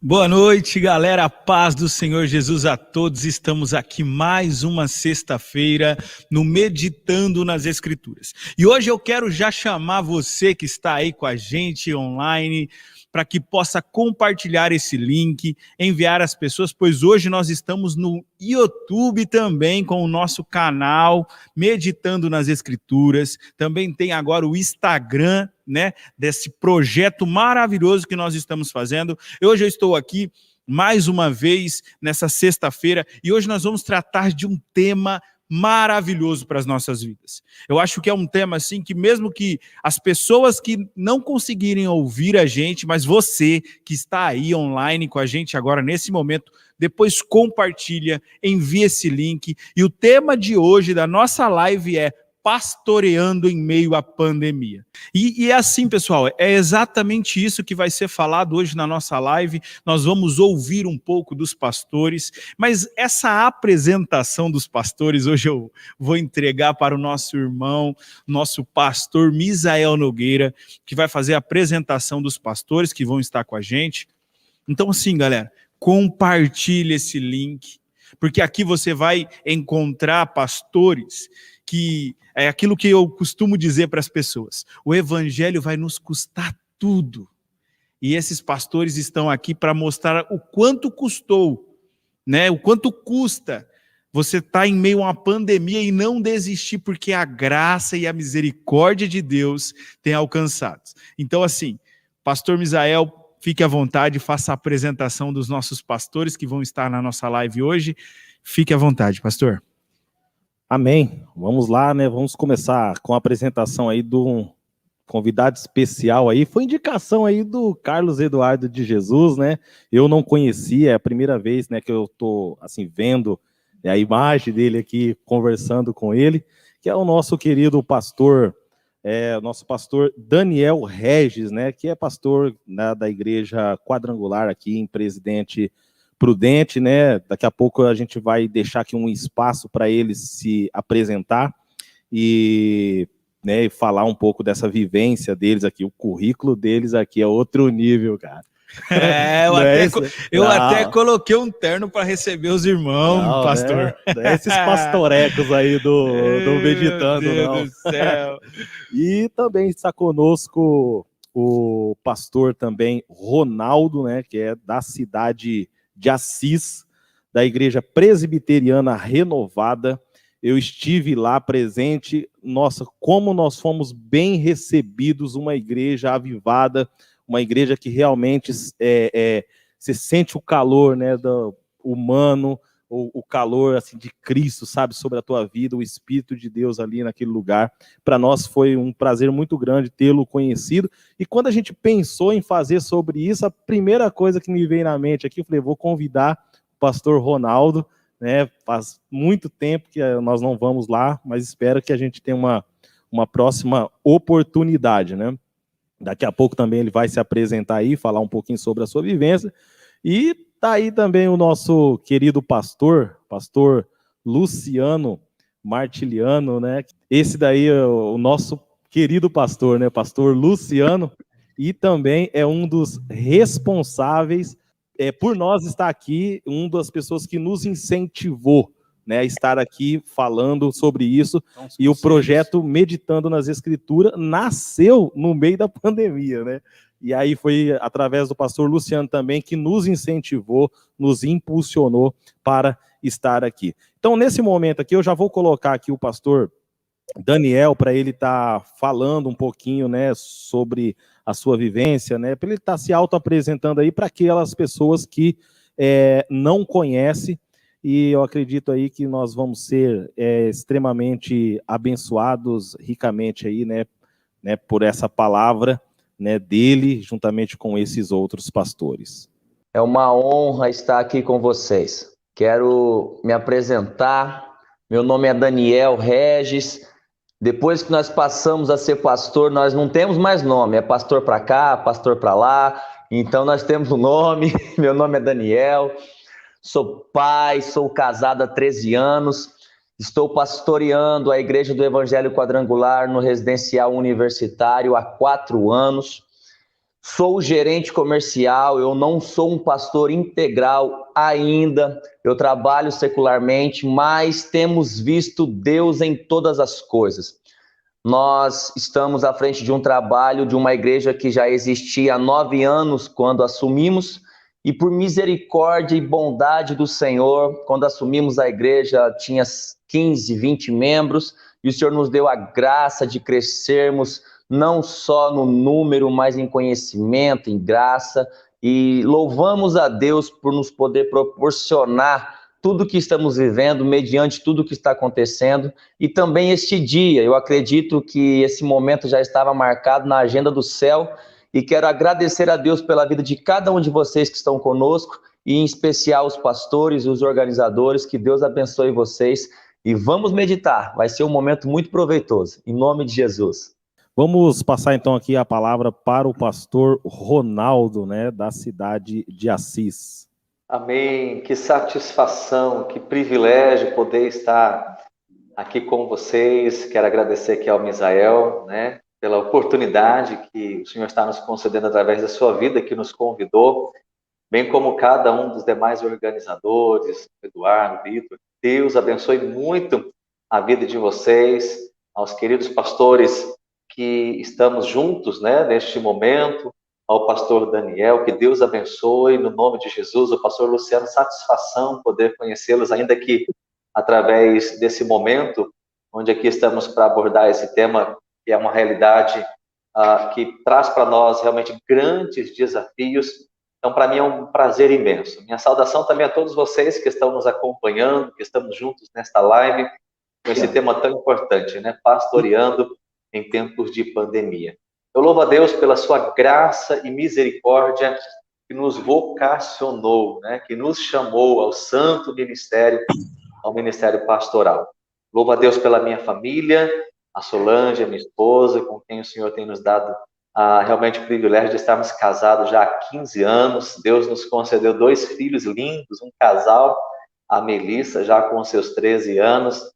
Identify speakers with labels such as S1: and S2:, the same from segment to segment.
S1: Boa noite, galera. Paz do Senhor Jesus a todos. Estamos aqui mais uma sexta-feira no Meditando nas Escrituras. E hoje eu quero já chamar você que está aí com a gente online para que possa compartilhar esse link, enviar às pessoas, pois hoje nós estamos no YouTube também com o nosso canal Meditando nas Escrituras. Também tem agora o Instagram, né, desse projeto maravilhoso que nós estamos fazendo. Hoje eu estou aqui mais uma vez nessa sexta-feira e hoje nós vamos tratar de um tema maravilhoso para as nossas vidas. Eu acho que é um tema assim que mesmo que as pessoas que não conseguirem ouvir a gente, mas você que está aí online com a gente agora nesse momento, depois compartilha, envia esse link. E o tema de hoje da nossa live é pastoreando em meio à pandemia. E é assim, pessoal, é exatamente isso que vai ser falado hoje na nossa live. Nós vamos ouvir um pouco dos pastores, mas essa apresentação dos pastores, hoje eu vou entregar para o nosso irmão, nosso pastor Misael Nogueira, que vai fazer a apresentação dos pastores que vão estar com a gente. Então, assim, galera, compartilhe esse link, porque aqui você vai encontrar pastores que é aquilo que eu costumo dizer para as pessoas: o evangelho vai nos custar tudo. E esses pastores estão aqui para mostrar o quanto custou, né? O quanto custa você estar em meio a uma pandemia e não desistir, porque a graça e a misericórdia de Deus têm alcançado. Então, assim, pastor Misael, fique à vontade, faça a apresentação dos nossos pastores que vão estar na nossa live hoje. Fique à vontade, pastor.
S2: Amém. Vamos lá, né? Vamos começar com a apresentação aí do convidado especial aí. Foi indicação aí do Carlos Eduardo de Jesus, né? Eu não conhecia, é a primeira vez, né, que eu tô assim vendo, né, a imagem dele aqui, conversando com ele, que é o nosso querido pastor, nosso pastor Daniel Regis, né, que é pastor, né, da Igreja Quadrangular aqui em Presidente Prudente, né? Daqui a pouco a gente vai deixar aqui um espaço para ele se apresentar e, né, falar um pouco dessa vivência deles aqui. O currículo deles aqui é outro nível, cara.
S1: Eu até coloquei um terno para receber os irmãos, pastor.
S2: Não é esses pastorecos aí do Meditando,
S1: meu Deus
S2: não.
S1: do céu.
S2: E também está conosco o pastor também Ronaldo, né, que é da cidade de Assis, da Igreja Presbiteriana Renovada. Eu estive lá presente. Nossa, como nós fomos bem recebidos, uma igreja avivada, uma igreja que realmente você sente o calor, né, do humano, o calor assim, de Cristo, sabe, sobre a tua vida, o Espírito de Deus ali naquele lugar. Para nós foi um prazer muito grande tê-lo conhecido. E quando a gente pensou em fazer sobre isso, a primeira coisa que me veio na mente aqui, eu falei, vou convidar o pastor Ronaldo, né? Faz muito tempo que nós não vamos lá, mas espero que a gente tenha uma próxima oportunidade, né? Daqui a pouco também ele vai se apresentar aí, falar um pouquinho sobre a sua vivência. E tá aí também o nosso querido pastor Luciano Martiliano, né? Esse daí é o nosso querido pastor, né? Pastor Luciano, e também é um dos responsáveis por nós estar aqui, uma das pessoas que nos incentivou, né, a estar aqui falando sobre isso. E o projeto Meditando nas Escrituras nasceu no meio da pandemia, né? E aí foi através do pastor Luciano também que nos incentivou, nos impulsionou para estar aqui. Então, nesse momento aqui, eu já vou colocar aqui o pastor Daniel para ele estar falando um pouquinho, né, sobre a sua vivência, né, para ele estar se auto-apresentando aí para aquelas pessoas que não conhecem. E eu acredito aí que nós vamos ser extremamente abençoados ricamente aí, né, por essa palavra, né, dele, juntamente com esses outros pastores.
S3: É uma honra estar aqui com vocês. Quero me apresentar. Meu nome é Daniel Regis. Depois que nós passamos a ser pastor, nós não temos mais nome. É pastor para cá, pastor para lá. Então nós temos um nome. Meu nome é Daniel. Sou pai, sou casado há 13 anos. Estou pastoreando a Igreja do Evangelho Quadrangular no Residencial Universitário há 4 anos. Sou gerente comercial, eu não sou um pastor integral ainda, eu trabalho secularmente, mas temos visto Deus em todas as coisas. Nós estamos à frente de um trabalho de uma igreja que já existia há 9 anos quando assumimos, e por misericórdia e bondade do Senhor, quando assumimos a igreja, tinha 15, 20 membros, e o Senhor nos deu a graça de crescermos, não só no número, mas em conhecimento, em graça, e louvamos a Deus por nos poder proporcionar tudo que estamos vivendo, mediante tudo que está acontecendo, e também este dia. Eu acredito que esse momento já estava marcado na agenda do céu, e quero agradecer a Deus pela vida de cada um de vocês que estão conosco, e em especial os pastores e os organizadores. Que Deus abençoe vocês, e vamos meditar, vai ser um momento muito proveitoso, em nome de Jesus.
S2: Vamos passar então aqui a palavra para o pastor Ronaldo, né, da cidade de Assis.
S4: Amém, que satisfação, que privilégio poder estar aqui com vocês. Quero agradecer aqui ao Misael, né, pela oportunidade que o Senhor está nos concedendo através da sua vida, que nos convidou, bem como cada um dos demais organizadores, Eduardo, Vitor. Deus abençoe muito a vida de vocês, aos queridos pastores que estamos juntos, né, neste momento, ao pastor Daniel, que Deus abençoe, no nome de Jesus, o pastor Luciano, satisfação poder conhecê-los, ainda que através desse momento, onde aqui estamos para abordar esse tema, que é uma realidade que traz para nós realmente grandes desafios. Então, para mim é um prazer imenso. Minha saudação também a todos vocês que estão nos acompanhando, que estamos juntos nesta live, com esse tema tão importante, né? Pastoreando em tempos de pandemia. Eu louvo a Deus pela sua graça e misericórdia que nos vocacionou, né? Que nos chamou ao santo ministério, ao ministério pastoral. Louvo a Deus pela minha família, a Solange, a minha esposa, com quem o Senhor tem nos dado realmente o privilégio de estarmos casados já há 15 anos. Deus nos concedeu 2 filhos lindos, um casal, a Melissa já com seus 13 anos,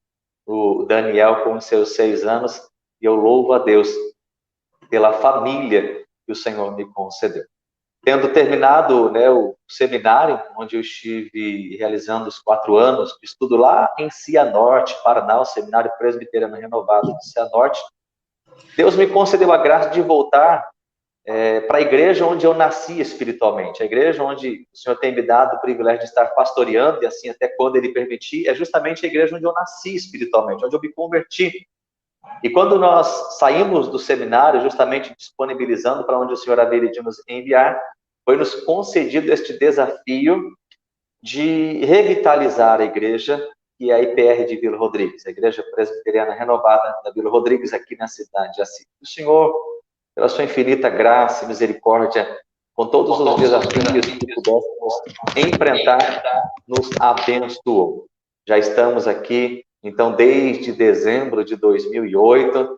S4: o Daniel com seus 6 anos, e eu louvo a Deus pela família que o Senhor me concedeu. Tendo terminado, né, o seminário, onde eu estive realizando os 4 anos de estudo lá em Cianorte, Paraná, o Seminário Presbiteriano Renovado de Cianorte, Deus me concedeu a graça de voltar para a igreja onde eu nasci espiritualmente, a igreja onde o Senhor tem me dado o privilégio de estar pastoreando, e assim até quando Ele permitir, é justamente a igreja onde eu nasci espiritualmente, onde eu me converti. E quando nós saímos do seminário, justamente disponibilizando para onde o Senhor haveria de nos enviar, foi nos concedido este desafio de revitalizar a igreja, que é a IPR de Vila Rodrigues, a Igreja Presbiteriana Renovada da Vila Rodrigues, aqui na cidade de Assis. O Senhor, pela sua infinita graça e misericórdia, com todos os desafios que pudéssemos enfrentar, nos abençoou. Já estamos aqui, então, desde dezembro de 2008,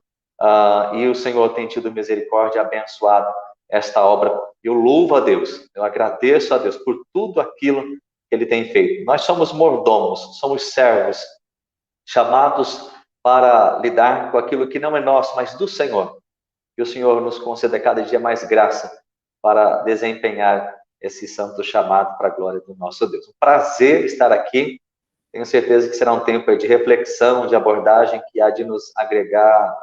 S4: e o Senhor tem tido misericórdia e abençoado esta obra. Eu louvo a Deus, eu agradeço a Deus por tudo aquilo que Ele tem feito. Nós somos mordomos, somos servos, chamados para lidar com aquilo que não é nosso, mas do Senhor. Que o Senhor nos conceda cada dia mais graça para desempenhar esse santo chamado para a glória do nosso Deus. Um prazer estar aqui. Tenho certeza que será um tempo de reflexão, de abordagem, que há de nos agregar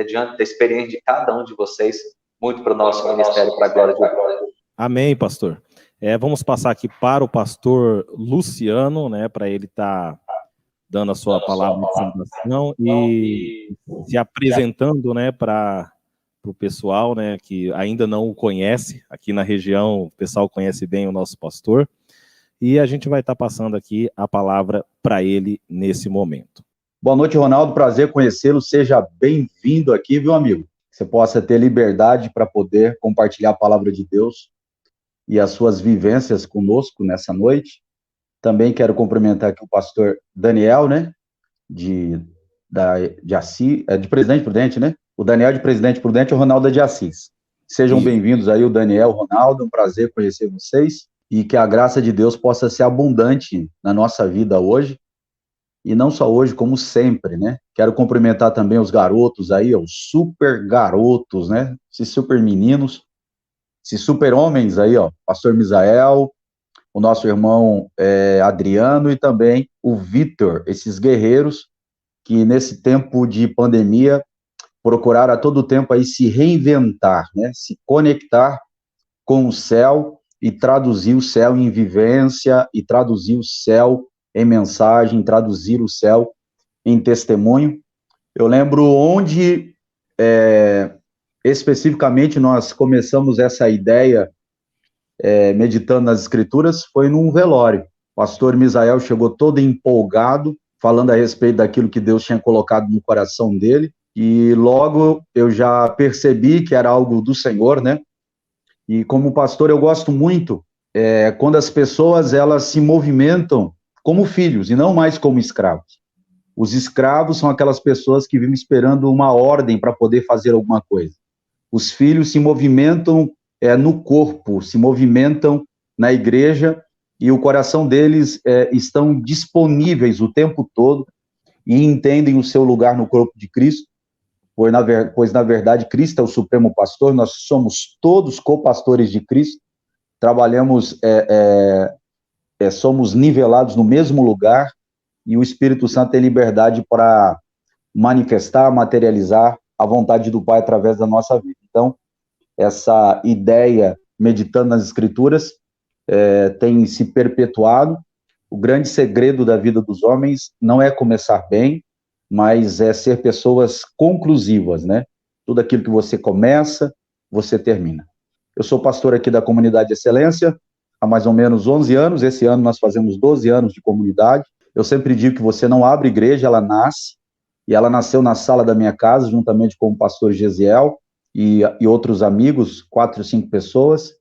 S4: diante da experiência de cada um de vocês, muito para o nosso ministério, para a glória de Deus.
S2: Amém, pastor. Vamos passar aqui para o pastor Luciano, né, para ele estar dando a sua palavra de fundação e se apresentando, né, para o pessoal, né, que ainda não o conhece. Aqui na região, o pessoal conhece bem o nosso pastor. E a gente vai estar passando aqui a palavra para ele nesse momento.
S5: Boa noite, Ronaldo. Prazer conhecê-lo. Seja bem-vindo aqui, viu, amigo? Que você possa ter liberdade para poder compartilhar a palavra de Deus e as suas vivências conosco nessa noite. Também quero cumprimentar aqui o pastor Daniel, né? De Assis, de Presidente Prudente, né? O Daniel de Presidente Prudente e o Ronaldo de Assis. Sejam bem-vindos aí, o Daniel, o Ronaldo. É um prazer conhecer vocês. E que a graça de Deus possa ser abundante na nossa vida hoje, e não só hoje, como sempre, né? Quero cumprimentar também os garotos aí, os super garotos, né? Esses super meninos, esses super-homens aí, ó, pastor Misael, o nosso irmão Adriano e também o Vitor, esses guerreiros que nesse tempo de pandemia procuraram a todo tempo aí se reinventar, né? Se conectar com o céu e traduzir o céu em vivência, e traduzir o céu em mensagem, traduzir o céu em testemunho. Eu lembro onde, especificamente, nós começamos essa ideia, meditando nas Escrituras, foi num velório. O pastor Misael chegou todo empolgado, falando a respeito daquilo que Deus tinha colocado no coração dele, e logo eu já percebi que era algo do Senhor, né? E como pastor eu gosto muito quando as pessoas elas se movimentam como filhos e não mais como escravos. Os escravos são aquelas pessoas que vivem esperando uma ordem para poder fazer alguma coisa. Os filhos se movimentam no corpo, se movimentam na igreja e o coração deles estão disponíveis o tempo todo e entendem o seu lugar no corpo de Cristo. Pois, na verdade, Cristo é o supremo pastor, nós somos todos co-pastores de Cristo, trabalhamos, somos nivelados no mesmo lugar, e o Espírito Santo tem liberdade para manifestar, materializar a vontade do Pai através da nossa vida. Então, essa ideia, meditando nas Escrituras, tem se perpetuado. O grande segredo da vida dos homens não é começar bem, mas é ser pessoas conclusivas, né? Tudo aquilo que você começa, você termina. Eu sou pastor aqui da Comunidade Excelência há mais ou menos 11 anos, esse ano nós fazemos 12 anos de comunidade. Eu sempre digo que você não abre igreja, ela nasce, e ela nasceu na sala da minha casa, juntamente com o pastor Gesiel e outros amigos, 4 ou 5 pessoas,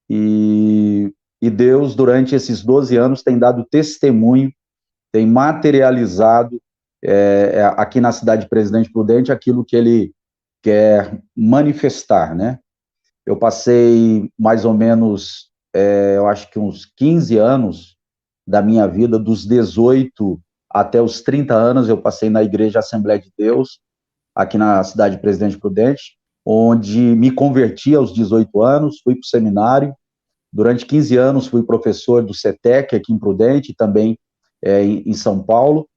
S5: e Deus, durante esses 12 anos, tem dado testemunho, tem materializado aqui na cidade de Presidente Prudente aquilo que ele quer manifestar, né? Eu passei mais ou menos, eu acho que uns 15 anos da minha vida, dos 18 até os 30 anos, eu passei na Igreja Assembleia de Deus, aqui na cidade de Presidente Prudente, onde me converti aos 18 anos, fui para o seminário, durante 15 anos fui professor do CETEC aqui em Prudente, e também em São Paulo,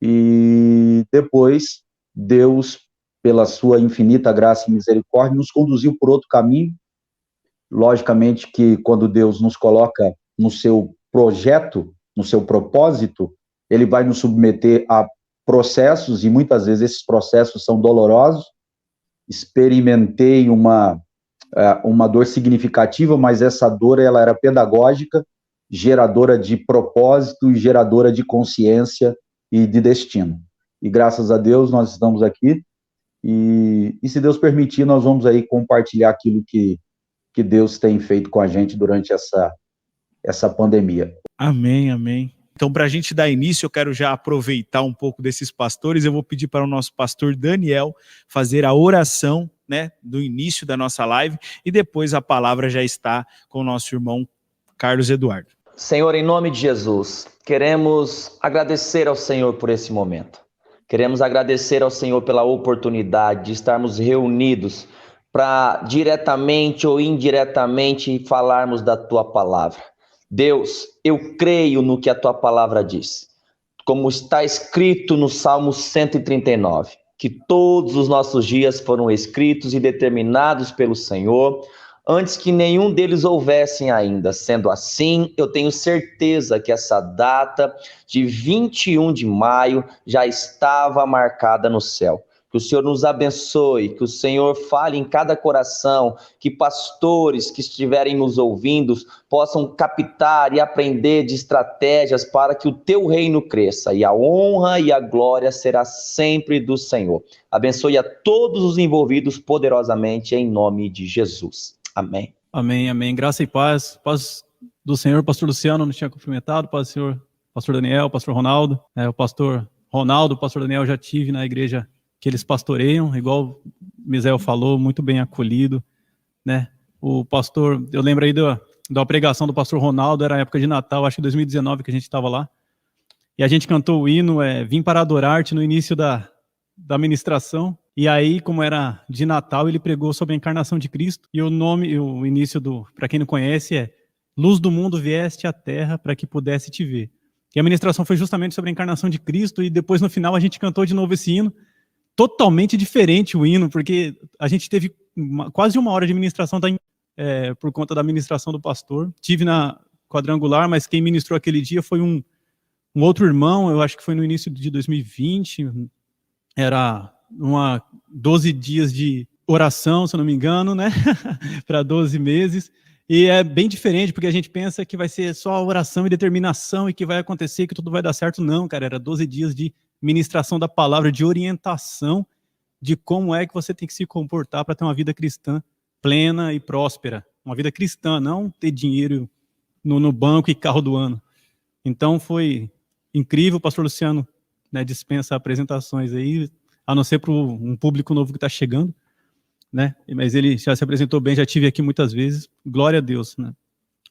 S5: e depois Deus, pela sua infinita graça e misericórdia, nos conduziu por outro caminho. Logicamente que quando Deus nos coloca no seu projeto, no seu propósito, ele vai nos submeter a processos, e muitas vezes esses processos são dolorosos. Experimentei uma dor significativa, mas essa dor ela era pedagógica, geradora de propósito e geradora de consciência e de destino. E graças a Deus nós estamos aqui, e se Deus permitir, nós vamos aí compartilhar aquilo que Deus tem feito com a gente durante essa pandemia.
S1: Amém, amém. Então, para a gente dar início, eu quero já aproveitar um pouco desses pastores. Eu vou pedir para o nosso pastor Daniel fazer a oração, né, do início da nossa live, e depois a palavra já está com o nosso irmão Carlos Eduardo.
S3: Senhor, em nome de Jesus, queremos agradecer ao Senhor por esse momento. Queremos agradecer ao Senhor pela oportunidade de estarmos reunidos para diretamente ou indiretamente falarmos da Tua palavra. Deus, eu creio no que a Tua palavra diz. Como está escrito no Salmo 139, que todos os nossos dias foram escritos e determinados pelo Senhor, antes que nenhum deles houvessem ainda. Sendo assim, eu tenho certeza que essa data de 21 de maio já estava marcada no céu. Que o Senhor nos abençoe, que o Senhor fale em cada coração, que pastores que estiverem nos ouvindo possam captar e aprender de estratégias para que o teu reino cresça, e a honra e a glória será sempre do Senhor. Abençoe a todos os envolvidos poderosamente em nome de Jesus. Amém.
S6: Amém, amém. Graça e paz. Paz do Senhor. Pastor Luciano nos tinha cumprimentado. Paz do Senhor. Pastor Daniel, Pastor Ronaldo. O pastor Ronaldo, o pastor Daniel, já tive na igreja que eles pastoreiam, igual o Misael falou, muito bem acolhido, né? O pastor, eu lembro aí da pregação do pastor Ronaldo, era a época de Natal, acho que 2019 que a gente estava lá, e a gente cantou o hino, Vim para adorar-te, no início da ministração, E aí, como era de Natal, ele pregou sobre a encarnação de Cristo. E o início para quem não conhece, é Luz do mundo vieste à terra para que pudesse te ver. E a ministração foi justamente sobre a encarnação de Cristo, e depois no final a gente cantou de novo esse hino. Totalmente diferente o hino, porque a gente teve quase 1 hora de ministração por conta da ministração do pastor. Tive na quadrangular, mas quem ministrou aquele dia foi um outro irmão, eu acho que foi no início de 2020, era 12 dias de oração, se eu não me engano, né? Para 12 meses. E é bem diferente, porque a gente pensa que vai ser só oração e determinação e que vai acontecer, que tudo vai dar certo. Não, cara, era 12 dias de ministração da palavra, de orientação de como é que você tem que se comportar para ter uma vida cristã plena e próspera. Uma vida cristã, não ter dinheiro no banco e carro do ano. Então foi incrível. O pastor Luciano, né, dispensa apresentações aí, a não ser para um público novo que está chegando, né? Mas ele já se apresentou bem, já tive aqui muitas vezes. Glória a Deus, né,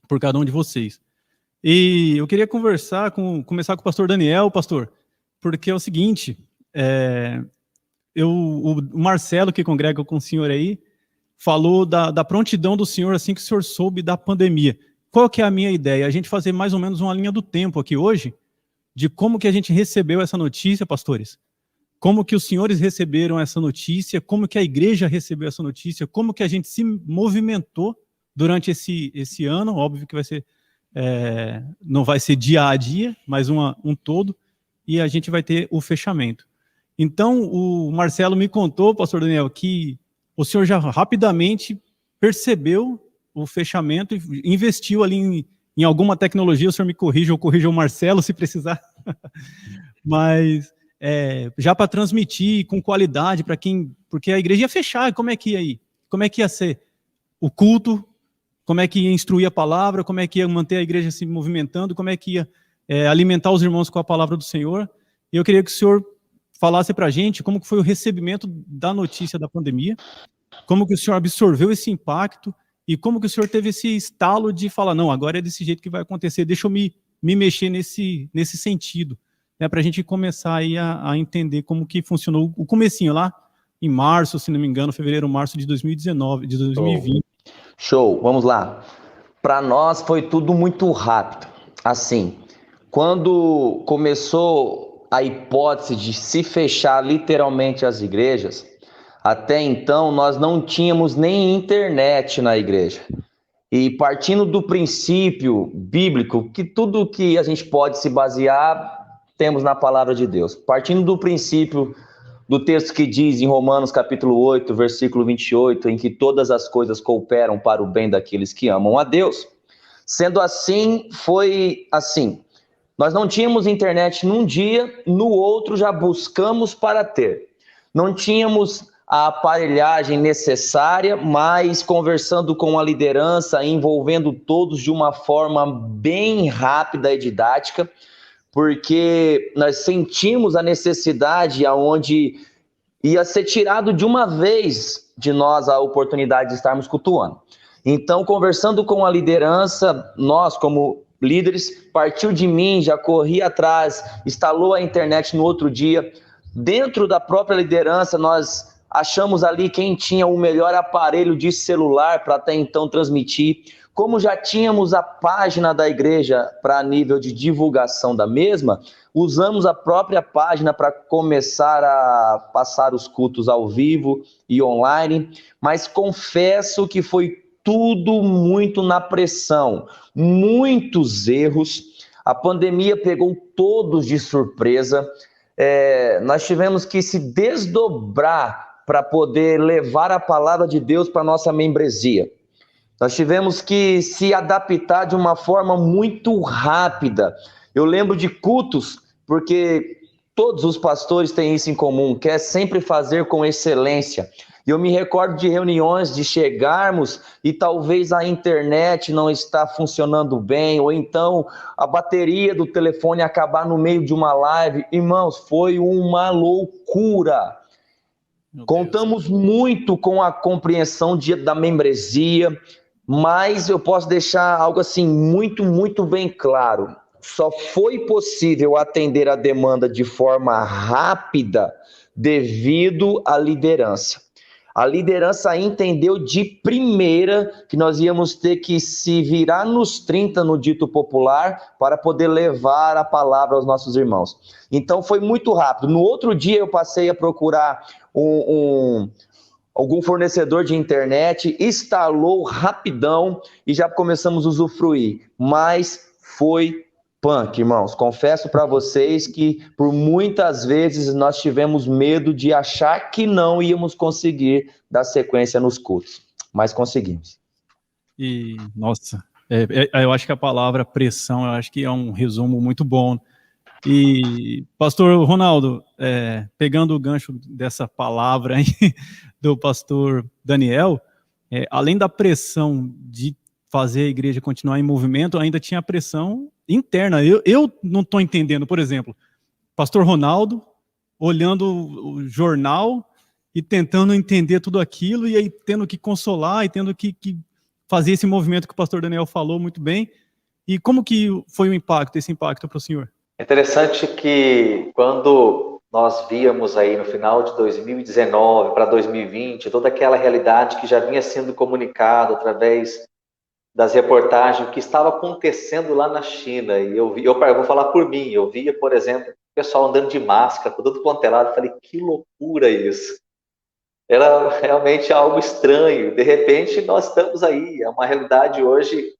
S6: por cada um de vocês. E eu queria começar com o pastor Daniel, pastor, porque é o seguinte, o Marcelo, que congrega com o senhor aí, falou da prontidão do senhor assim que o senhor soube da pandemia. Qual que é a minha ideia? A gente fazer mais ou menos uma linha do tempo aqui hoje, de como que a gente recebeu essa notícia, pastores, como que os senhores receberam essa notícia, como que a igreja recebeu essa notícia, como que a gente se movimentou durante esse ano. Óbvio que vai ser, não vai ser dia a dia, mas um todo, e a gente vai ter o fechamento. Então, o Marcelo me contou, pastor Daniel, que o senhor já rapidamente percebeu o fechamento e investiu ali em alguma tecnologia. O senhor me corrija ou corrija o Marcelo, se precisar. Mas já para transmitir com qualidade para quem... Porque a igreja ia fechar, como é que ia ir? Como é que ia ser o culto? Como é que ia instruir a palavra? Como é que ia manter a igreja se movimentando? Como é que ia alimentar os irmãos com a palavra do Senhor? E eu queria que o senhor falasse para a gente como que foi o recebimento da notícia da pandemia, como que o senhor absorveu esse impacto e como que o senhor teve esse estalo de falar, não, agora é desse jeito que vai acontecer, deixa eu me mexer nesse sentido, né, para a gente começar aí a entender como que funcionou o comecinho lá, em março, se não me engano, fevereiro, março de 2020.
S3: Show, vamos lá. Para nós foi tudo muito rápido. Assim, quando começou a hipótese de se fechar literalmente as igrejas, até então nós não tínhamos nem internet na igreja. E partindo do princípio bíblico, que tudo que a gente pode se basear, temos na palavra de Deus. Partindo do princípio do texto que diz em Romanos capítulo 8, versículo 28, em que todas as coisas cooperam para o bem daqueles que amam a Deus. Sendo assim, foi assim. Nós não tínhamos internet num dia, no outro já buscamos para ter. Não tínhamos a aparelhagem necessária, mas conversando com a liderança, envolvendo todos de uma forma bem rápida e didática, porque nós sentimos a necessidade aonde ia ser tirado de uma vez de nós a oportunidade de estarmos cultuando. Então, conversando com a liderança, nós como líderes, partiu de mim, já corri atrás, instalou a internet no outro dia. Dentro da própria liderança, nós achamos ali quem tinha o melhor aparelho de celular para até então transmitir. Como já tínhamos a página da igreja para nível de divulgação da mesma, usamos a própria página para começar a passar os cultos ao vivo e online, mas confesso que foi tudo muito na pressão, muitos erros, a pandemia pegou todos de surpresa, nós tivemos que se desdobrar para poder levar a palavra de Deus para a nossa membresia. Nós tivemos que se adaptar de uma forma muito rápida. Eu lembro de cultos, porque todos os pastores têm isso em comum, quer sempre fazer com excelência. E eu me recordo de reuniões de chegarmos e talvez a internet não está funcionando bem, ou então a bateria do telefone acabar no meio de uma live. Irmãos, foi uma loucura. Contamos muito com a compreensão da membresia, mas eu posso deixar algo assim muito, muito bem claro. só foi possível atender a demanda de forma rápida devido à liderança. A liderança entendeu de primeira que nós íamos ter que se virar nos 30 no dito popular para poder levar a palavra aos nossos irmãos. Então foi muito rápido. No outro dia eu passei a procurar algum fornecedor de internet, instalou rapidão e já começamos a usufruir. Mas foi punk, irmãos. Confesso para vocês que por muitas vezes nós tivemos medo de achar que não íamos conseguir dar sequência nos cultos, mas conseguimos.
S6: E, nossa, eu acho que a palavra pressão, eu acho que é um resumo muito bom. E, pastor Ronaldo, pegando o gancho dessa palavra aí do pastor Daniel, além da pressão de fazer a igreja continuar em movimento, ainda tinha a pressão interna. Eu não estou entendendo, por exemplo, pastor Ronaldo olhando o jornal e tentando entender tudo aquilo, e aí tendo que consolar e tendo que fazer esse movimento que o pastor Daniel falou muito bem. E como que foi esse impacto para o senhor?
S4: É interessante que quando nós víamos aí no final de 2019 para 2020, toda aquela realidade que já vinha sendo comunicada através das reportagens, o que estava acontecendo lá na China, e eu vou falar por mim, eu via, por exemplo, o pessoal andando de máscara, todo quanto é lado, falei, que loucura isso. Era realmente algo estranho, de repente nós estamos aí, é uma realidade hoje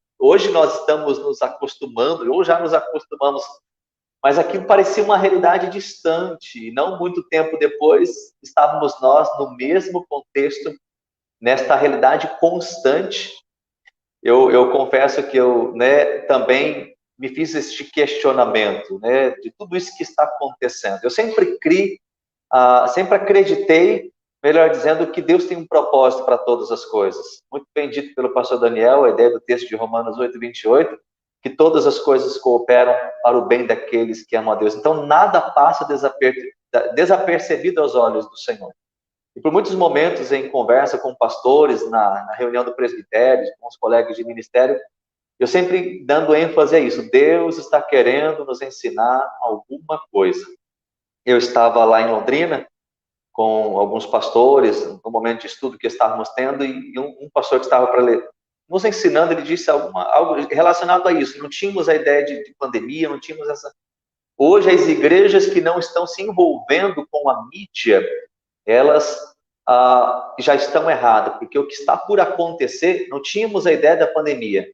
S4: nós estamos nos acostumando, ou já nos acostumamos, mas aquilo parecia uma realidade distante, e não muito tempo depois, estávamos nós no mesmo contexto, nesta realidade constante. Eu confesso que eu também me fiz este questionamento de tudo isso que está acontecendo. Eu sempre sempre acreditei, melhor dizendo, que Deus tem um propósito para todas as coisas. Muito bem dito pelo pastor Daniel, a ideia do texto de Romanos 8:28, que todas as coisas cooperam para o bem daqueles que amam a Deus. Então, nada passa desapercebido aos olhos do Senhor. E por muitos momentos, em conversa com pastores, na reunião do presbitério, com os colegas de ministério, eu sempre dando ênfase a isso. Deus está querendo nos ensinar alguma coisa. Eu estava lá em Londrina, com alguns pastores, no momento de estudo que estávamos tendo, e um pastor que estava para ler, nos ensinando, ele disse algo relacionado a isso. Não tínhamos a ideia de pandemia, não tínhamos essa... Hoje, as igrejas que não estão se envolvendo com a mídia, elas já estão erradas, porque o que está por acontecer, não tínhamos a ideia da pandemia,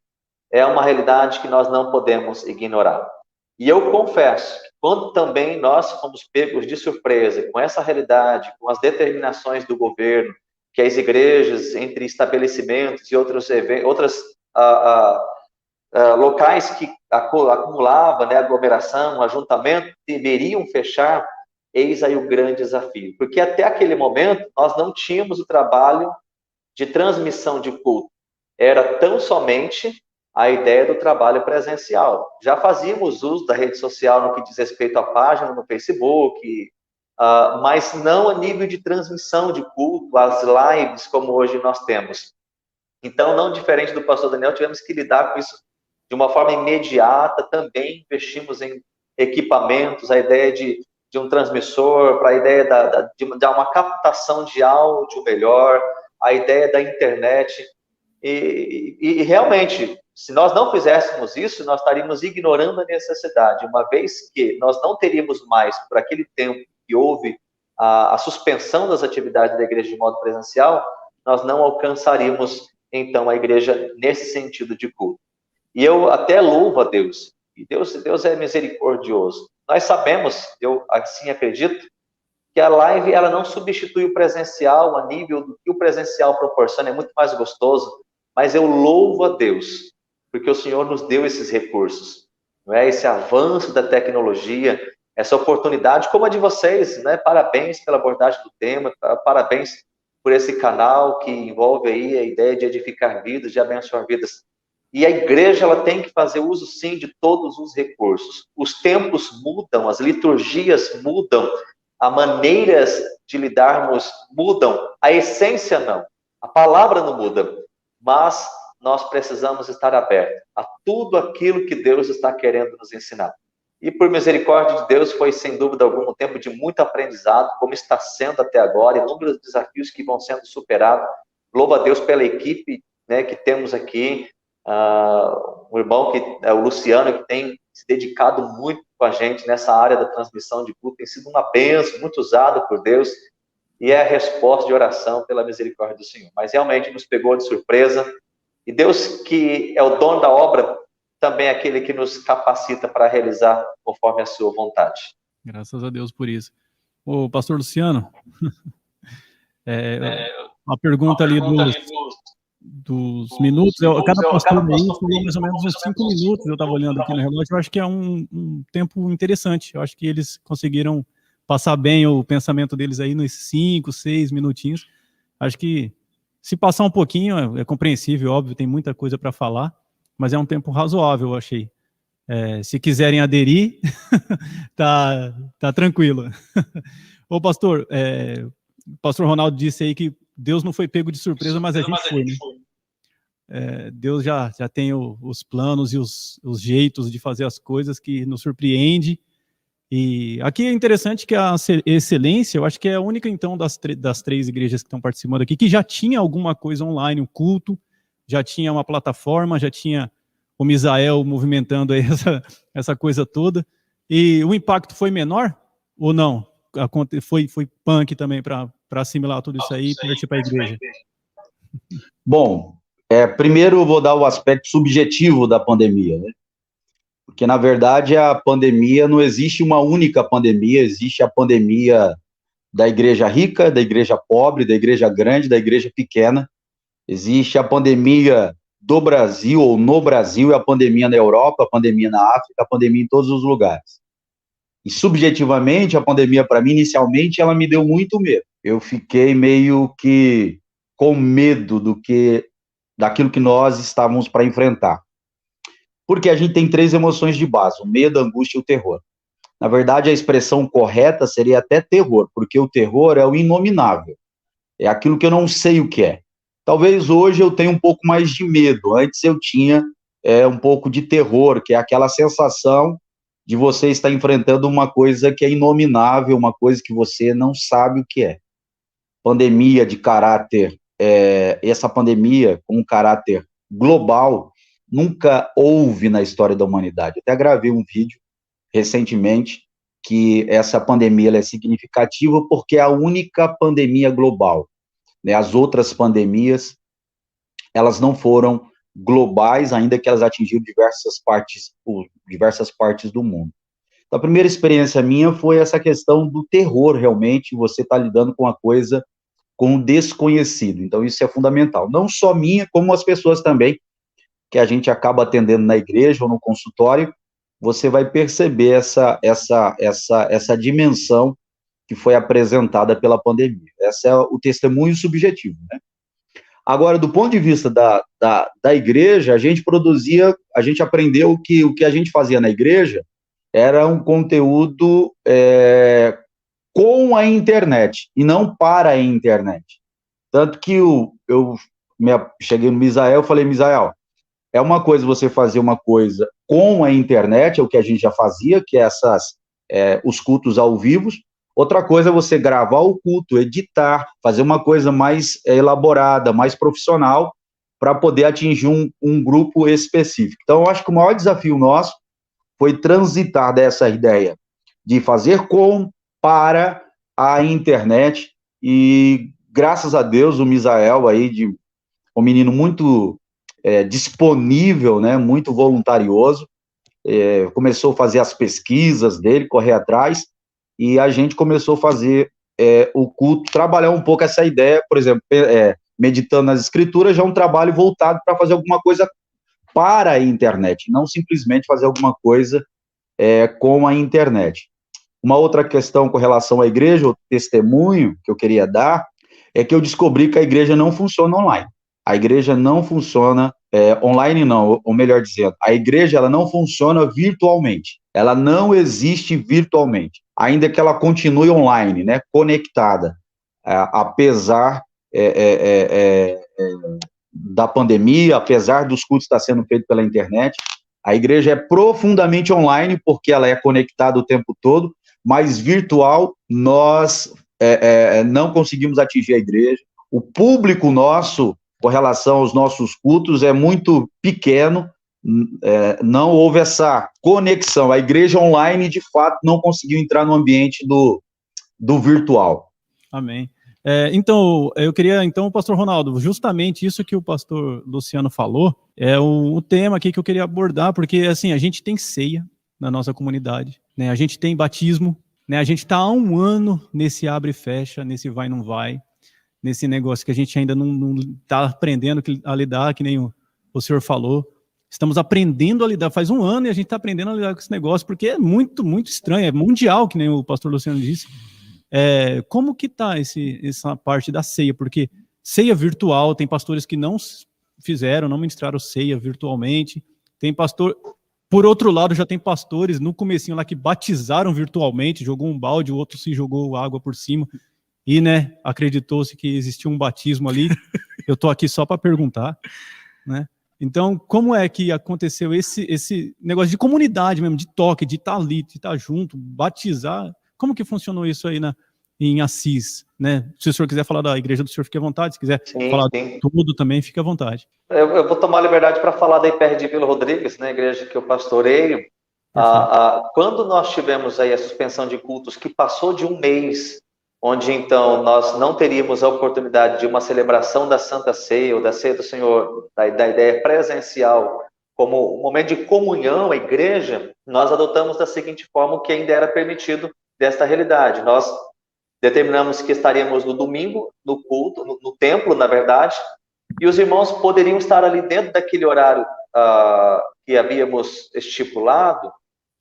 S4: é uma realidade que nós não podemos ignorar. E eu confesso que quando também nós fomos pegos de surpresa com essa realidade, com as determinações do governo, que as igrejas, entre estabelecimentos e outros locais que acumulavam aglomeração, ajuntamento, deveriam fechar, eis aí o grande desafio. Porque até aquele momento, nós não tínhamos o trabalho de transmissão de culto. Era tão somente a ideia do trabalho presencial. Já fazíamos uso da rede social no que diz respeito à página no Facebook, mas não a nível de transmissão de culto, as lives como hoje nós temos. Então, não diferente do pastor Daniel, tivemos que lidar com isso de uma forma imediata. Também investimos em equipamentos, a ideia de um transmissor, para a ideia de uma captação de áudio melhor, a ideia da internet. E realmente, se nós não fizéssemos isso, nós estaríamos ignorando a necessidade, uma vez que nós não teríamos mais, por aquele tempo que houve a suspensão das atividades da igreja de modo presencial, nós não alcançaríamos, então, a igreja nesse sentido de culto. E eu até louvo a Deus, e Deus é misericordioso. Nós sabemos, eu assim acredito, que a live ela não substitui o presencial a nível do que o presencial proporciona, é muito mais gostoso, mas eu louvo a Deus, porque o Senhor nos deu esses recursos, não é? Esse avanço da tecnologia, essa oportunidade, como a de vocês, né? Parabéns pela abordagem do tema, parabéns por esse canal que envolve aí a ideia de edificar vidas, de abençoar vidas. E a igreja ela tem que fazer uso, sim, de todos os recursos. Os tempos mudam, as liturgias mudam, as maneiras de lidarmos mudam, a essência não, a palavra não muda, mas nós precisamos estar abertos a tudo aquilo que Deus está querendo nos ensinar. E por misericórdia de Deus, foi sem dúvida alguma um tempo de muito aprendizado, como está sendo até agora, inúmeros desafios que vão sendo superados. Louvo a Deus pela equipe, né, que temos aqui, o irmão, o Luciano, que tem se dedicado muito com a gente nessa área da transmissão de culto, tem sido uma bênção, muito usado por Deus, e é a resposta de oração pela misericórdia do Senhor. Mas realmente nos pegou de surpresa, e Deus, que é o dono da obra, também é aquele que nos capacita para realizar conforme a sua vontade.
S6: Graças a Deus por isso. Ô, pastor Luciano, uma pergunta ali dos minutos, cada pastor aí falou mais ou menos uns 5 minutos, eu estava olhando aqui no relógio, eu acho que é um tempo interessante, eu acho que eles conseguiram passar bem o pensamento deles aí nos 5, 6 minutinhos, acho que se passar um pouquinho, é compreensível, óbvio, tem muita coisa para falar, mas é um tempo razoável, eu achei. Se quiserem aderir, tá tranquilo. Ô pastor, o pastor Ronaldo disse aí que Deus não foi pego de surpresa, mas a gente foi, né? Deus já tem os planos e os jeitos de fazer as coisas que nos surpreende. E aqui é interessante que a Excelência, eu acho que é a única, então, das 3 igrejas que estão participando aqui, que já tinha alguma coisa online, um culto, já tinha uma plataforma, já tinha o Misael movimentando aí essa coisa toda. E o impacto foi menor ou não? Foi punk também para assimilar tudo isso aí e convertir para a igreja?
S5: Bom, primeiro eu vou dar o aspecto subjetivo da pandemia, né? Porque, na verdade, a pandemia, não existe uma única pandemia, existe a pandemia da igreja rica, da igreja pobre, da igreja grande, da igreja pequena. Existe a pandemia do Brasil, ou no Brasil, e a pandemia na Europa, a pandemia na África, a pandemia em todos os lugares. E, subjetivamente, a pandemia, para mim, inicialmente, ela me deu muito medo. Eu fiquei meio que com medo daquilo que nós estávamos para enfrentar. Porque a gente tem 3 emoções de base, o medo, a angústia e o terror. Na verdade, a expressão correta seria até terror, porque o terror é o inominável. É aquilo que eu não sei o que é. Talvez hoje eu tenha um pouco mais de medo. Antes eu tinha um pouco de terror, que é aquela sensação de você estar enfrentando uma coisa que é inominável, uma coisa que você não sabe o que é. Pandemia de caráter, essa pandemia com um caráter global, nunca houve na história da humanidade. Até gravei um vídeo recentemente que essa pandemia ela é significativa porque é a única pandemia global, né? As outras pandemias, elas não foram globais, ainda que elas atingiram diversas partes do mundo. Então, a primeira experiência minha foi essa questão do terror, realmente, você está lidando com uma coisa, com o desconhecido. Então, isso é fundamental. Não só minha, como as pessoas também, que a gente acaba atendendo na igreja ou no consultório, você vai perceber essa dimensão que foi apresentada pela pandemia. Esse é o testemunho subjetivo, né? Agora, do ponto de vista da igreja, a gente aprendeu que o que a gente fazia na igreja era um conteúdo com a internet, e não para a internet. Tanto que eu cheguei no Misael e falei, Misael, é uma coisa você fazer uma coisa com a internet, é o que a gente já fazia, que é os cultos ao vivo. Outra coisa é você gravar o culto, editar, fazer uma coisa mais elaborada, mais profissional, para poder atingir um grupo específico. Então, eu acho que o maior desafio nosso foi transitar dessa ideia de fazer para a internet, e graças a Deus o Misael aí, um menino muito disponível, né, muito voluntarioso, começou a fazer as pesquisas dele, correr atrás, e a gente começou a fazer o culto, trabalhar um pouco essa ideia, por exemplo, meditando nas escrituras, já é um trabalho voltado para fazer alguma coisa para a internet, não simplesmente fazer alguma coisa com a internet. Uma outra questão com relação à igreja, o testemunho que eu queria dar, é que eu descobri que a igreja não funciona online. A igreja não funciona online, não, ou melhor dizendo, a igreja ela não funciona virtualmente. Ela não existe virtualmente, ainda que ela continue online, né, conectada, apesar da pandemia, apesar dos cultos estar sendo feitos pela internet. A igreja é profundamente online, porque ela é conectada o tempo todo, mas virtual nós não conseguimos atingir a igreja. O público nosso, com relação aos nossos cultos, é muito pequeno, não houve essa conexão. A igreja online, de fato, não conseguiu entrar no ambiente do virtual.
S6: Amém. Então, eu queria, pastor Ronaldo, justamente isso que o pastor Luciano falou, é o tema aqui que eu queria abordar, porque, assim, a gente tem ceia na nossa comunidade, né? A gente tem batismo, né? A gente está há um ano nesse abre e fecha, nesse vai não vai, nesse negócio que a gente ainda não está aprendendo a lidar, que nem o senhor falou. Estamos aprendendo a lidar, faz um ano e a gente está aprendendo a lidar com esse negócio, porque é muito, muito estranho, é mundial, que nem o pastor Luciano disse. Como que está essa parte da ceia? Porque ceia virtual, tem pastores que não ministraram ceia virtualmente, tem pastor... Por outro lado, já tem pastores no comecinho lá que batizaram virtualmente, jogou um balde, o outro se jogou água por cima, e, né, acreditou-se que existia um batismo ali. Eu estou aqui só para perguntar, né? Então, como é que aconteceu esse negócio de comunidade mesmo, de toque, de estar ali, de estar junto, batizar? Como que funcionou isso aí em Assis, né? Se o senhor quiser falar da igreja do senhor, fique à vontade. Se quiser falar tudo também, fique à vontade.
S4: Eu vou tomar a liberdade para falar da IPR de Vila Rodrigues, né, igreja que eu pastoreio. Quando nós tivemos aí a suspensão de cultos, que passou de um mês, onde então nós não teríamos a oportunidade de uma celebração da Santa Ceia, ou da Ceia do Senhor, da ideia presencial, como um momento de comunhão, a igreja, nós adotamos da seguinte forma o que ainda era permitido desta realidade. Nós determinamos que estaríamos no domingo, no culto, no templo, na verdade, e os irmãos poderiam estar ali dentro daquele horário que havíamos estipulado,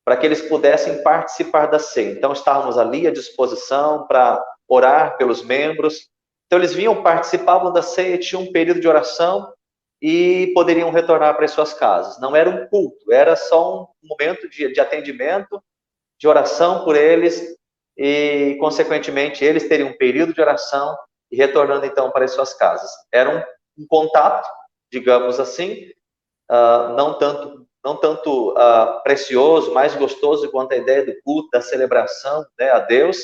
S4: para que eles pudessem participar da ceia. Então, estávamos ali à disposição para orar pelos membros. Então, eles vinham, participavam da ceia, tinham um período de oração e poderiam retornar para as suas casas. Não era um culto, era só um momento de atendimento, de oração por eles, e, consequentemente, eles teriam um período de oração e retornando, então, para as suas casas. Era um contato, digamos assim, não tanto precioso, mais gostoso quanto a ideia do culto, da celebração, né, a Deus,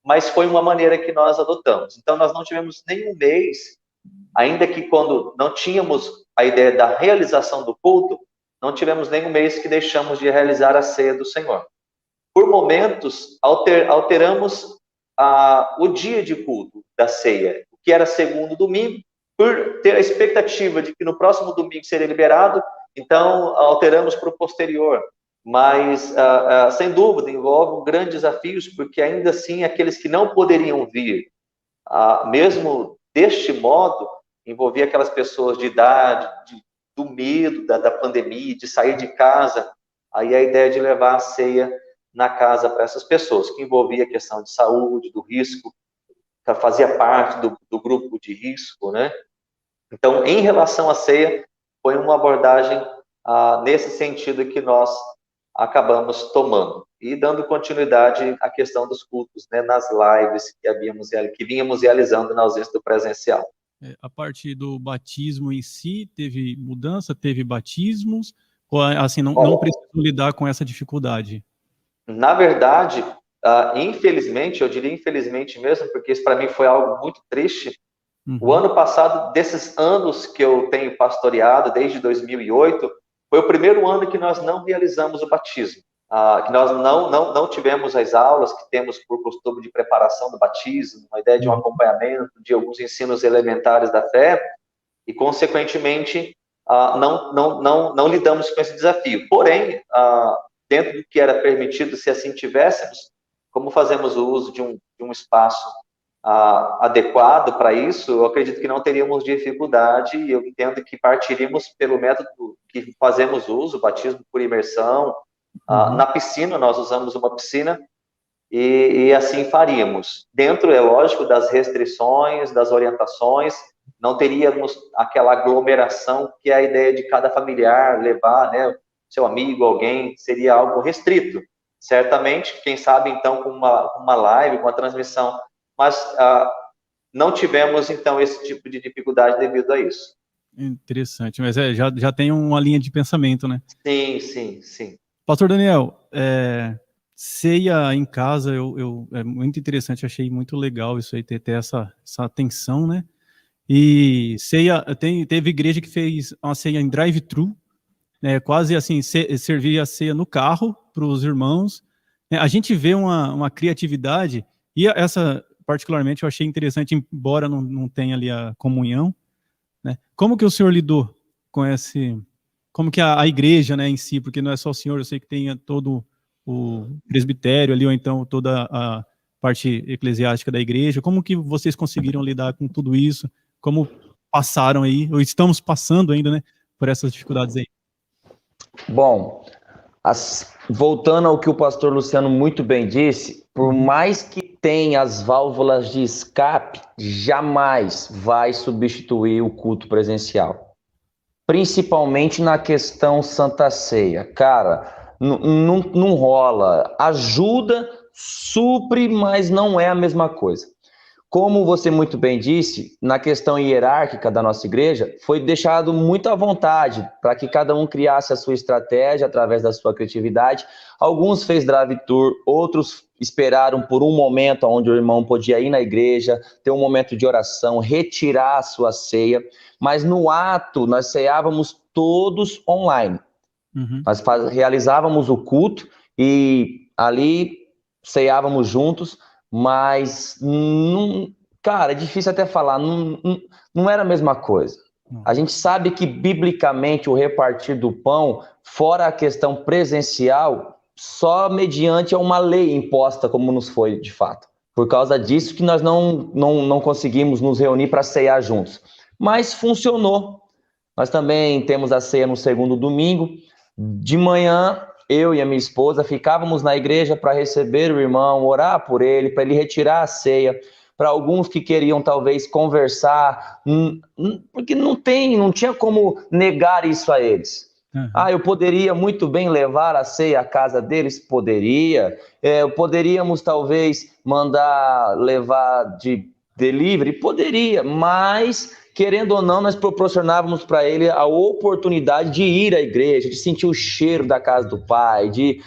S4: mas foi uma maneira que nós adotamos. Então, nós não tivemos nenhum mês, ainda que quando não tínhamos a ideia da realização do culto, não tivemos nenhum mês que deixamos de realizar a ceia do Senhor. Por momentos, alteramos o dia de culto da ceia, que era segundo domingo, por ter a expectativa de que no próximo domingo seria liberado, então alteramos para o posterior. Mas, sem dúvida, envolve grandes desafios, porque ainda assim, aqueles que não poderiam vir, mesmo deste modo, envolvia aquelas pessoas de idade, do medo da pandemia, de sair de casa, aí a ideia de levar a ceia na casa para essas pessoas, que envolvia a questão de saúde, do risco, que fazia parte do grupo de risco, né? Então, em relação à ceia, foi uma abordagem nesse sentido que nós acabamos tomando. E dando continuidade à questão dos cultos, né, nas lives que vínhamos realizando na ausência do presencial.
S6: A parte do batismo em si, teve mudança, teve batismos, ou assim, não precisam lidar com essa dificuldade?
S4: Na verdade, infelizmente, eu diria infelizmente mesmo, porque isso para mim foi algo muito triste. O ano passado, desses anos que eu tenho pastoreado, desde 2008, foi o primeiro ano que nós não realizamos o batismo. Que nós não tivemos as aulas que temos por costume de preparação do batismo, uma ideia de um acompanhamento, de alguns ensinos elementares da fé, e, consequentemente, não lidamos com esse desafio. Porém, dentro do que era permitido, se assim tivéssemos, como fazemos o uso de um espaço adequado para isso, eu acredito que não teríamos dificuldade, e eu entendo que partiríamos pelo método que fazemos uso, batismo por imersão. Na piscina, nós usamos uma piscina, e assim faríamos. Dentro, é lógico, das restrições, das orientações, não teríamos aquela aglomeração que é a ideia de cada familiar levar, né, seu amigo, alguém, seria algo restrito. Certamente, quem sabe, então, com uma live, com uma transmissão, mas não tivemos, então, esse tipo de dificuldade devido a isso.
S6: Interessante, mas já tem uma linha de pensamento, né?
S4: Sim.
S6: Pastor Daniel, ceia em casa, é muito interessante, achei muito legal isso aí, ter essa atenção, né? E ceia, teve igreja que fez uma ceia em drive-thru, né? Quase assim, servia a ceia no carro para os irmãos. A gente vê uma criatividade, e essa, particularmente, eu achei interessante, embora não tenha ali a comunhão, né? Como que o senhor lidou com como que a igreja, né, em si, porque não é só o senhor, eu sei que tem todo o presbitério ali, ou então toda a parte eclesiástica da igreja, como que vocês conseguiram lidar com tudo isso? Como passaram aí, ou estamos passando ainda, né, por essas dificuldades aí?
S3: Bom, voltando ao que o pastor Luciano muito bem disse, por mais que tenha as válvulas de escape, jamais vai substituir o culto presencial. Principalmente na questão Santa Ceia. Cara, não rola. Ajuda, supre, mas não é a mesma coisa. Como você muito bem disse, na questão hierárquica da nossa igreja, foi deixado muito à vontade para que cada um criasse a sua estratégia através da sua criatividade. Alguns fez drive-tour, outros esperaram por um momento onde o irmão podia ir na igreja, ter um momento de oração, retirar a sua ceia, mas no ato nós ceávamos todos online. Nós realizávamos o culto e ali ceávamos juntos, mas, cara, é difícil até falar, não era a mesma coisa. A gente sabe que, biblicamente, o repartir do pão, fora a questão presencial, só mediante uma lei imposta, como nos foi de fato. Por causa disso que nós não conseguimos nos reunir para ceiar juntos. Mas funcionou. Nós também temos a ceia no segundo domingo. De manhã, eu e a minha esposa ficávamos na igreja para receber o irmão, orar por ele, para ele retirar a ceia. Para alguns que queriam talvez conversar, porque não tinha como negar isso a eles. Eu poderia muito bem levar a ceia à casa deles? Poderia. Poderíamos talvez mandar levar de delivery? Poderia, mas, querendo ou não, nós proporcionávamos para ele a oportunidade de ir à igreja, de sentir o cheiro da casa do pai, de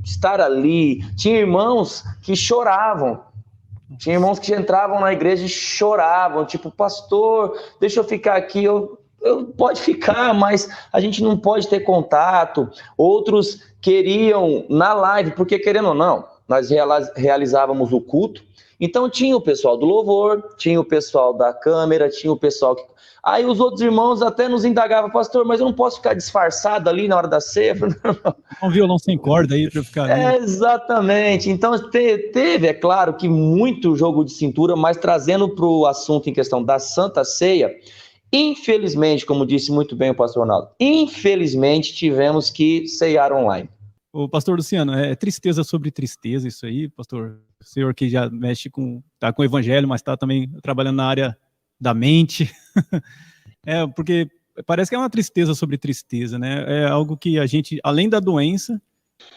S3: estar ali. Tinha irmãos que choravam. Tinha irmãos que entravam na igreja e choravam, tipo, pastor, deixa eu ficar aqui, eu pode ficar, mas a gente não pode ter contato. Outros queriam na live, porque querendo ou não, nós realizávamos o culto, então tinha o pessoal do louvor, tinha o pessoal da câmera, tinha o pessoal que... Aí os outros irmãos até nos indagavam, pastor, mas eu não posso ficar disfarçado ali na hora da ceia?
S6: Um violão sem corda aí para ficar ali.
S3: Exatamente. Então teve, é claro, que muito jogo de cintura, mas trazendo para o assunto em questão da Santa Ceia, infelizmente, como disse muito bem o pastor Ronaldo, infelizmente tivemos que ceiar online.
S6: O pastor Luciano, é tristeza sobre tristeza isso aí, pastor? O senhor que já mexe tá com o evangelho, mas está também trabalhando na área da mente. Porque parece que é uma tristeza sobre tristeza, né? É algo que a gente, além da doença,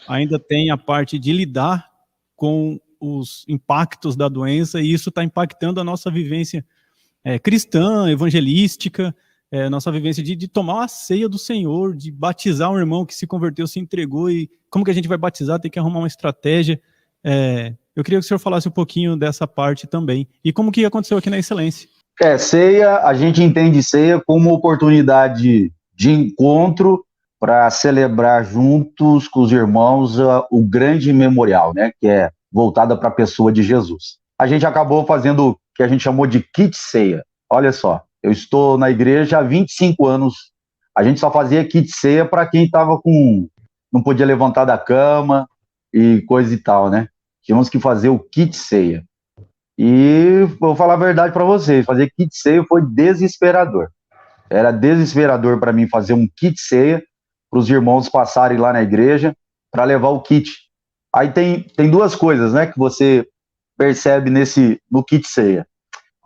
S6: ainda tem a parte de lidar com os impactos da doença, e isso está impactando a nossa vivência cristã, evangelística, nossa vivência de tomar a ceia do Senhor, de batizar um irmão que se converteu, se entregou, e como que a gente vai batizar? Tem que arrumar uma estratégia. Eu queria que o senhor falasse um pouquinho dessa parte também, e como que aconteceu aqui na Excelência.
S5: Ceia, a gente entende ceia como oportunidade de encontro para celebrar juntos com os irmãos o grande memorial, né, que é voltada para a pessoa de Jesus. A gente acabou fazendo o que a gente chamou de kit ceia. Olha só, eu estou na igreja há 25 anos, a gente só fazia kit ceia para quem estava não podia levantar da cama e coisa e tal, né? Tínhamos que fazer o kit ceia. E vou falar a verdade para vocês, fazer kit ceia foi desesperador. Era desesperador para mim fazer um kit ceia para os irmãos passarem lá na igreja para levar o kit. Aí tem duas coisas, né, que você percebe no kit ceia.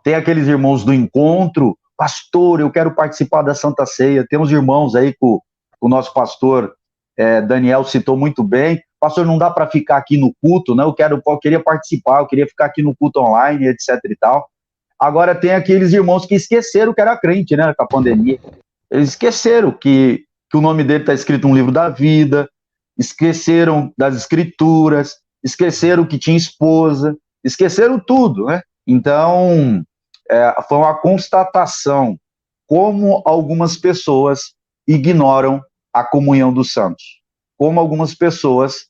S5: Tem aqueles irmãos do encontro, pastor, eu quero participar da Santa Ceia. Tem uns irmãos aí que o nosso pastor Daniel citou muito bem. Pastor, não dá para ficar aqui no culto, né? Eu queria participar, eu queria ficar aqui no culto online, etc e tal. Agora tem aqueles irmãos que esqueceram que era crente, né, com a pandemia. Eles esqueceram que o nome dele está escrito no livro da vida, esqueceram das escrituras, esqueceram que tinha esposa, esqueceram tudo, né? Então, foi uma constatação como algumas pessoas ignoram a comunhão dos santos, como algumas pessoas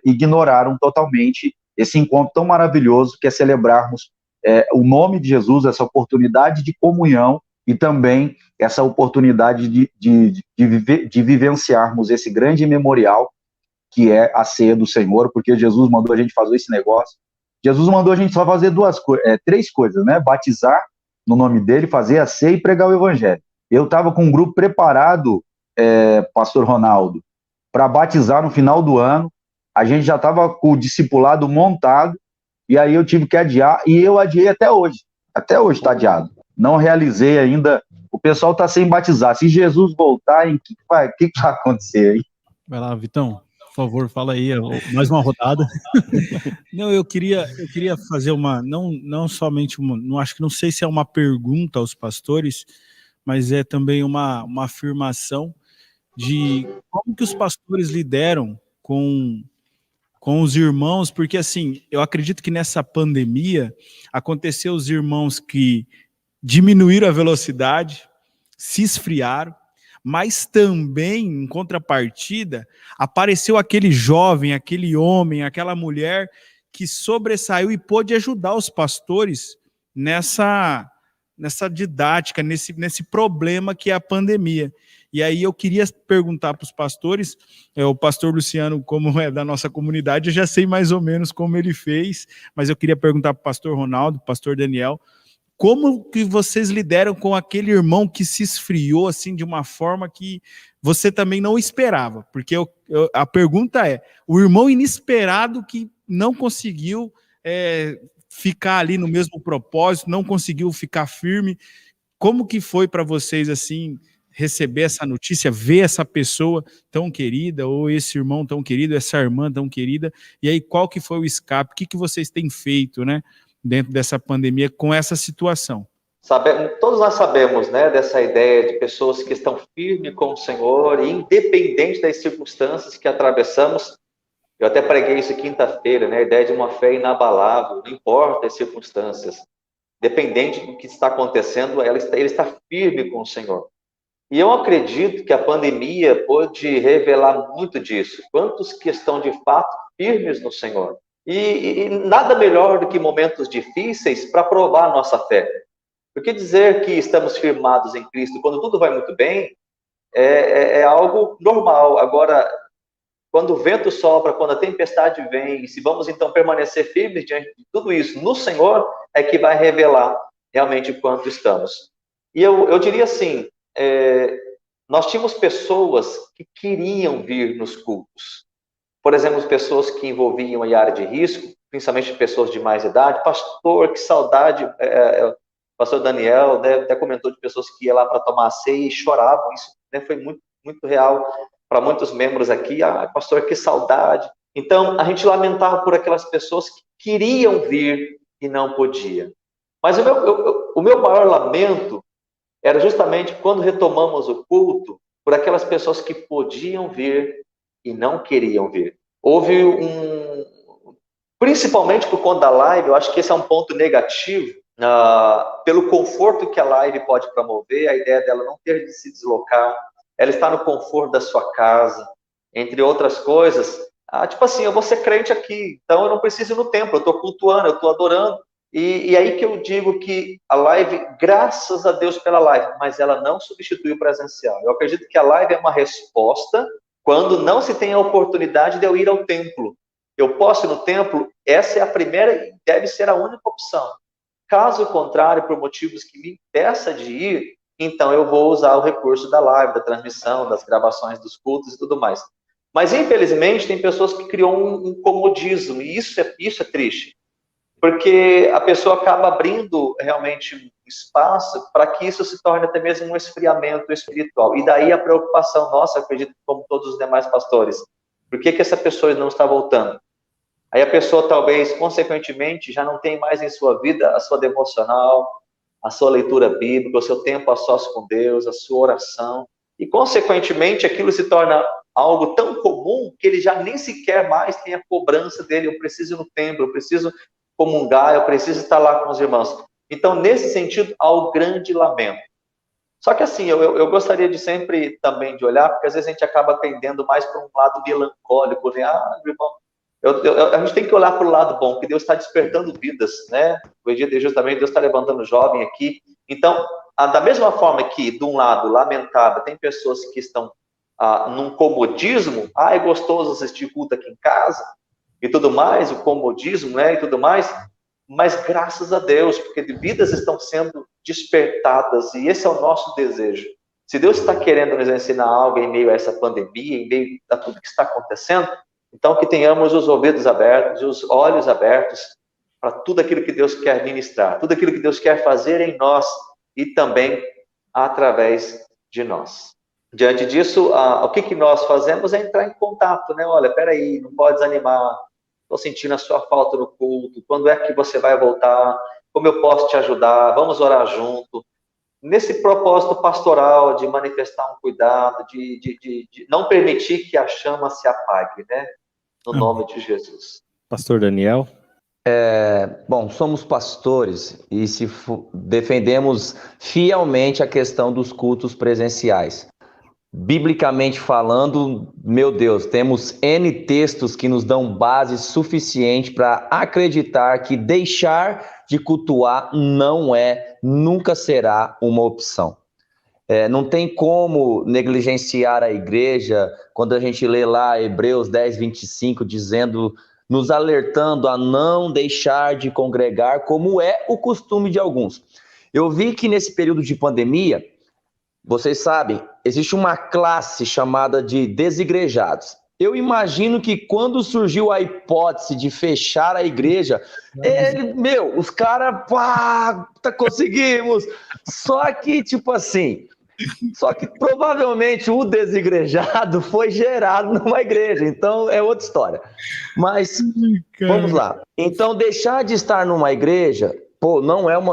S5: ignoraram totalmente esse encontro tão maravilhoso que é celebrarmos o nome de Jesus, essa oportunidade de comunhão e também essa oportunidade de vivenciarmos esse grande memorial que é a ceia do Senhor, porque Jesus mandou a gente fazer esse negócio. Jesus mandou a gente só fazer três coisas, né? Batizar no nome dele, fazer a ceia e pregar o evangelho. Eu estava com um grupo preparado, pastor Ronaldo, para batizar no final do ano. A gente já estava com o discipulado montado, e aí eu tive que adiar, e eu adiei até hoje. Até hoje está adiado. Não realizei ainda. O pessoal está sem batizar. Se Jesus voltar, o que vai acontecer aí?
S6: Vai lá, Vitão, por favor, fala aí, mais uma rodada.
S1: Não, eu queria fazer não somente não sei se é uma pergunta aos pastores, mas é também uma afirmação de como que os pastores lideram com os irmãos, porque assim, eu acredito que nessa pandemia aconteceu os irmãos que diminuíram a velocidade, se esfriaram, mas também, em contrapartida, apareceu aquele jovem, aquele homem, aquela mulher que sobressaiu e pôde ajudar os pastores nessa didática, nesse problema que é a pandemia. E aí eu queria perguntar para os pastores, o pastor Luciano, como é da nossa comunidade, eu já sei mais ou menos como ele fez, mas eu queria perguntar para o pastor Ronaldo, pastor Daniel, como que vocês lideram com aquele irmão que se esfriou assim de uma forma que você também não esperava? Porque a pergunta é, o irmão inesperado que não conseguiu ficar ali no mesmo propósito, não conseguiu ficar firme, como que foi para vocês assim receber essa notícia, ver essa pessoa tão querida, ou esse irmão tão querido, essa irmã tão querida, e aí qual que foi o escape, o que vocês têm feito, né, dentro dessa pandemia com essa situação?
S4: Todos nós sabemos, né, dessa ideia de pessoas que estão firmes com o Senhor, independente das circunstâncias que atravessamos. Eu até preguei isso quinta-feira, né, a ideia de uma fé inabalável, não importa as circunstâncias, dependente do que está acontecendo, ele está firme com o Senhor. E eu acredito que a pandemia pôde revelar muito disso. Quantos que estão de fato firmes no Senhor? E nada melhor do que momentos difíceis para provar a nossa fé. Porque dizer que estamos firmados em Cristo quando tudo vai muito bem é algo normal. Agora, quando o vento sopra, quando a tempestade vem, e se vamos então permanecer firmes diante de tudo isso no Senhor, é que vai revelar realmente o quanto estamos. E eu diria assim, nós tínhamos pessoas que queriam vir nos cultos. Por exemplo, pessoas que envolviam a área de risco, principalmente pessoas de mais idade. Pastor, que saudade! Pastor Daniel, né, até comentou de pessoas que iam lá para tomar a ceia e choravam. Isso, né, foi muito, muito real para muitos membros aqui. Pastor, que saudade! Então, a gente lamentava por aquelas pessoas que queriam vir e não podiam. Mas o meu maior lamento era justamente quando retomamos o culto por aquelas pessoas que podiam vir e não queriam vir. Houve principalmente por conta da live, eu acho que esse é um ponto negativo, pelo conforto que a live pode promover, a ideia dela não ter de se deslocar, ela está no conforto da sua casa, entre outras coisas. Tipo assim, eu vou ser crente aqui, então eu não preciso ir no templo, eu estou cultuando, eu estou adorando. E aí que eu digo que a live, graças a Deus pela live, mas ela não substitui o presencial. Eu acredito que a live é uma resposta quando não se tem a oportunidade de eu ir ao templo. Eu posso ir no templo, essa é a primeira e deve ser a única opção. Caso contrário, por motivos que me impeça de ir, então eu vou usar o recurso da live, da transmissão, das gravações dos cultos e tudo mais. Mas, infelizmente, tem pessoas que criam um comodismo, e isso é triste. Porque a pessoa acaba abrindo realmente um espaço para que isso se torne até mesmo um esfriamento espiritual. E daí a preocupação nossa, acredito, como todos os demais pastores. Por que essa pessoa não está voltando? Aí a pessoa talvez, consequentemente, já não tem mais em sua vida a sua devocional, a sua leitura bíblica, o seu tempo a sós com Deus, a sua oração. E, consequentemente, aquilo se torna algo tão comum que ele já nem sequer mais tem a cobrança dele. Eu preciso ir no templo, eu preciso comungar, eu preciso estar lá com os irmãos. Então, nesse sentido, há o grande lamento. Só que assim, eu gostaria de sempre também de olhar, porque às vezes a gente acaba tendendo mais para um lado melancólico, né? Meu irmão, a gente tem que olhar para o lado bom, que Deus está despertando vidas, né? O Egito, justamente, Deus está levantando jovem aqui. Então, da mesma forma que, de um lado, lamentável, tem pessoas que estão num comodismo, é gostoso assistir culto aqui em casa, e tudo mais, o comodismo, né, e tudo mais, mas graças a Deus, porque vidas estão sendo despertadas, e esse é o nosso desejo. Se Deus está querendo nos ensinar algo em meio a essa pandemia, em meio a tudo que está acontecendo, então que tenhamos os ouvidos abertos, os olhos abertos para tudo aquilo que Deus quer ministrar, tudo aquilo que Deus quer fazer em nós e também através de nós. Diante disso, o que nós fazemos é entrar em contato, né? Olha, peraí, não pode desanimar, estou sentindo a sua falta no culto, quando é que você vai voltar, como eu posso te ajudar, vamos orar junto. Nesse propósito pastoral de manifestar um cuidado, de não permitir que a chama se apague, né? No nome de Jesus.
S2: Pastor Daniel?
S3: Bom, somos pastores e defendemos fielmente a questão dos cultos presenciais. Biblicamente falando, meu Deus, temos N textos que nos dão base suficiente para acreditar que deixar de cultuar nunca será uma opção. Não tem como negligenciar a igreja quando a gente lê lá Hebreus 10, 25, nos alertando a não deixar de congregar, como é o costume de alguns. Eu vi que nesse período de pandemia, vocês sabem, existe uma classe chamada de desigrejados. Eu imagino que quando surgiu a hipótese de fechar a igreja, os caras, conseguimos. Só que provavelmente o desigrejado foi gerado numa igreja, então é outra história. Mas, vamos lá. Então, deixar de estar numa igreja,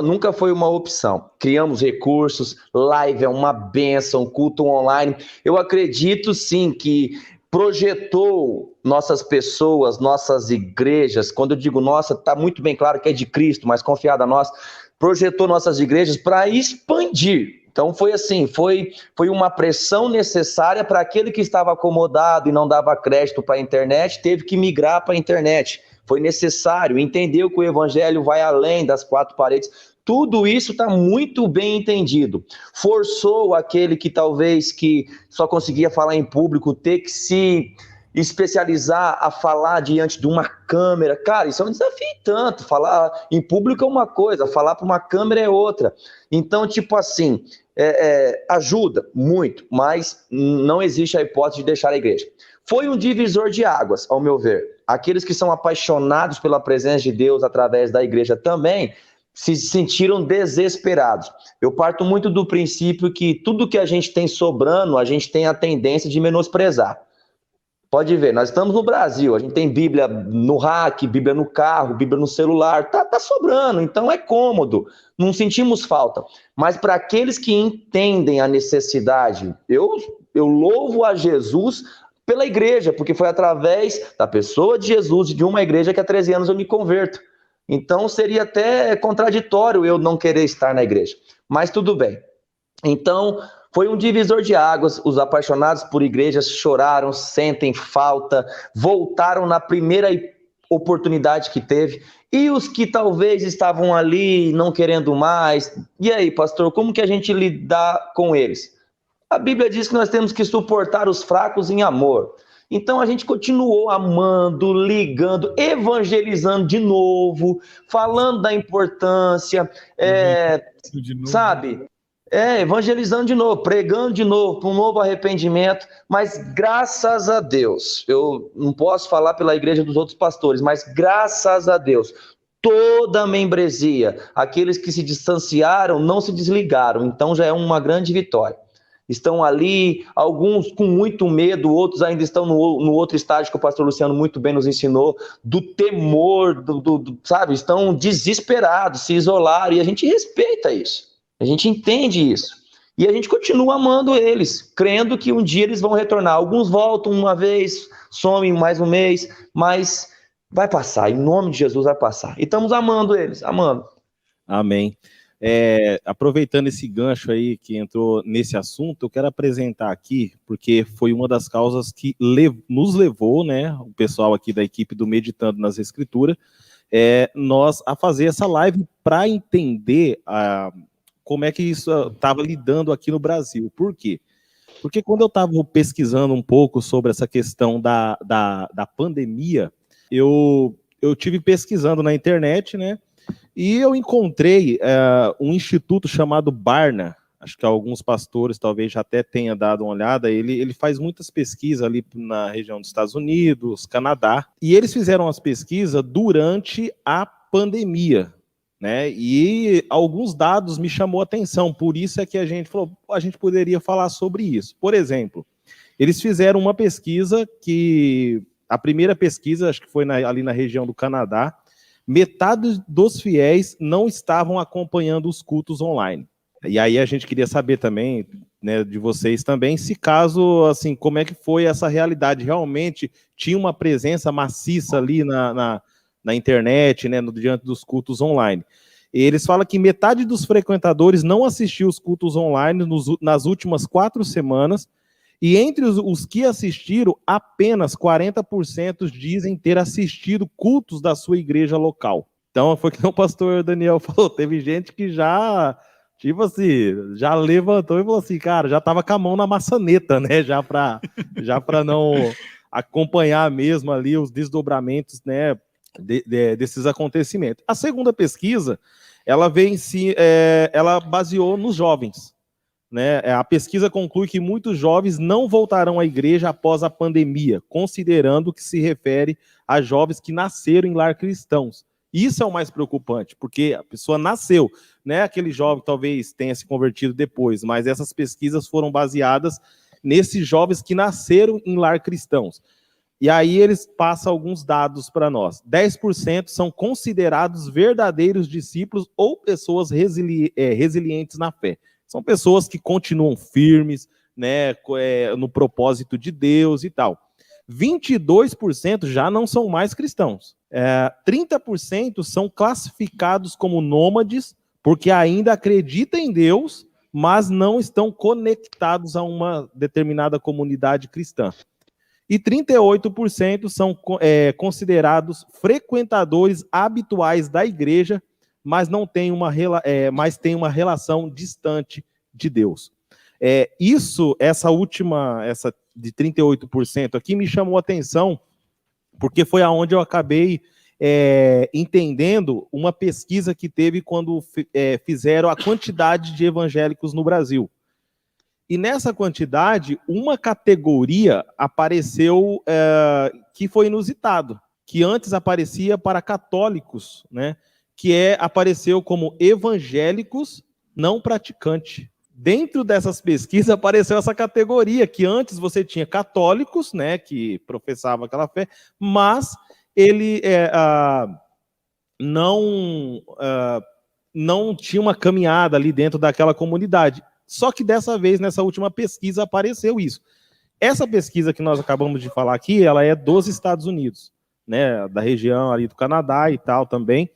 S3: nunca foi uma opção. Criamos recursos, live é uma bênção, culto online. Eu acredito, sim, que projetou nossas pessoas, nossas igrejas, quando eu digo nossa, está muito bem claro que é de Cristo, mas confiado a nós, projetou nossas igrejas para expandir. Então foi assim, foi uma pressão necessária para aquele que estava acomodado e não dava crédito para a internet, teve que migrar para a internet. Foi necessário, entendeu que o evangelho vai além das quatro paredes. Tudo isso está muito bem entendido. Forçou aquele que talvez que só conseguia falar em público ter que se especializar a falar diante de uma câmera. Cara, isso é um desafio tanto. Falar em público é uma coisa, falar para uma câmera é outra. Então, ajuda muito, mas não existe a hipótese de deixar a igreja. Foi um divisor de águas, ao meu ver. Aqueles que são apaixonados pela presença de Deus através da igreja também se sentiram desesperados. Eu parto muito do princípio que tudo que a gente tem sobrando, a gente tem a tendência de menosprezar. Pode ver, nós estamos no Brasil, a gente tem Bíblia no rack, Bíblia no carro, Bíblia no celular, tá sobrando, então é cômodo, não sentimos falta. Mas para aqueles que entendem a necessidade, eu louvo a Jesus pela igreja, porque foi através da pessoa de Jesus e de uma igreja que há 13 anos eu me converto. Então seria até contraditório eu não querer estar na igreja, mas tudo bem. Então foi um divisor de águas, os apaixonados por igrejas choraram, sentem falta, voltaram na primeira oportunidade que teve, e os que talvez estavam ali não querendo mais, e aí, pastor, como que a gente lidar com eles? A Bíblia diz que nós temos que suportar os fracos em amor. Então a gente continuou amando, ligando, evangelizando de novo, falando da importância, evangelizando de novo, pregando de novo, para um novo arrependimento, mas graças a Deus, eu não posso falar pela igreja dos outros pastores, mas graças a Deus, toda a membresia, aqueles que se distanciaram, não se desligaram, então já é uma grande vitória. estão ali, alguns com muito medo, outros ainda estão no outro estágio que o pastor Luciano muito bem nos ensinou, do temor, sabe, estão desesperados, se isolaram, e a gente respeita isso, a gente entende isso, e a gente continua amando eles, crendo que um dia eles vão retornar. Alguns voltam uma vez, somem mais um mês, mas vai passar, em nome de Jesus vai passar, e estamos amando eles, amando.
S2: Amém. Aproveitando esse gancho aí que entrou nesse assunto, eu quero apresentar aqui, porque foi uma das causas que nos levou, né, o pessoal aqui da equipe do Meditando nas Escrituras, nós a fazer essa live para entender como é que isso estava lidando aqui no Brasil. Por quê? Porque quando eu estava pesquisando um pouco sobre essa questão da pandemia, eu tive pesquisando na internet, né, e eu encontrei um instituto chamado Barna, acho que alguns pastores talvez já até tenham dado uma olhada, ele faz muitas pesquisas ali na região dos Estados Unidos, Canadá, e eles fizeram as pesquisas durante a pandemia, né, e alguns dados me chamou a atenção, por isso é que a gente falou, a gente poderia falar sobre isso. Por exemplo, eles fizeram uma pesquisa a primeira pesquisa, acho que foi ali na região do Canadá, metade dos fiéis não estavam acompanhando os cultos online. E aí a gente queria saber também, né, de vocês também, se caso, assim, como é que foi essa realidade? Realmente tinha uma presença maciça ali na internet, né, diante dos cultos online. E eles falam que metade dos frequentadores não assistiu os cultos online nas últimas 4 semanas, e entre os que assistiram, apenas 40% dizem ter assistido cultos da sua igreja local. Então, foi que o pastor Daniel falou, teve gente que já, tipo assim, já levantou e falou assim, cara, já estava com a mão na maçaneta, né, já para não acompanhar mesmo ali os desdobramentos, né, desses acontecimentos. A segunda pesquisa, ela ela baseou nos jovens. Né, a pesquisa conclui que muitos jovens não voltarão à igreja após a pandemia, considerando que se refere a jovens que nasceram em lar cristãos. Isso é o mais preocupante, porque a pessoa nasceu, né? Aquele jovem talvez tenha se convertido depois, mas essas pesquisas foram baseadas nesses jovens que nasceram em lar cristãos. E aí eles passam alguns dados para nós. 10% são considerados verdadeiros discípulos ou pessoas resilientes na fé. São pessoas que continuam firmes, né, no propósito de Deus e tal. 22% já não são mais cristãos. 30% são classificados como nômades, porque ainda acreditam em Deus, mas não estão conectados a uma determinada comunidade cristã. E 38% são considerados frequentadores habituais da igreja, mas não tem mas tem uma relação distante de Deus. Essa de 38% aqui me chamou a atenção, porque foi aonde eu acabei entendendo uma pesquisa que teve quando fizeram a quantidade de evangélicos no Brasil. E nessa quantidade, uma categoria apareceu que foi inusitado, que antes aparecia para católicos, né? Apareceu como evangélicos não praticantes. Dentro dessas pesquisas apareceu essa categoria, que antes você tinha católicos, né, que professavam aquela fé, mas ele não tinha uma caminhada ali dentro daquela comunidade. Só que dessa vez, nessa última pesquisa, apareceu isso. Essa pesquisa que nós acabamos de falar aqui, ela é dos Estados Unidos, né, da região ali do Canadá e tal também.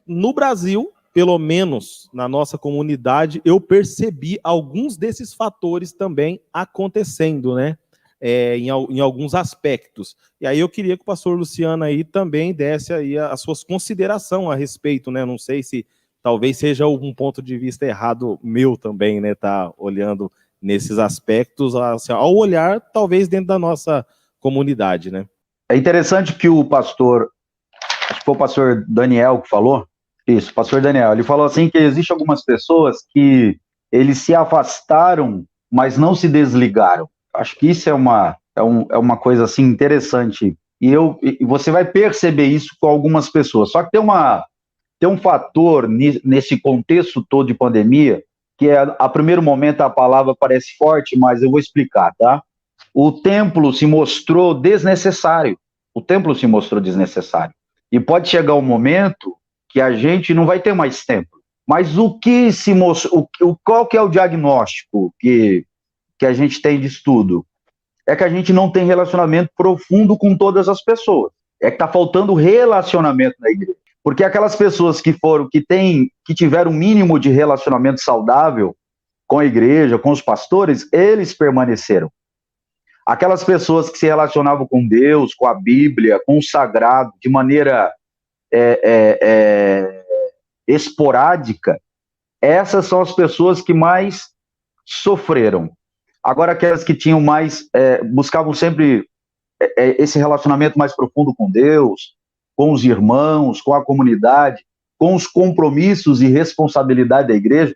S2: No Brasil, pelo menos na nossa comunidade, eu percebi alguns desses fatores também acontecendo, né? Em alguns aspectos. E aí eu queria que o pastor Luciano aí também desse aí as suas considerações a respeito, né? Não sei se talvez seja um ponto de vista errado meu também, né? Tá olhando nesses aspectos, assim, ao olhar talvez dentro da nossa comunidade, né?
S5: É interessante que o pastor, acho que foi o pastor Daniel que falou, isso, pastor Daniel, ele falou assim que existem algumas pessoas que eles se afastaram, mas não se desligaram. Acho que isso é uma coisa assim interessante. E você vai perceber isso com algumas pessoas. Só que tem um fator nesse contexto todo de pandemia que a primeiro momento a palavra parece forte, mas eu vou explicar, tá? O templo se mostrou desnecessário. O templo se mostrou desnecessário. E pode chegar um momento que a gente não vai ter mais templo. Mas o que se mostrou, qual que é o diagnóstico que a gente tem de estudo? É que a gente não tem relacionamento profundo com todas as pessoas. É que está faltando relacionamento na igreja. Porque aquelas pessoas que tiveram um mínimo de relacionamento saudável com a igreja, com os pastores, eles permaneceram. Aquelas pessoas que se relacionavam com Deus, com a Bíblia, com o sagrado, de maneira esporádica, essas são as pessoas que mais sofreram. Agora, aquelas que tinham mais, buscavam sempre esse relacionamento mais profundo com Deus, com os irmãos, com a comunidade, com os compromissos e responsabilidade da igreja,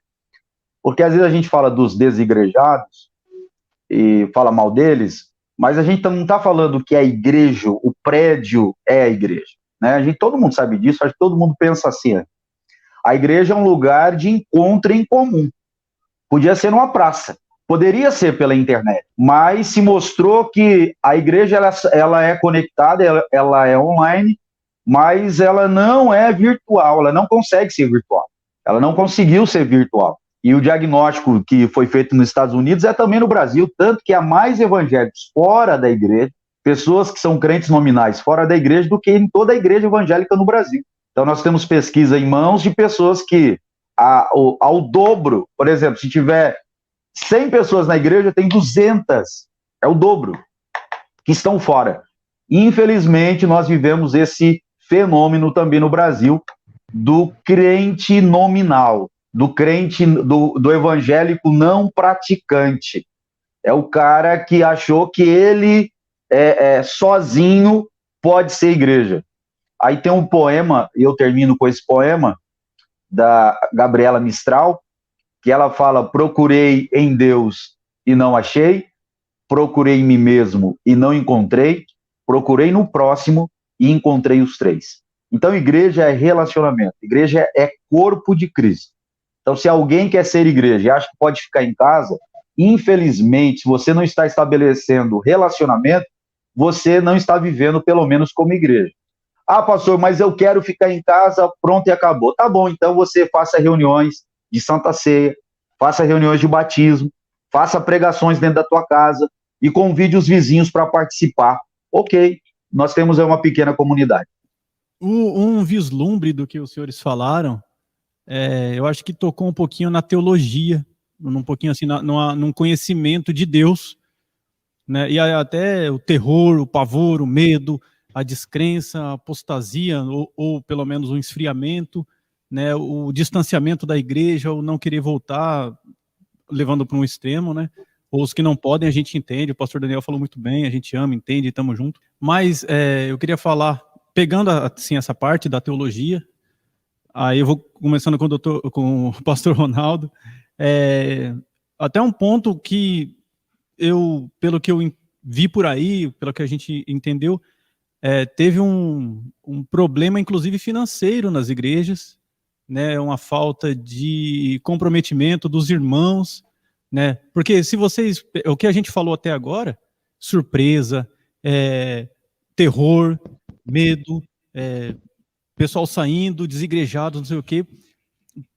S5: porque às vezes a gente fala dos desigrejados e fala mal deles, mas a gente não está falando que a igreja, o prédio é a igreja, né? Todo mundo sabe disso, acho que todo mundo pensa assim, né? A igreja é um lugar de encontro em comum. Podia ser numa praça, poderia ser pela internet, mas se mostrou que a igreja ela é conectada, ela é online, mas ela não é virtual, ela não consegue ser virtual. Ela não conseguiu ser virtual. E o diagnóstico que foi feito nos Estados Unidos é também no Brasil, tanto que há mais evangélicos fora da igreja, pessoas que são crentes nominais fora da igreja, do que em toda a igreja evangélica no Brasil. Então nós temos pesquisa em mãos de pessoas que, ao dobro, por exemplo, se tiver 100 pessoas na igreja, tem 200, é o dobro, que estão fora. Infelizmente, nós vivemos esse fenômeno também no Brasil, do crente nominal, do crente, do evangélico não praticante. É o cara que achou que ele sozinho pode ser igreja. Aí tem um poema, e eu termino com esse poema, da Gabriela Mistral, que ela fala: procurei em Deus e não achei, procurei em mim mesmo e não encontrei, procurei no próximo e encontrei os três. Então, igreja é relacionamento, igreja é corpo de Cristo. Então, se alguém quer ser igreja e acha que pode ficar em casa, infelizmente, se você não está estabelecendo relacionamento, você não está vivendo, pelo menos, como igreja. Ah, pastor, mas eu quero ficar em casa, pronto e acabou. Tá bom, então você faça reuniões de Santa Ceia, faça reuniões de batismo, faça pregações dentro da tua casa e convide os vizinhos para participar. Ok, nós temos uma pequena comunidade.
S6: Um vislumbre do que os senhores falaram, eu acho que tocou um pouquinho na teologia, um pouquinho assim, num conhecimento de Deus, né? E até o terror, o pavor, o medo, a descrença, a apostasia, ou pelo menos o esfriamento, né? O distanciamento da igreja, o não querer voltar, levando para um extremo, né? Ou os que não podem, a gente entende, o pastor Daniel falou muito bem, a gente ama, entende, estamos juntos. Mas eu queria falar, pegando assim, essa parte da teologia, aí eu vou começando com o pastor Ronaldo, até um ponto que pelo que eu vi por aí, pelo que a gente entendeu, teve um problema, inclusive financeiro nas igrejas, né, uma falta de comprometimento dos irmãos, né, porque o que a gente falou até agora, surpresa, terror, medo, pessoal saindo, desigrejados, não sei o quê,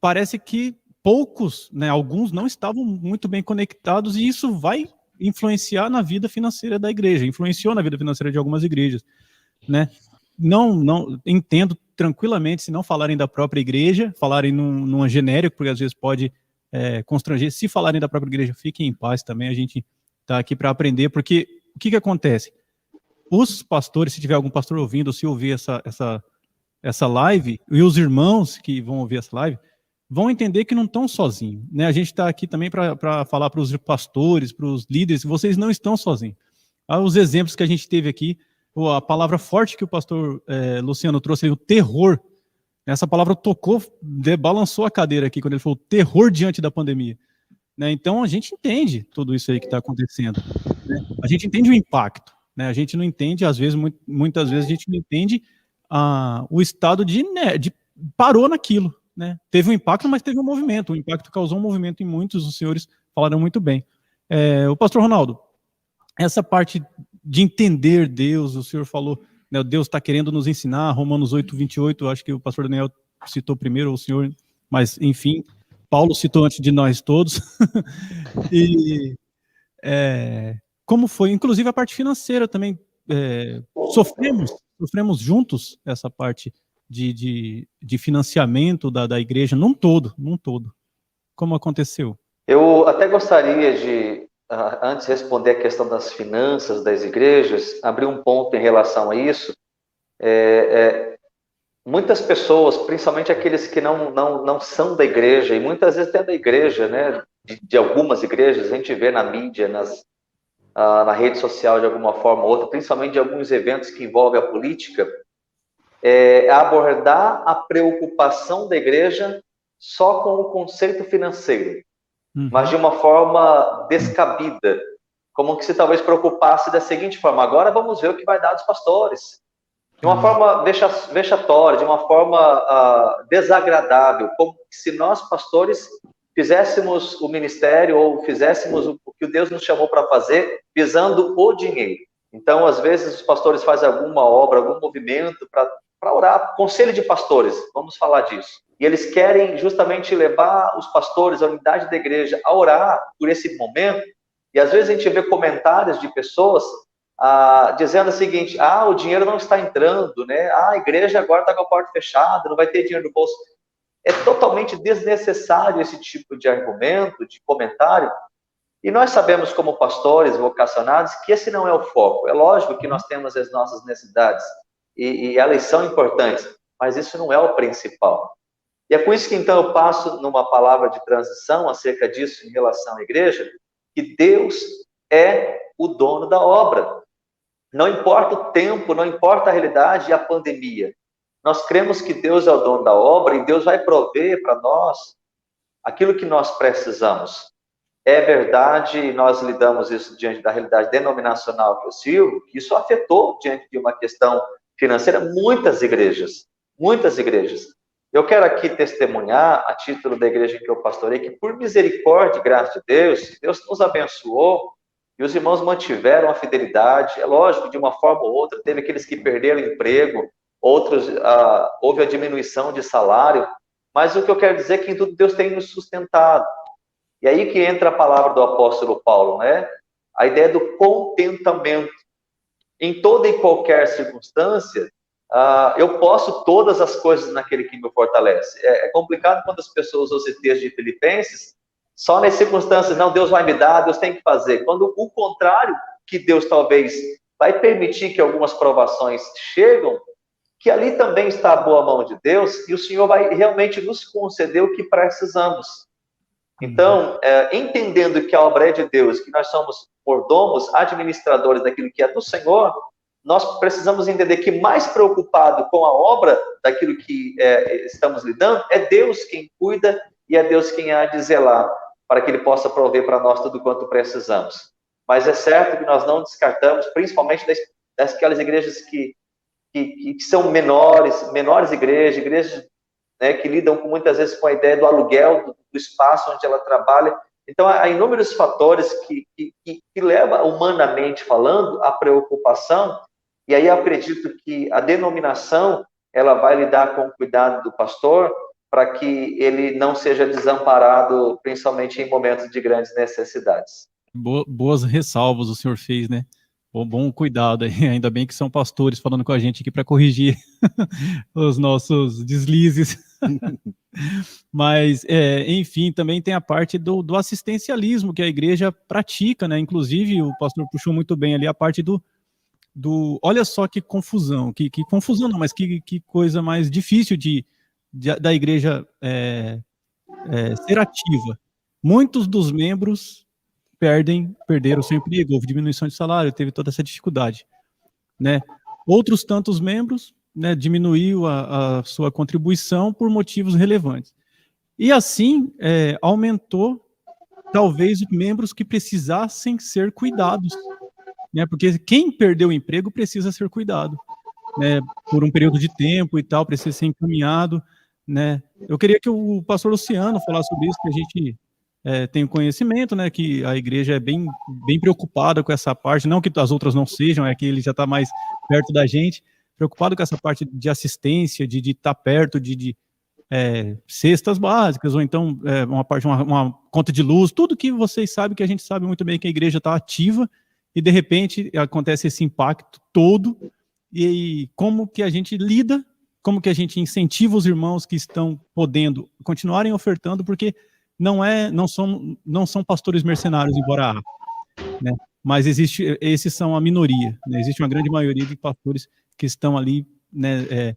S6: parece que poucos, né, alguns não estavam muito bem conectados, e isso vai influenciar na vida financeira da igreja, influenciou na vida financeira de algumas igrejas, né? Não entendo tranquilamente se não falarem da própria igreja, falarem num genérico, porque às vezes pode constranger. Se falarem da própria igreja, fiquem em paz também, a gente está aqui para aprender, porque o que acontece? Os pastores, se tiver algum pastor ouvindo, se ouvir essa live, e os irmãos que vão ouvir essa live, vão entender que não estão sozinhos, né? A gente está aqui também para falar para os pastores, para os líderes, vocês não estão sozinhos. Os exemplos que a gente teve aqui, a palavra forte que o pastor Luciano trouxe, o terror, essa palavra tocou, balançou a cadeira aqui, quando ele falou terror diante da pandemia, né? Então a gente entende tudo isso aí que está acontecendo, né? A gente entende o impacto, né? A gente não entende, às vezes, muitas vezes a gente não entende o estado de parou naquilo, né? Teve um impacto, mas teve um movimento. O impacto causou um movimento em muitos, os senhores falaram muito bem. O pastor Ronaldo, essa parte de entender Deus, o senhor falou, né, Deus está querendo nos ensinar, Romanos 8:28, acho que o pastor Daniel citou primeiro, o senhor, mas enfim, Paulo citou antes de nós todos. E como foi, inclusive a parte financeira também, sofremos juntos essa parte de financiamento da igreja, num todo. Como aconteceu?
S4: Eu até gostaria de, antes de responder a questão das finanças das igrejas, abrir um ponto em relação a isso. Muitas pessoas, principalmente aqueles que não são da igreja, e muitas vezes até da igreja, né, de algumas igrejas, a gente vê na mídia, na rede social de alguma forma ou outra, principalmente de alguns eventos que envolvem a política, abordar a preocupação da igreja só com o conceito financeiro, mas de uma forma descabida, como que se talvez preocupasse da seguinte forma: agora vamos ver o que vai dar dos pastores, de uma forma vexatória, de uma forma desagradável, como se nós pastores fizéssemos o ministério ou fizéssemos o que Deus nos chamou para fazer visando o dinheiro. Então, às vezes, os pastores fazem alguma obra, algum movimento para orar, conselho de pastores, vamos falar disso. E eles querem justamente levar os pastores, a unidade da igreja, a orar por esse momento. E às vezes a gente vê comentários de pessoas dizendo o seguinte: o dinheiro não está entrando, né? A igreja agora está com a porta fechada, não vai ter dinheiro no bolso. É totalmente desnecessário esse tipo de argumento, de comentário. E nós sabemos, como pastores vocacionados, que esse não é o foco. É lógico que nós temos as nossas necessidades, e elas são importantes, mas isso não é o principal. E é com isso que, então, eu passo numa palavra de transição acerca disso em relação à igreja, que Deus é o dono da obra. Não importa o tempo, não importa a realidade e a pandemia. Nós cremos que Deus é o dono da obra e Deus vai prover para nós aquilo que nós precisamos. É verdade, e nós lidamos isso diante da realidade denominacional que eu sirvo, que isso afetou, diante de uma questão financeira, muitas igrejas. Eu quero aqui testemunhar, a título da igreja que eu pastorei, que por misericórdia e graça de Deus, Deus nos abençoou e os irmãos mantiveram a fidelidade. É lógico, de uma forma ou outra, teve aqueles que perderam o emprego, outros, houve a diminuição de salário, mas o que eu quero dizer é que em tudo Deus tem nos sustentado. E aí que entra a palavra do apóstolo Paulo, né? A ideia do contentamento. Em toda e qualquer circunstância, eu posso todas as coisas naquele que me fortalece. É complicado quando as pessoas usam esse texto de Filipenses, só nas circunstâncias, não, Deus vai me dar, Deus tem que fazer. Quando o contrário, que Deus talvez vai permitir que algumas provações chegam, que ali também está a boa mão de Deus, e o Senhor vai realmente nos conceder o que precisamos. Então, entendendo que a obra é de Deus, que nós somos mordomos, administradores daquilo que é do Senhor, nós precisamos entender que mais preocupado com a obra daquilo que estamos lidando, é Deus quem cuida e é Deus quem há de zelar para que Ele possa prover para nós tudo quanto precisamos. Mas é certo que nós não descartamos, principalmente daquelas igrejas que são menores igrejas, né, que lidam muitas vezes com a ideia do aluguel, do espaço onde ela trabalha. Então, há inúmeros fatores que levam, humanamente falando, à preocupação, e aí eu acredito que a denominação, ela vai lidar com o cuidado do pastor, para que ele não seja desamparado, principalmente em momentos de grandes necessidades.
S6: Boas ressalvas o senhor fez, né? Bom cuidado aí, ainda bem que são pastores falando com a gente aqui para corrigir os nossos deslizes. Mas, enfim, também tem a parte do assistencialismo que a igreja pratica, né? Inclusive, o pastor puxou muito bem ali a parte do olha só que confusão, que confusão não, mas que coisa mais difícil da igreja ser ativa. Muitos dos membros perderam seu emprego, houve diminuição de salário, teve toda essa dificuldade, né? Outros tantos membros, né, diminuiu a sua contribuição por motivos relevantes. E assim, aumentou, talvez, os membros que precisassem ser cuidados, né? Porque quem perdeu o emprego precisa ser cuidado, né? Por um período de tempo e tal, precisa ser encaminhado, né? Eu queria que o pastor Luciano falasse sobre isso, que a gente tem conhecimento, né, que a igreja é bem preocupada com essa parte, não que as outras não sejam, é que ele já está mais perto da gente, preocupado com essa parte de assistência, de estar perto, de cestas básicas, ou então uma conta de luz, tudo que vocês sabem, que a gente sabe muito bem que a igreja está ativa, e de repente acontece esse impacto todo, e como que a gente lida, como que a gente incentiva os irmãos que estão podendo continuarem ofertando, porque não são pastores mercenários, embora há, né? Mas esses são a minoria, né? Existe uma grande maioria de pastores que estão ali, né,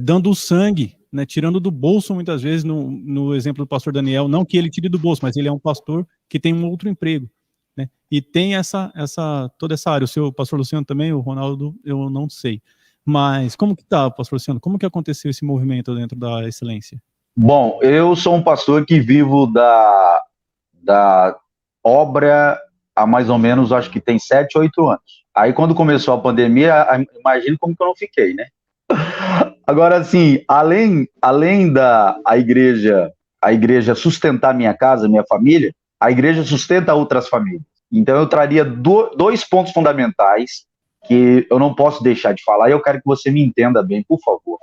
S6: dando o sangue, né, tirando do bolso muitas vezes, no exemplo do pastor Daniel, não que ele tire do bolso, mas ele é um pastor que tem um outro emprego, né? E tem toda essa área. O seu pastor Luciano também, o Ronaldo, eu não sei. Mas como que tá, pastor Luciano? Como que aconteceu esse movimento dentro da Excelência?
S5: Bom, eu sou um pastor que vivo da obra há mais ou menos, acho que tem 7, 8 anos. Aí quando começou a pandemia, imagino como que eu não fiquei, né? Agora, assim, além da igreja sustentar minha casa, minha família, a igreja sustenta outras famílias. Então eu traria dois pontos fundamentais que eu não posso deixar de falar, e eu quero que você me entenda bem, por favor.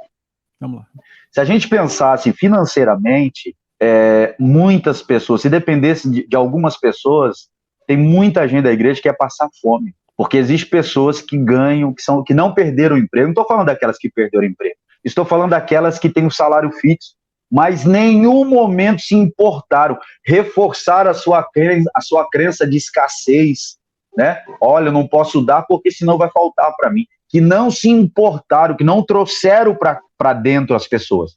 S6: Vamos lá.
S5: Se a gente pensasse financeiramente, muitas pessoas, se dependesse de algumas pessoas, tem muita gente da igreja que quer passar fome. Porque existem pessoas que ganham, que não perderam o emprego. Não estou falando daquelas que perderam o emprego. Estou falando daquelas que têm um salário fixo, mas em nenhum momento se importaram, reforçaram a sua crença de escassez, né? Olha, eu não posso dar porque senão vai faltar para mim. Que não se importaram, que não trouxeram para dentro as pessoas.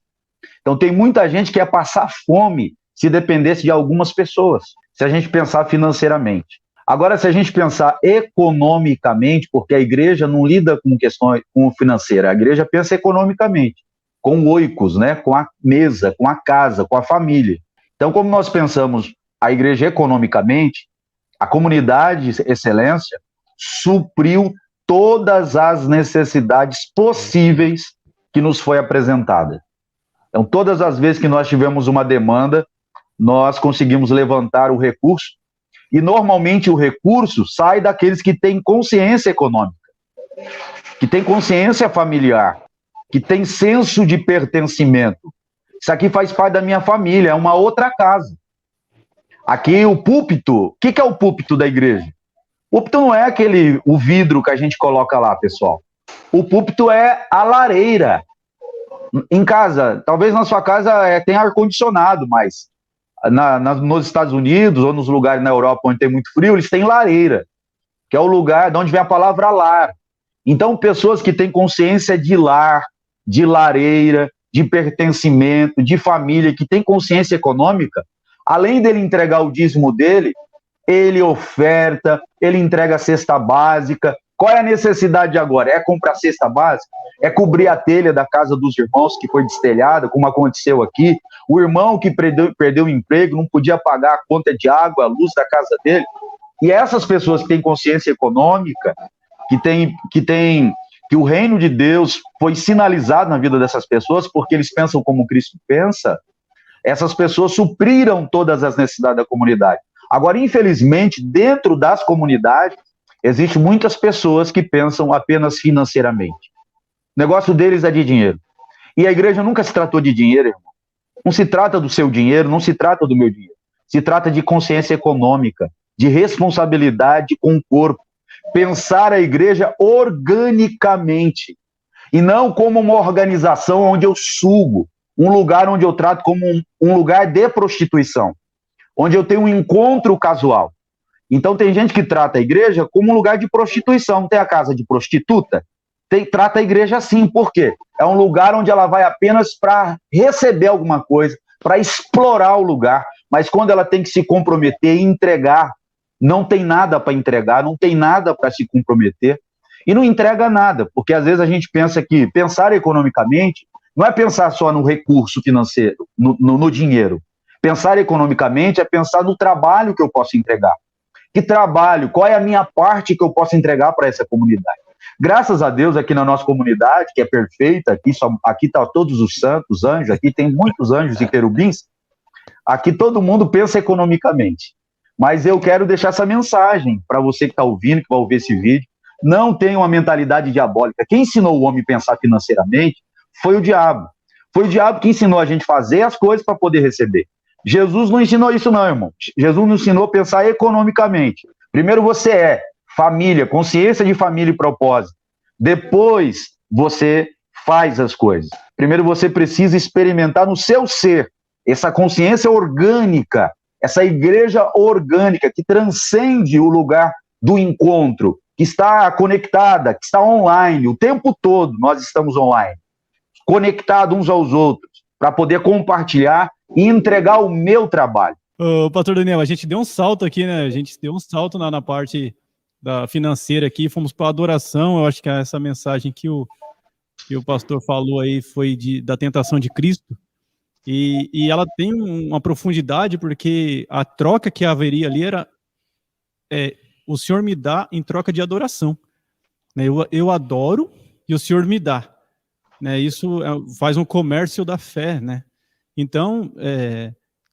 S5: Então tem muita gente que quer passar fome se dependesse de algumas pessoas, se a gente pensar financeiramente. Agora, se a gente pensar economicamente, porque a igreja não lida com questões financeiras, a igreja pensa economicamente, com oicos, né? Com a mesa, com a casa, com a família. Então, como nós pensamos a igreja economicamente, a comunidade Excelência supriu todas as necessidades possíveis que nos foi apresentada. Então, todas as vezes que nós tivemos uma demanda, nós conseguimos levantar o recurso, e normalmente o recurso sai daqueles que têm consciência econômica, que têm consciência familiar, que têm senso de pertencimento. Isso aqui faz parte da minha família, é uma outra casa. Aqui o púlpito, o que é o púlpito da igreja? O púlpito não é o vidro que a gente coloca lá, pessoal. O púlpito é a lareira. Em casa, talvez na sua casa tenha ar-condicionado, mas nos Estados Unidos ou nos lugares na Europa onde tem muito frio, eles têm lareira, que é o lugar de onde vem a palavra lar. Então, pessoas que têm consciência de lar, de lareira, de pertencimento, de família, que têm consciência econômica, além dele entregar o dízimo dele, ele oferta, ele entrega a cesta básica. Qual é a necessidade agora? É comprar cesta básica? É cobrir a telha da casa dos irmãos que foi destelhada, como aconteceu aqui? O irmão que perdeu o emprego não podia pagar a conta de água, a luz da casa dele. E essas pessoas que têm consciência econômica, que o reino de Deus foi sinalizado na vida dessas pessoas, porque eles pensam como Cristo pensa, essas pessoas supriram todas as necessidades da comunidade. Agora, infelizmente, dentro das comunidades, existem muitas pessoas que pensam apenas financeiramente. O negócio deles é de dinheiro. E a igreja nunca se tratou de dinheiro, irmão. Não se trata do seu dinheiro, não se trata do meu dinheiro. Se trata de consciência econômica, de responsabilidade com o corpo. Pensar a igreja organicamente. E não como uma organização onde eu sugo. Um lugar onde eu trato como um lugar de prostituição. Onde eu tenho um encontro casual. Então tem gente que trata a igreja como um lugar de prostituição. Tem a casa de prostituta? Trata a igreja assim. Por quê? É um lugar onde ela vai apenas para receber alguma coisa, para explorar o lugar. Mas quando ela tem que se comprometer e entregar, não tem nada para entregar, não tem nada para se comprometer. E não entrega nada, porque às vezes a gente pensa que pensar economicamente não é pensar só no recurso financeiro, no dinheiro. Pensar economicamente é pensar no trabalho que eu posso entregar. Que trabalho? Qual é a minha parte que eu posso entregar para essa comunidade? Graças a Deus, aqui na nossa comunidade, que é perfeita, aqui tá todos os santos, anjos, aqui tem muitos anjos e querubins, aqui todo mundo pensa economicamente. Mas eu quero deixar essa mensagem para você que está ouvindo, que vai ouvir esse vídeo. Não tenha uma mentalidade diabólica. Quem ensinou o homem a pensar financeiramente foi o diabo. Foi o diabo que ensinou a gente a fazer as coisas para poder receber. Jesus não ensinou isso não, irmão. Jesus nos ensinou a pensar economicamente. Primeiro você é família, consciência de família e propósito. Depois você faz as coisas. Primeiro você precisa experimentar no seu ser essa consciência orgânica, essa igreja orgânica que transcende o lugar do encontro, que está conectada, que está online, o tempo todo nós estamos online, conectados uns aos outros, para poder compartilhar e entregar o meu trabalho.
S6: Ô, pastor Daniel, a gente deu um salto aqui, né? A gente deu um salto na parte da financeira aqui, fomos para a adoração. Eu acho que essa mensagem que o pastor falou aí foi da tentação de Cristo. E ela tem uma profundidade, porque a troca que haveria ali era o Senhor me dá em troca de adoração. Né? Eu adoro e o Senhor me dá. Né? Isso faz um comércio da fé. Né? Então,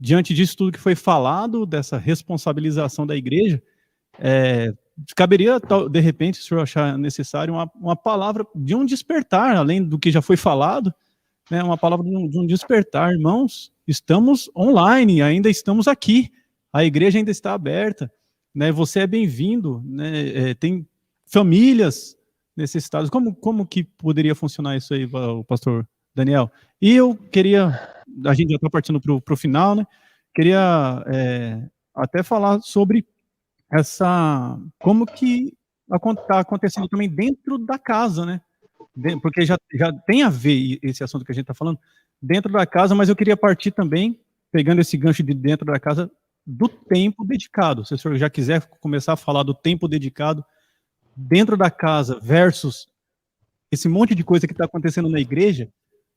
S6: diante disso tudo que foi falado, dessa responsabilização da igreja, caberia, de repente, se o senhor achar necessário, uma palavra de um despertar, além do que já foi falado, né, uma palavra de um despertar. Irmãos, estamos online, ainda estamos aqui, a igreja ainda está aberta, né, você é bem-vindo, né, tem famílias necessitadas. Como que poderia funcionar isso aí, o pastor Daniel? E eu queria, a gente já está partindo para o final, né, queria até falar sobre como que está acontecendo também dentro da casa, né? Porque já tem a ver esse assunto que a gente está falando dentro da casa, mas eu queria partir também, pegando esse gancho de dentro da casa, do tempo dedicado. Se o senhor já quiser começar a falar do tempo dedicado dentro da casa versus esse monte de coisa que está acontecendo na igreja,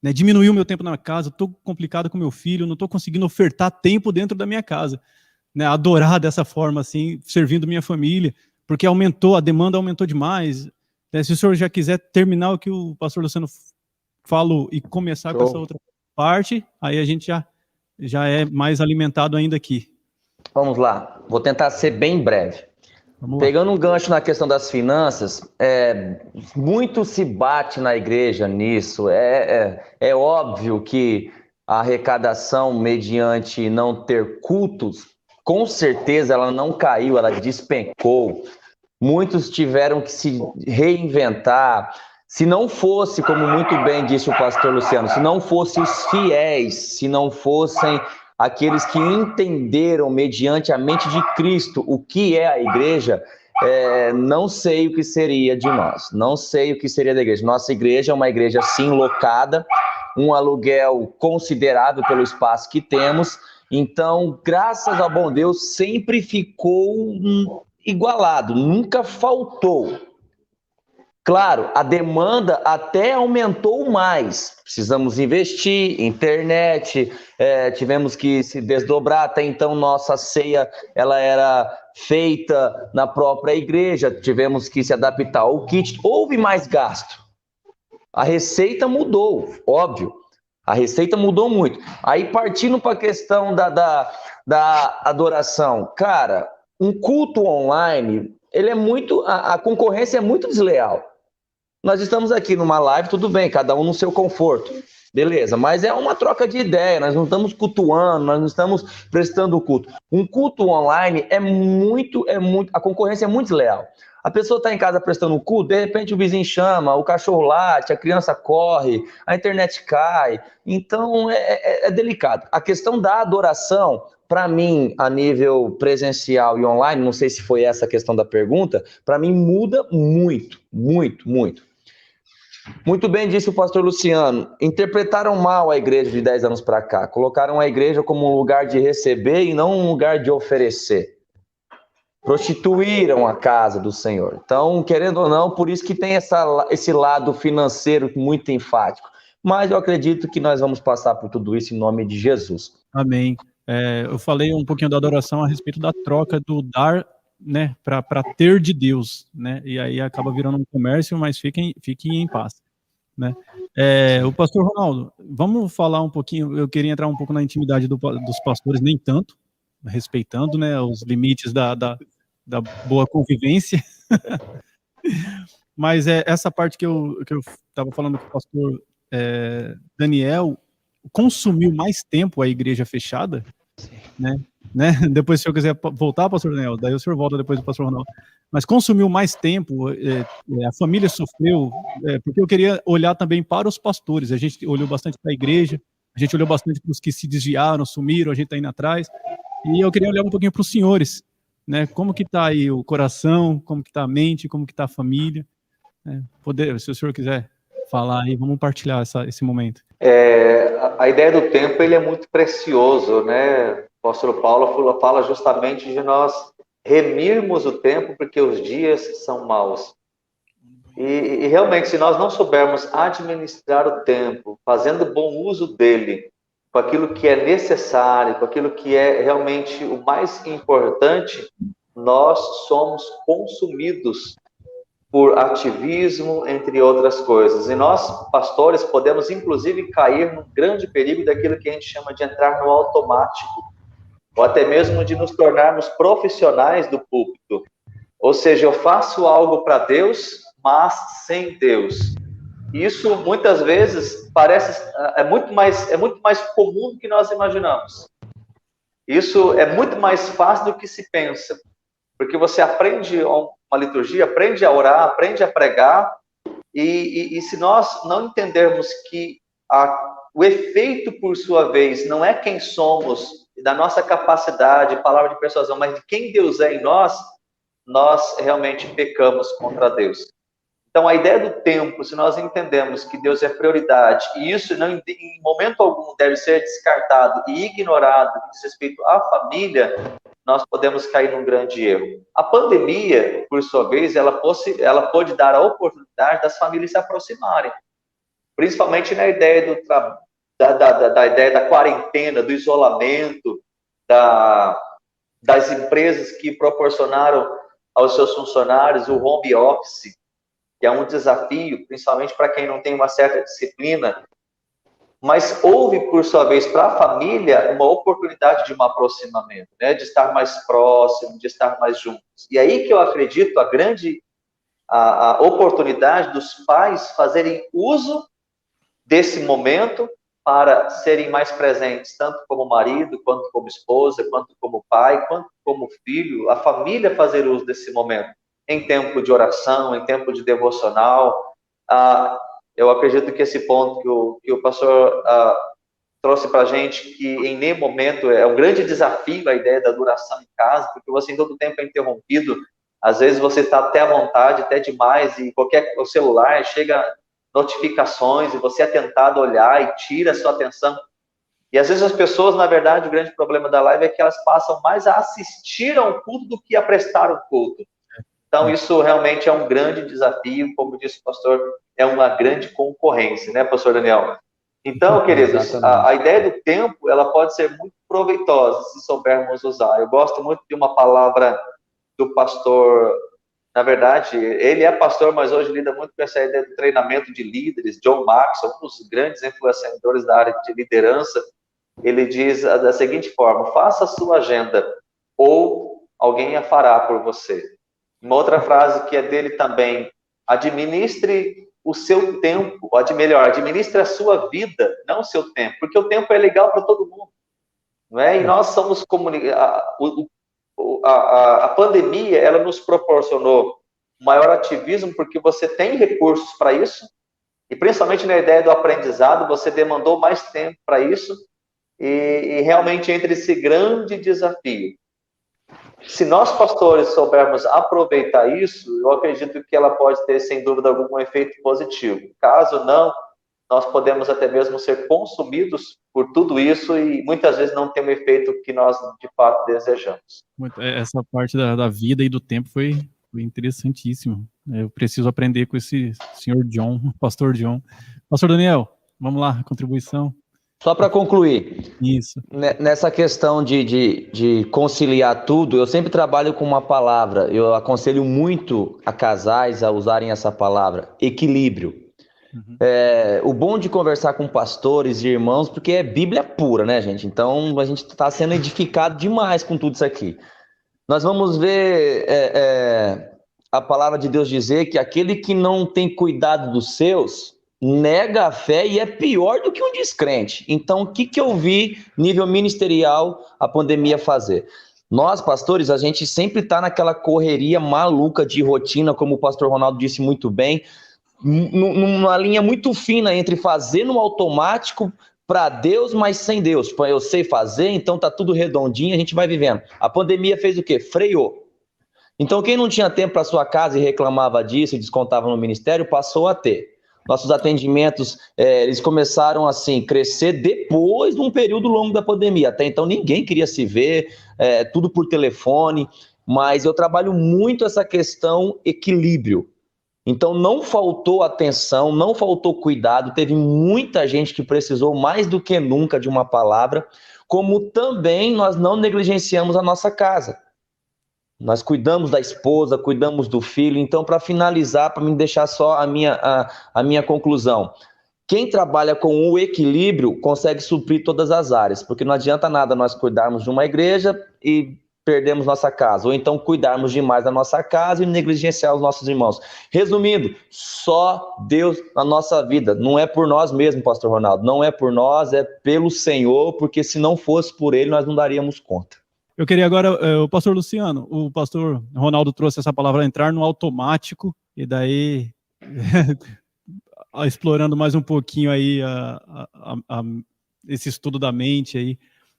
S6: né? Diminuiu o meu tempo na casa, estou complicado com meu filho, não estou conseguindo ofertar tempo dentro da minha casa. Né, adorar dessa forma, assim, servindo minha família, porque a demanda aumentou demais. Né, se o senhor já quiser terminar o que o pastor Luciano falou e começar com essa outra parte, aí a gente já é mais alimentado ainda aqui.
S3: Vamos lá, vou tentar ser bem breve. Pegando um gancho na questão das finanças, muito se bate na igreja nisso. É óbvio que a arrecadação mediante não ter cultos, com certeza ela não caiu, ela despencou. Muitos tiveram que se reinventar. Se não fosse, como muito bem disse o pastor Luciano, se não fossem os fiéis, se não fossem aqueles que entenderam mediante a mente de Cristo o que é a igreja, não sei o que seria de nós, não sei o que seria da igreja. Nossa igreja é uma igreja sim locada, um aluguel considerável pelo espaço que temos. Então, graças ao bom Deus, sempre ficou igualado, nunca faltou. Claro, a demanda até aumentou mais. Precisamos investir, internet, tivemos que se desdobrar. Até então, nossa ceia ela era feita na própria igreja, tivemos que se adaptar ao kit. Houve mais gasto. A receita mudou, óbvio. A receita mudou muito. Aí, partindo para a questão da adoração. Cara, um culto online, a concorrência é muito desleal. Nós estamos aqui numa live, tudo bem, cada um no seu conforto. Beleza, mas é uma troca de ideia, nós não estamos cultuando, nós não estamos prestando culto. Um culto online a concorrência é muito desleal. A pessoa está em casa prestando um culto, de repente o vizinho chama, o cachorro late, a criança corre, a internet cai. Então, é delicado. A questão da adoração, para mim, a nível presencial e online, não sei se foi essa a questão da pergunta, para mim muda muito, muito, muito. Muito bem disse o pastor Luciano, interpretaram mal a igreja de 10 anos para cá, colocaram a igreja como um lugar de receber e não um lugar de oferecer. Prostituíram a casa do Senhor. Então, querendo ou não, por isso que tem esse lado financeiro muito enfático. Mas eu acredito que nós vamos passar por tudo isso em nome de Jesus.
S6: Amém. Eu falei um pouquinho da adoração a respeito da troca do dar né, para ter de Deus, né, e aí acaba virando um comércio, mas fiquem em paz, né. O pastor Ronaldo, vamos falar um pouquinho, eu queria entrar um pouco na intimidade dos pastores, nem tanto, respeitando, né, os limites da boa convivência, mas essa parte que eu estava falando com o pastor Daniel, consumiu mais tempo a igreja fechada, né? Depois, se o senhor quiser voltar, pastor Daniel, daí o senhor volta depois do pastor Ronaldo. Mas consumiu mais tempo, a família sofreu, porque eu queria olhar também para os pastores. A gente olhou bastante para a igreja, a gente olhou bastante para os que se desviaram, sumiram, a gente está indo atrás. E eu queria olhar um pouquinho para os senhores, né? Como que está aí o coração, como que está a mente, como que está a família. Se o senhor quiser falar aí, vamos partilhar esse momento.
S4: A ideia do tempo ele é muito precioso, né? O apóstolo Paulo fala justamente de nós remirmos o tempo porque os dias são maus. E realmente, se nós não soubermos administrar o tempo, fazendo bom uso dele, com aquilo que é necessário, com aquilo que é realmente o mais importante, nós somos consumidos por ativismo, entre outras coisas. E nós, pastores, podemos inclusive cair num grande perigo daquilo que a gente chama de entrar no automático, ou até mesmo de nos tornarmos profissionais do púlpito. Ou seja, eu faço algo para Deus, mas sem Deus. Isso muitas vezes é muito mais comum do que nós imaginamos. Isso é muito mais fácil do que se pensa, porque você aprende uma liturgia, aprende a orar, aprende a pregar, e se nós não entendermos que o efeito, por sua vez, não é quem somos, da nossa capacidade, palavra de persuasão, mas de quem Deus é em nós realmente pecamos contra Deus. Então, a ideia do tempo, se nós entendemos que Deus é prioridade, e isso não, em momento algum deve ser descartado e ignorado no que diz respeito à família, nós podemos cair num grande erro. A pandemia, por sua vez, ela pode dar a oportunidade das famílias se aproximarem, principalmente na ideia da ideia da quarentena, do isolamento, das empresas que proporcionaram aos seus funcionários o home office, que é um desafio, principalmente para quem não tem uma certa disciplina, mas houve, por sua vez, para a família, uma oportunidade de um aproximamento, né? De estar mais próximo, de estar mais juntos. E aí que eu acredito a oportunidade dos pais fazerem uso desse momento para serem mais presentes, tanto como marido, quanto como esposa, quanto como pai, quanto como filho, a família fazer uso desse momento, em tempo de oração, em tempo de devocional. Eu acredito que esse ponto que o pastor trouxe para a gente, que em nenhum momento é um grande desafio a ideia da duração em casa, porque você em todo tempo é interrompido, às vezes você está até à vontade, até demais, e o celular chega notificações, e você é tentado olhar e tira a sua atenção. E às vezes as pessoas, na verdade, o grande problema da live é que elas passam mais a assistir a um culto do que a prestar um culto. Então, isso realmente é um grande desafio, como disse o pastor, é uma grande concorrência, né, pastor Daniel? Então, queridos, a ideia do tempo, ela pode ser muito proveitosa, se soubermos usar. Eu gosto muito de uma palavra do pastor, na verdade, ele é pastor, mas hoje lida muito com essa ideia do treinamento de líderes, John Maxwell, um dos grandes influenciadores da área de liderança. Ele diz da seguinte forma: faça a sua agenda, ou alguém a fará por você. Uma outra frase que é dele também: administre o seu tempo, melhor, administre a sua vida, não o seu tempo, porque o tempo é legal para todo mundo, não é? E nós somos a pandemia, ela nos proporcionou maior ativismo, porque você tem recursos para isso, e principalmente na ideia do aprendizado, você demandou mais tempo para isso, e realmente entra esse grande desafio. Se nós, pastores, soubermos aproveitar isso, eu acredito que ela pode ter, sem dúvida alguma, um efeito positivo. Caso não, nós podemos até mesmo ser consumidos por tudo isso e muitas vezes não ter o efeito que nós, de fato, desejamos.
S6: Essa parte da vida e do tempo foi interessantíssimo. Eu preciso aprender com esse senhor John, pastor John. Pastor Daniel, vamos lá, contribuição.
S3: Só para concluir,
S6: Isso.
S3: nessa questão de conciliar tudo, eu sempre trabalho com uma palavra, eu aconselho muito a casais a usarem essa palavra, equilíbrio. O bom de conversar com pastores e irmãos, porque é Bíblia pura, né, gente? Então, a gente está sendo edificado demais com tudo isso aqui. Nós vamos ver a palavra de Deus dizer que aquele que não tem cuidado dos seus, nega a fé e é pior do que um descrente. Então, o que eu vi, nível ministerial, a pandemia fazer? Nós, pastores, a gente sempre está naquela correria maluca de rotina, como o pastor Ronaldo disse muito bem, numa linha muito fina entre fazer no automático para Deus, mas sem Deus. Eu sei fazer, então tá tudo redondinho, a gente vai vivendo. A pandemia fez o quê? Freou. Então, quem não tinha tempo para sua casa e reclamava disso e descontava no ministério, passou a ter. Nossos atendimentos, eles começaram assim, crescer depois de um período longo da pandemia. Até então ninguém queria se ver, tudo por telefone, mas eu trabalho muito essa questão equilíbrio. Então não faltou atenção, não faltou cuidado, teve muita gente que precisou mais do que nunca de uma palavra, como também nós não negligenciamos a nossa casa. Nós cuidamos da esposa, cuidamos do filho. Então, para finalizar, para me deixar só a minha conclusão, quem trabalha com o equilíbrio consegue suprir todas as áreas, porque não adianta nada nós cuidarmos de uma igreja e perdemos nossa casa, ou então cuidarmos demais da nossa casa e negligenciar os nossos irmãos. Resumindo, só Deus na nossa vida, não é por nós mesmos, pastor Ronaldo, não é por nós, é pelo Senhor, porque se não fosse por Ele, nós não daríamos conta.
S6: Eu queria agora, o pastor Luciano, o pastor Ronaldo trouxe essa palavra entrar no automático, e daí, explorando mais um pouquinho aí esse estudo da mente aí,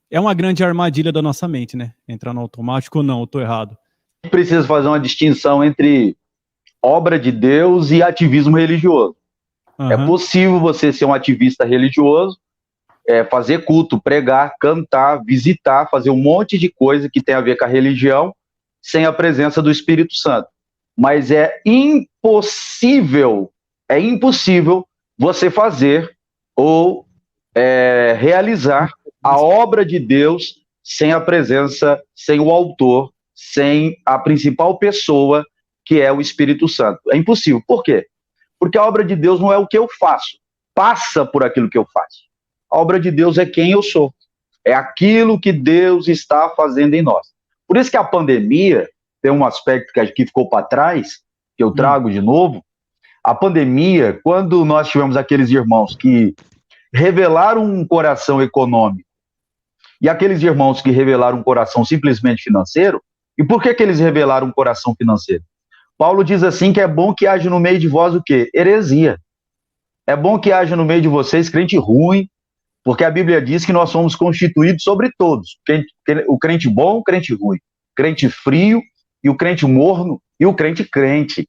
S6: é uma grande armadilha da nossa mente, né? Entrar no automático ou não, eu tô errado.
S5: Precisa fazer uma distinção entre obra de Deus e ativismo religioso. É possível você ser um ativista religioso, fazer culto, pregar, cantar, visitar, fazer um monte de coisa que tem a ver com a religião, sem a presença do Espírito Santo. Mas é impossível você fazer ou realizar a obra de Deus sem a presença, sem o autor, sem a principal pessoa, que é o Espírito Santo. É impossível. Por quê? Porque a obra de Deus não é o que eu faço, passa por aquilo que eu faço. A obra de Deus é quem eu sou. É aquilo que Deus está fazendo em nós. Por isso que a pandemia tem um aspecto que ficou para trás, que eu trago de novo. A pandemia, quando nós tivemos aqueles irmãos que revelaram um coração econômico e aqueles irmãos que revelaram um coração simplesmente financeiro, e por que eles revelaram um coração financeiro? Paulo diz assim que é bom que haja no meio de vós o quê? Heresia. É bom que haja no meio de vocês crente ruim, porque a Bíblia diz que nós somos constituídos sobre todos. O crente bom, o crente ruim. Crente frio e o crente morno e o crente crente.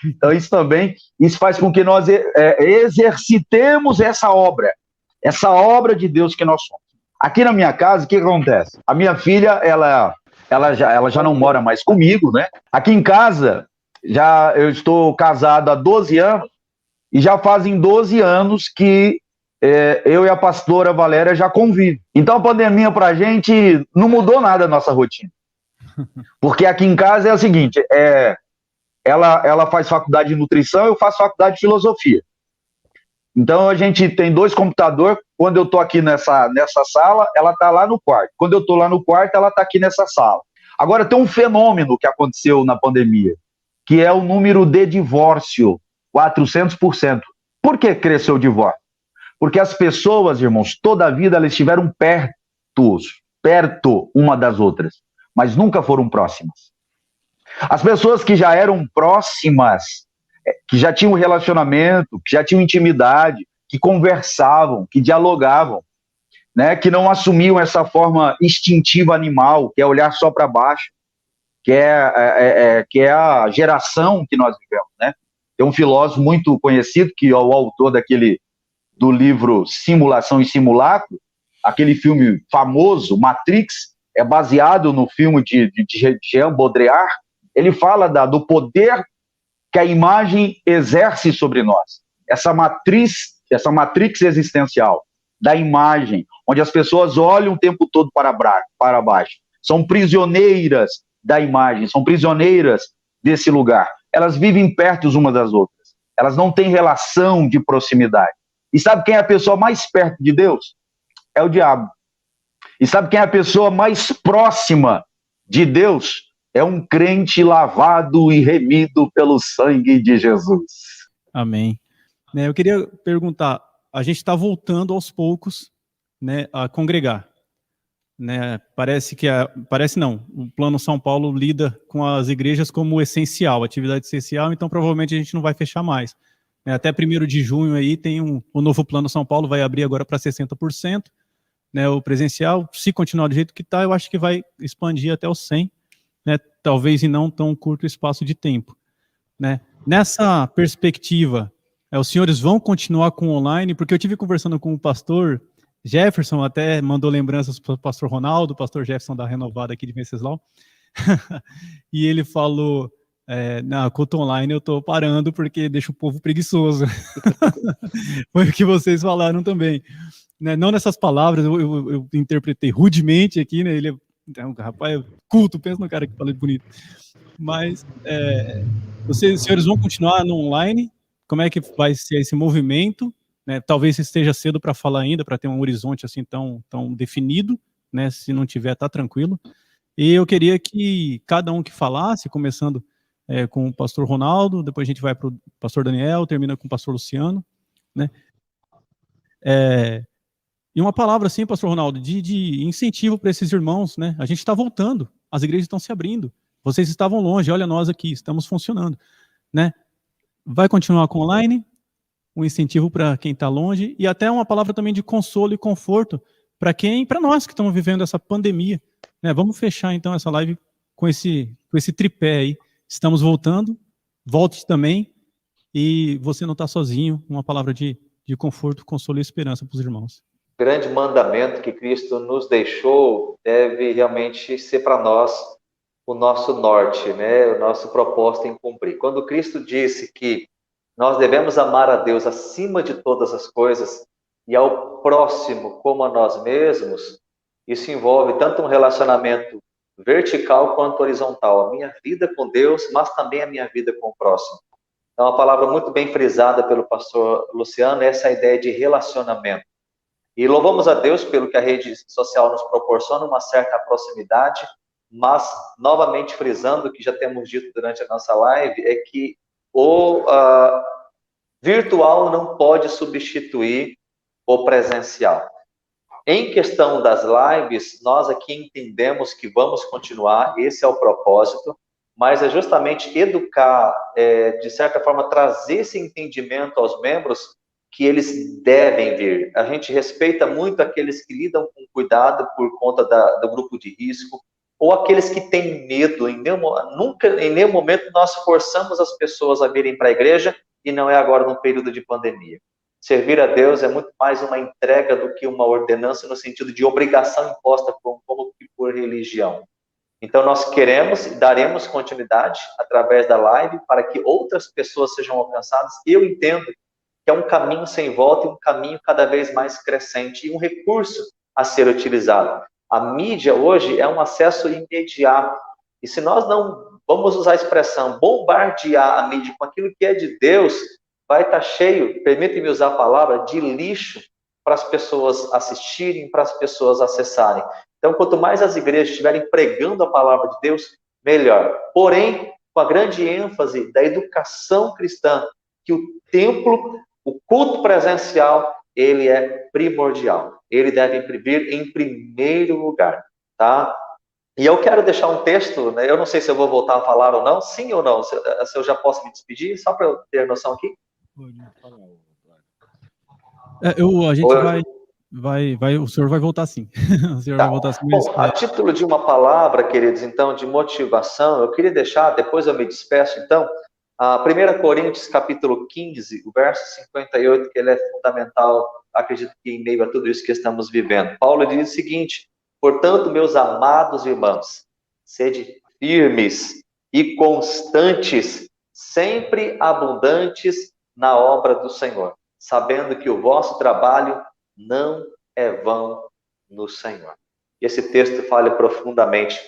S5: Então isso faz com que nós exercitemos essa obra de Deus que nós somos. Aqui na minha casa, o que acontece? A minha filha, ela já não mora mais comigo, né? Aqui em casa, eu estou casado há 12 anos e já fazem 12 anos que eu e a pastora Valéria já convivem. Então a pandemia pra gente não mudou nada a nossa rotina. Porque aqui em casa é o seguinte, ela faz faculdade de nutrição, eu faço faculdade de filosofia. Então a gente tem 2 computadores, quando eu tô aqui nessa sala, ela tá lá no quarto. Quando eu tô lá no quarto, ela tá aqui nessa sala. Agora tem um fenômeno que aconteceu na pandemia, que é o número de divórcio, 400%. Por que cresceu o divórcio? Porque as pessoas, irmãos, toda a vida elas estiveram perto uma das outras, mas nunca foram próximas. As pessoas que já eram próximas, que já tinham relacionamento, que já tinham intimidade, que conversavam, que dialogavam, né, que não assumiam essa forma instintiva animal, que é olhar só para baixo, que é a geração que nós vivemos, né? Tem um filósofo muito conhecido, que é o autor do livro Simulação e Simulacro, aquele filme famoso, Matrix, é baseado no filme de Jean Baudrillard. Ele fala do poder que a imagem exerce sobre nós, essa matrix existencial. da imagem, onde as pessoas olham o tempo todo para baixo. São prisioneiras da imagem, são prisioneiras desse lugar. Elas vivem perto umas das outras. Elas não têm relação de proximidade. E sabe quem é a pessoa mais perto de Deus? É o diabo. E sabe quem é a pessoa mais próxima de Deus? É um crente lavado e remido pelo sangue de Jesus.
S6: Amém. Eu queria perguntar, a gente está voltando aos poucos, né, a congregar. Né, parece não, o Plano São Paulo lida com as igrejas como essencial, atividade essencial, então provavelmente a gente não vai fechar mais. Até 1º de junho aí tem o novo Plano São Paulo, vai abrir agora para 60%, né, o presencial, se continuar do jeito que está, eu acho que vai expandir até os 100%, né, talvez em não tão curto espaço de tempo. Né. Nessa perspectiva, os senhores vão continuar com online? Porque eu tive conversando com o pastor Jefferson, até mandou lembranças para o pastor Ronaldo, o pastor Jefferson da Renovada aqui de Venceslau, e ele falou, na culto online eu estou parando porque deixa o povo preguiçoso. Foi o que vocês falaram também. Né, não nessas palavras, eu interpretei rudemente aqui, né, ele é um rapaz culto, pensa no cara que fala bonito. Mas os senhores vão continuar no online? Como é que vai ser esse movimento? Né, talvez esteja cedo para falar ainda, para ter um horizonte assim tão definido, né, se não tiver, tá tranquilo. E eu queria que cada um que falasse, começando com o pastor Ronaldo, depois a gente vai para o pastor Daniel, termina com o pastor Luciano, né? E uma palavra assim, pastor Ronaldo, de incentivo para esses irmãos, né? A gente está voltando, as igrejas estão se abrindo, vocês estavam longe, olha nós aqui, estamos funcionando, né? Vai continuar com online? Um incentivo para quem está longe, e até uma palavra também de consolo e conforto para nós que estamos vivendo essa pandemia. Né? Vamos fechar então essa live com esse tripé aí. Estamos voltando, volte também, e você não está sozinho. Uma palavra de conforto, consolo e esperança para os irmãos.
S4: O grande mandamento que Cristo nos deixou deve realmente ser para nós o nosso norte, né? O nosso propósito em cumprir. Quando Cristo disse que nós devemos amar a Deus acima de todas as coisas e ao próximo como a nós mesmos, isso envolve tanto um relacionamento vertical quanto horizontal. A minha vida com Deus, mas também a minha vida com o próximo. Então, uma palavra muito bem frisada pelo pastor Luciano é essa ideia de relacionamento. E louvamos a Deus pelo que a rede social nos proporciona, uma certa proximidade, mas, novamente frisando o que já temos dito durante a nossa live, é que o virtual não pode substituir o presencial. Em questão das lives, nós aqui entendemos que vamos continuar, esse é o propósito, mas é justamente educar, de certa forma, trazer esse entendimento aos membros que eles devem vir. A gente respeita muito aqueles que lidam com cuidado por conta do grupo de risco, ou aqueles que têm medo. Em nenhum momento nós forçamos as pessoas a virem para a igreja, e não é agora no período de pandemia. Servir a Deus é muito mais uma entrega do que uma ordenança no sentido de obrigação imposta como por religião. Então nós queremos e daremos continuidade através da live para que outras pessoas sejam alcançadas. Eu entendo que é um caminho sem volta e um caminho cada vez mais crescente e um recurso a ser utilizado. A mídia hoje é um acesso imediato. E se nós não vamos usar a expressão bombardear a mídia com aquilo que é de Deus, vai estar cheio, permite-me usar a palavra, de lixo para as pessoas assistirem, para as pessoas acessarem. Então, quanto mais as igrejas estiverem pregando a palavra de Deus, melhor. Porém, com a grande ênfase da educação cristã, que o templo, o culto presencial, ele é primordial. Ele deve vir em primeiro lugar, tá? E eu quero deixar um texto, né? Eu não sei se eu vou voltar a falar ou não, sim ou não, se eu já posso me despedir, só para eu ter noção aqui.
S6: A gente vai, o senhor vai voltar sim. O senhor vai voltar sim.
S4: Bom, a título de uma palavra, queridos, então, de motivação, eu queria deixar, depois eu me despeço, então, a 1 Coríntios, capítulo 15, o verso 58, que ele é fundamental, acredito que em meio a tudo isso que estamos vivendo. Paulo diz o seguinte: portanto, meus amados irmãos, sede firmes e constantes, sempre abundantes na obra do Senhor, sabendo que o vosso trabalho não é vão no Senhor. E esse texto fale profundamente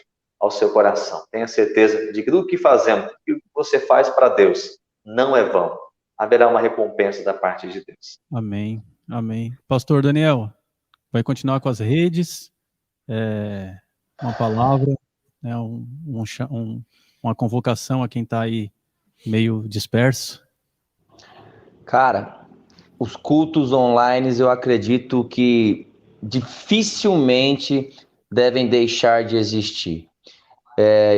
S4: ao seu coração. Tenha certeza de que tudo que fazemos, o que você faz para Deus, não é vão. Haverá uma recompensa da parte de Deus.
S6: Amém, amém. Pastor Daniel, vai continuar com as redes, uma palavra, né, uma convocação a quem está aí meio disperso.
S3: Cara, os cultos online eu acredito que dificilmente devem deixar de existir.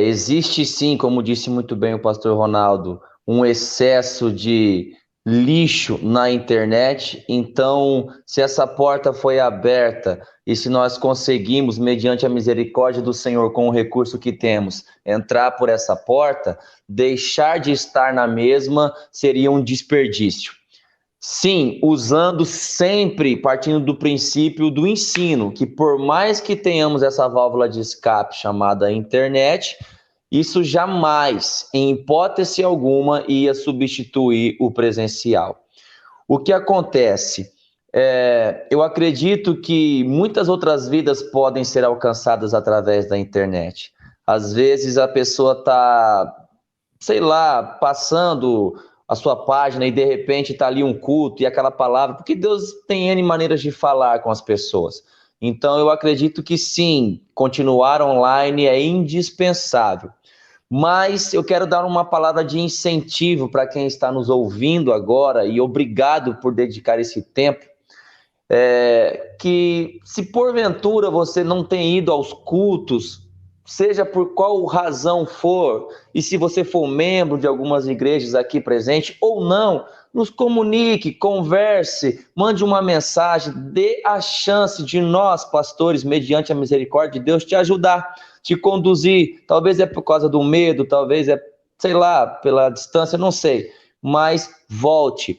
S3: Existe sim, como disse muito bem o pastor Ronaldo, um excesso de lixo na internet. Então, se essa porta foi aberta e se nós conseguimos, mediante a misericórdia do Senhor, com o recurso que temos, entrar por essa porta, deixar de estar na mesma seria um desperdício. Sim, usando sempre, partindo do princípio do ensino, que por mais que tenhamos essa válvula de escape chamada internet, isso jamais, em hipótese alguma, ia substituir o presencial. O que acontece? Eu acredito que muitas outras vidas podem ser alcançadas através da internet. Às vezes a pessoa está, sei lá, passando a sua página e de repente está ali um culto e aquela palavra, porque Deus tem N maneiras de falar com as pessoas. Então eu acredito que sim, continuar online é indispensável. Mas eu quero dar uma palavra de incentivo para quem está nos ouvindo agora, e obrigado por dedicar esse tempo, que se porventura você não tem ido aos cultos, seja por qual razão for, e se você for membro de algumas igrejas aqui presente ou não, nos comunique, converse, mande uma mensagem, dê a chance de nós, pastores, mediante a misericórdia de Deus, te ajudar, te conduzir. Talvez é por causa do medo, talvez é, sei lá, pela distância, não sei, mas volte.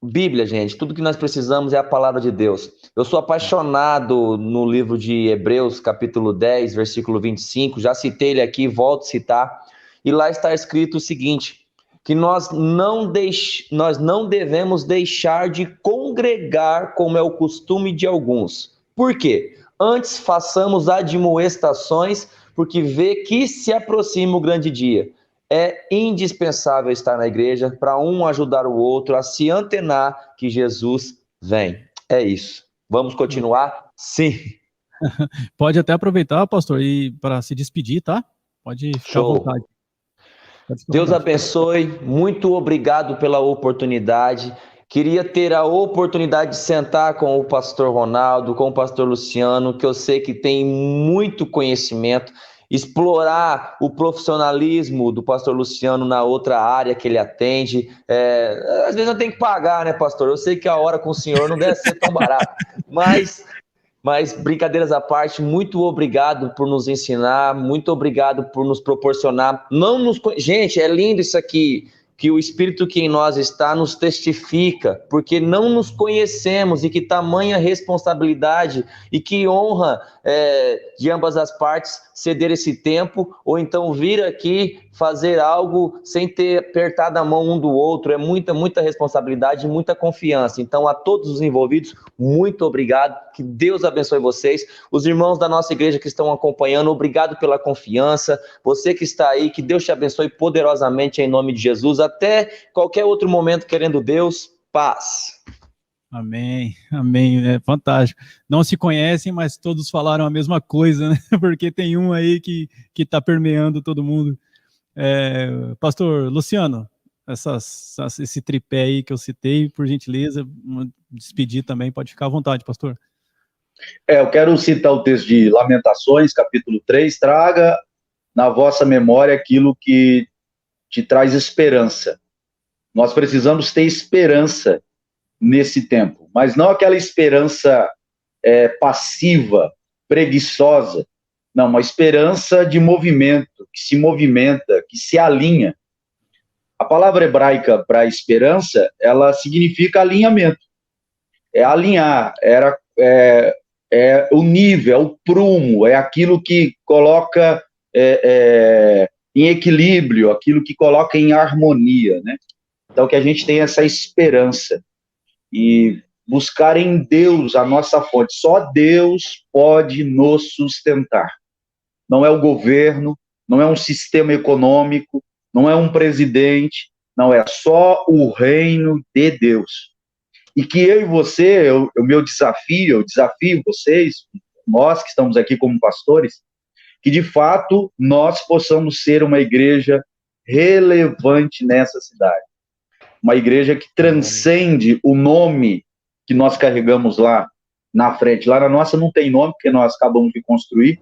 S3: Bíblia, gente, tudo que nós precisamos é a palavra de Deus. Eu sou apaixonado no livro de Hebreus, capítulo 10, versículo 25, já citei ele aqui, volto a citar, e lá está escrito o seguinte, que nós não devemos deixar de congregar, como é o costume de alguns. Por quê? Antes façamos admoestações, porque vê que se aproxima o grande dia. É indispensável estar na igreja para um ajudar o outro a se antenar que Jesus vem. É isso. Vamos continuar? Sim.
S6: Pode até aproveitar, pastor, e para se despedir, tá? Pode ficar à vontade.
S3: Deus abençoe. Muito obrigado pela oportunidade. Queria ter a oportunidade de sentar com o pastor Ronaldo, com o pastor Luciano, que eu sei que tem muito conhecimento, explorar o profissionalismo do pastor Luciano na outra área que ele atende. Às vezes eu tenho que pagar, né, pastor? Eu sei que a hora com o senhor não deve ser tão barata, mas brincadeiras à parte, muito obrigado por nos ensinar, muito obrigado por nos proporcionar. Gente, é lindo isso aqui, que o Espírito que em nós está nos testifica, porque não nos conhecemos, e que tamanha responsabilidade e que honra de ambas as partes ceder esse tempo, ou então vir aqui fazer algo sem ter apertado a mão um do outro. É muita, muita responsabilidade e muita confiança. Então, a todos os envolvidos, muito obrigado, que Deus abençoe vocês. Os irmãos da nossa igreja que estão acompanhando, obrigado pela confiança. Você que está aí, que Deus te abençoe poderosamente em nome de Jesus. Até qualquer outro momento, querendo Deus, paz.
S6: Amém, amém, é fantástico. Não se conhecem, mas todos falaram a mesma coisa, né? Porque tem um aí que está permeando todo mundo. Pastor Luciano, esse tripé aí que eu citei, por gentileza, despedir também, pode ficar à vontade, pastor.
S5: Eu quero citar o texto de Lamentações, capítulo 3, traga na vossa memória aquilo que te traz esperança. Nós precisamos ter esperança nesse tempo, mas não aquela esperança passiva, preguiçosa, não, uma esperança de movimento, que se movimenta, que se alinha. A palavra hebraica para esperança, ela significa alinhamento, é alinhar, é o nível, é o prumo, é aquilo que coloca em equilíbrio, aquilo que coloca em harmonia, né? Então, que a gente tem essa esperança. E buscar em Deus a nossa fonte. Só Deus pode nos sustentar. Não é o governo, não é um sistema econômico, não é um presidente, não, é só o reino de Deus. E que eu e você, o meu desafio, eu desafio vocês, nós que estamos aqui como pastores, que de fato nós possamos ser uma igreja relevante nessa cidade. Uma igreja que transcende o nome que nós carregamos lá na frente. Lá na nossa não tem nome, porque nós acabamos de construir,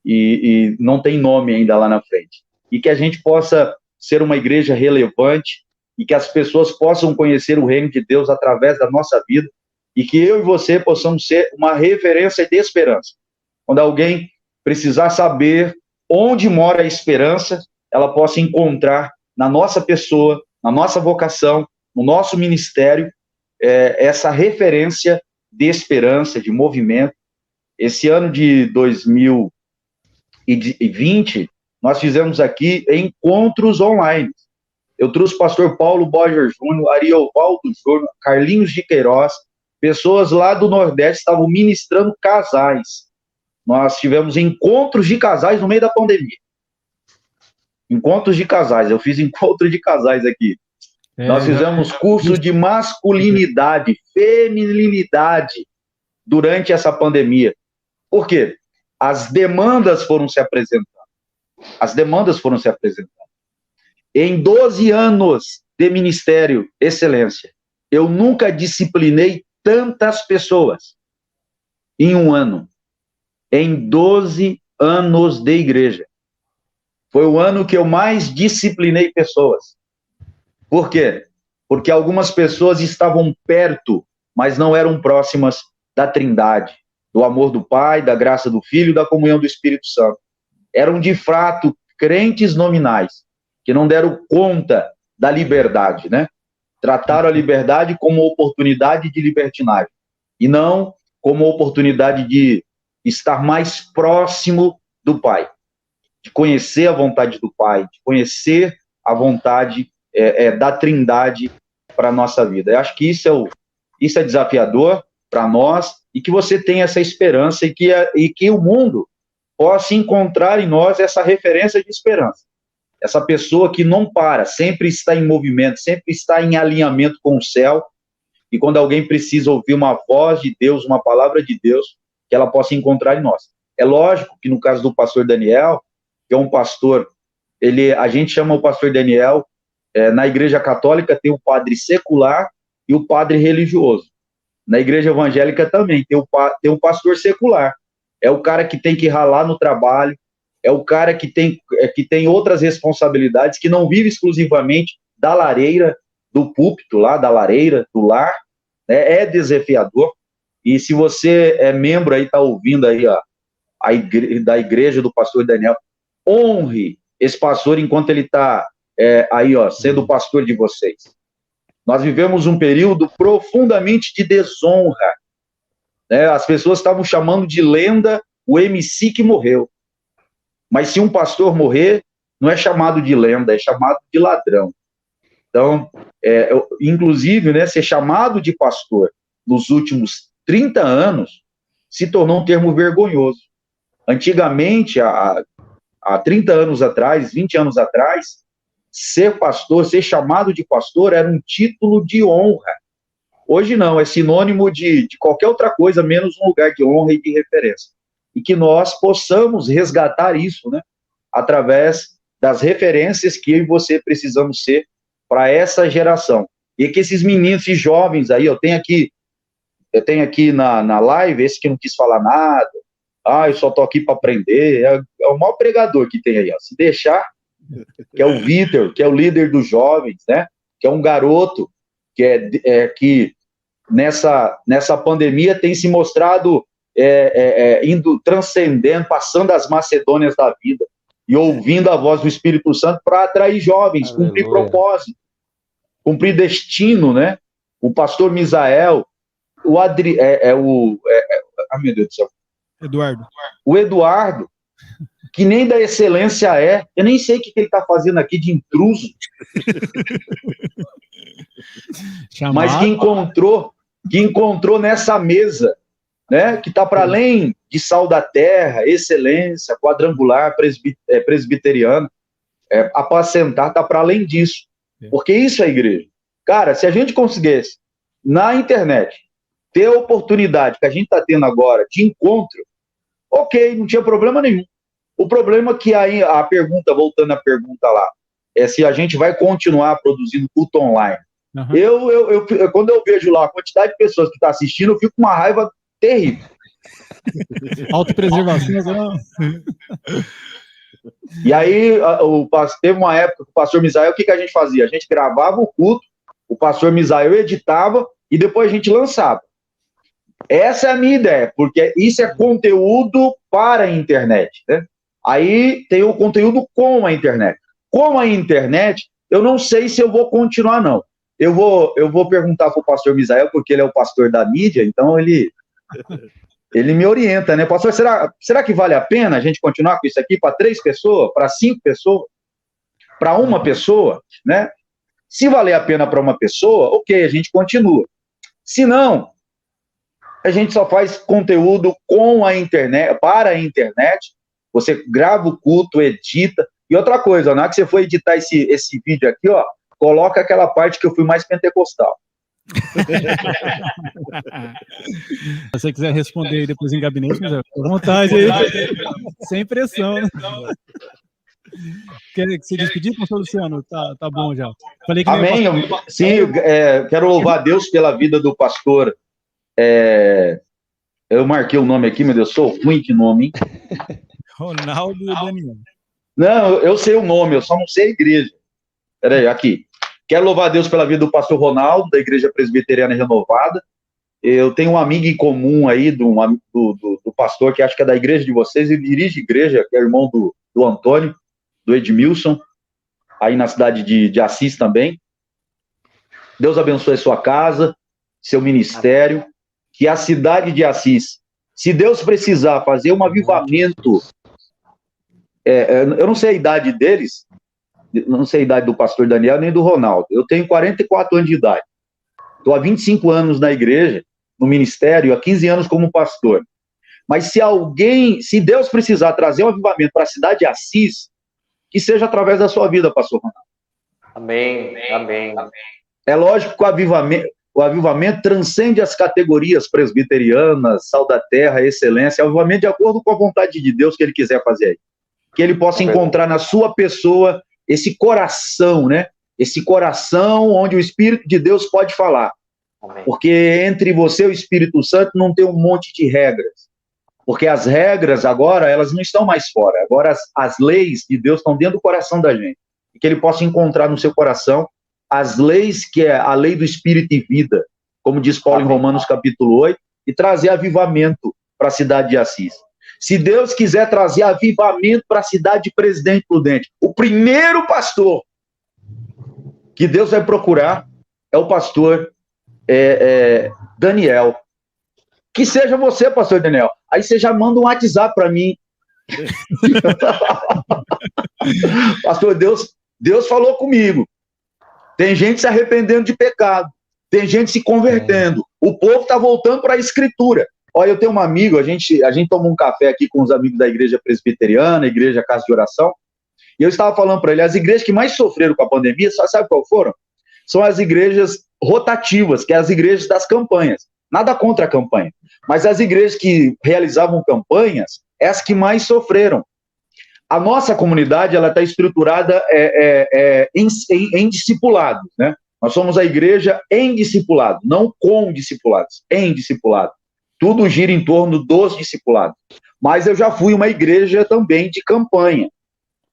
S5: e não tem nome ainda lá na frente. E que a gente possa ser uma igreja relevante, e que as pessoas possam conhecer o reino de Deus através da nossa vida, e que eu e você possamos ser uma referência de esperança. Quando alguém precisar saber onde mora a esperança, ela possa encontrar na nossa pessoa, na nossa vocação, no nosso ministério, essa referência de esperança, de movimento. Esse ano de 2020, nós fizemos aqui encontros online. Eu trouxe o pastor Paulo Borger Júnior, Ariovaldo Júnior, Carlinhos de Queiroz, pessoas lá do Nordeste estavam ministrando casais. Nós tivemos encontros de casais no meio da pandemia. Encontros de casais, eu fiz encontro de casais aqui. Nós fizemos curso de masculinidade, feminilidade durante essa pandemia. Por quê? As demandas foram se apresentando. Em 12 anos de ministério, excelência, eu nunca disciplinei tantas pessoas em um ano. Em 12 anos de igreja. Foi o ano que eu mais disciplinei pessoas. Por quê? Porque algumas pessoas estavam perto, mas não eram próximas da Trindade, do amor do Pai, da graça do Filho, da comunhão do Espírito Santo. Eram, de fato, crentes nominais, que não deram conta da liberdade, né? Trataram a liberdade como oportunidade de libertinagem, e não como oportunidade de estar mais próximo do Pai, de conhecer a vontade do Pai, de conhecer a vontade da Trindade para a nossa vida. Eu acho que isso é desafiador para nós, e que você tenha essa esperança, e que o mundo possa encontrar em nós essa referência de esperança. Essa pessoa que não para, sempre está em movimento, sempre está em alinhamento com o céu, e quando alguém precisa ouvir uma voz de Deus, uma palavra de Deus, que ela possa encontrar em nós. É lógico que no caso do pastor Daniel, que é um pastor, a gente chama o pastor Daniel, na igreja católica tem o padre secular e o padre religioso. Na igreja evangélica também tem o pastor secular. É o cara que tem que ralar no trabalho, é o cara que tem outras responsabilidades, que não vive exclusivamente da lareira, do púlpito lá, da lareira, do lar, né? É desafiador. E se você é membro aí, está ouvindo aí da igreja do pastor Daniel, honre esse pastor enquanto ele está sendo o pastor de vocês. Nós vivemos um período profundamente de desonra, né? As pessoas estavam chamando de lenda o MC que morreu. Mas se um pastor morrer, não é chamado de lenda, é chamado de ladrão. Então, inclusive, né, ser chamado de pastor nos últimos 30 anos se tornou um termo vergonhoso. Antigamente, há 30 anos atrás, 20 anos atrás, ser pastor, ser chamado de pastor era um título de honra. Hoje não, é sinônimo de qualquer outra coisa, menos um lugar de honra e de referência. E que nós possamos resgatar isso, né, através das referências que eu e você precisamos ser para essa geração. E que esses meninos e jovens aí, eu tenho aqui na live, esse que não quis falar nada, eu só tô aqui para aprender, é o maior pregador que tem aí, ó. Se deixar, que é o Vitor, que é o líder dos jovens, né, que é um garoto que nessa pandemia tem se mostrado indo, transcendendo, passando as Macedônias da vida, e ouvindo a voz do Espírito Santo para atrair jovens, aleluia, cumprir propósito, cumprir destino, né? O pastor Misael, meu Deus do céu, o Eduardo, que nem da excelência eu nem sei o que ele está fazendo aqui de intruso, mas que encontrou que encontrou nessa mesa, né, que está para além de sal da terra, excelência, quadrangular, presbiteriano, apacentar, está para além disso. Porque isso é a igreja. Cara, se a gente conseguisse, na internet, ter a oportunidade que a gente está tendo agora de encontro, ok, não tinha problema nenhum. O problema é que aí, a pergunta, voltando à pergunta lá, é se a gente vai continuar produzindo culto online. Uhum. Quando eu vejo lá a quantidade de pessoas que estão assistindo, eu fico com uma raiva terrível.
S6: Autopreservação.
S5: E aí, teve uma época que o pastor Misael, o que a gente fazia? A gente gravava o culto, o pastor Misael editava e depois a gente lançava. Essa é a minha ideia, porque isso é conteúdo para a internet, né? Aí tem o conteúdo com a internet. Com a internet, eu não sei se eu vou continuar, não. Eu vou perguntar para o pastor Misael, porque ele é o pastor da mídia, então ele me orienta, né? Pastor, será que vale a pena a gente continuar com isso aqui para 3 pessoas, para 5 pessoas, para uma pessoa, né? Se valer a pena para uma pessoa, ok, a gente continua. Se não, a gente só faz conteúdo com a internet, para a internet. Você grava o culto, edita. E outra coisa, na hora que você for editar esse vídeo aqui, ó, coloca aquela parte que eu fui mais pentecostal.
S6: Se você quiser responder aí depois em gabinete, mas fica à vontade aí. Sem pressão, né? Quer se despedir, pastor Luciano? Tá bom já. Falei que
S5: amém. Sim, quero louvar a Deus pela vida do pastor. Eu marquei o nome aqui, meu Deus, sou ruim que nome, hein?
S1: Ronaldo e Daniel.
S5: Não, eu sei o nome, eu só não sei a igreja. Peraí, aqui. Quero louvar a Deus pela vida do pastor Ronaldo, da Igreja Presbiteriana Renovada. Eu tenho um amigo em comum aí, do pastor, que acho que é da igreja de vocês, ele dirige igreja, que é irmão do Antônio, do Edmilson, aí na cidade de Assis também. Deus abençoe a sua casa, seu ministério, que a cidade de Assis, se Deus precisar fazer um avivamento, eu não sei a idade deles, não sei a idade do pastor Daniel nem do Ronaldo, eu tenho 44 anos de idade, estou há 25 anos na igreja, no ministério, há 15 anos como pastor, mas se Deus precisar trazer um avivamento para a cidade de Assis, que seja através da sua vida, pastor Ronaldo.
S4: Amém, amém.
S5: É lógico que o avivamento transcende as categorias presbiterianas, sal da terra, excelência, é o avivamento de acordo com a vontade de Deus que ele quiser fazer aí. Que ele possa encontrar na sua pessoa esse coração, né? Esse coração onde o Espírito de Deus pode falar.
S4: Amém.
S5: Porque entre você e o Espírito Santo não tem um monte de regras. Porque as regras agora, elas não estão mais fora. Agora as leis de Deus estão dentro do coração da gente. E que ele possa encontrar no seu coração as leis que é a lei do Espírito e vida, como diz Paulo em Romanos capítulo 8, e trazer avivamento para a cidade de Assis. Se Deus quiser trazer avivamento para a cidade de Presidente Prudente, o primeiro pastor que Deus vai procurar é o pastor Daniel. Que seja você, pastor Daniel. Aí você já manda um WhatsApp para mim. Pastor, Deus falou comigo. Tem gente se arrependendo de pecado. Tem gente se convertendo. O povo está voltando para a Escritura. Olha, eu tenho um amigo, a gente tomou um café aqui com os amigos da Igreja Presbiteriana, Igreja Casa de Oração, e eu estava falando para ele, as igrejas que mais sofreram com a pandemia, sabe qual foram? São as igrejas rotativas, que é as igrejas das campanhas. Nada contra a campanha. Mas as igrejas que realizavam campanhas, é as que mais sofreram. A nossa comunidade, ela está estruturada em discipulados, né? Nós somos a igreja em discipulado, não com discipulados, em discipulado. Tudo gira em torno dos discipulados. Mas eu já fui uma igreja também de campanha,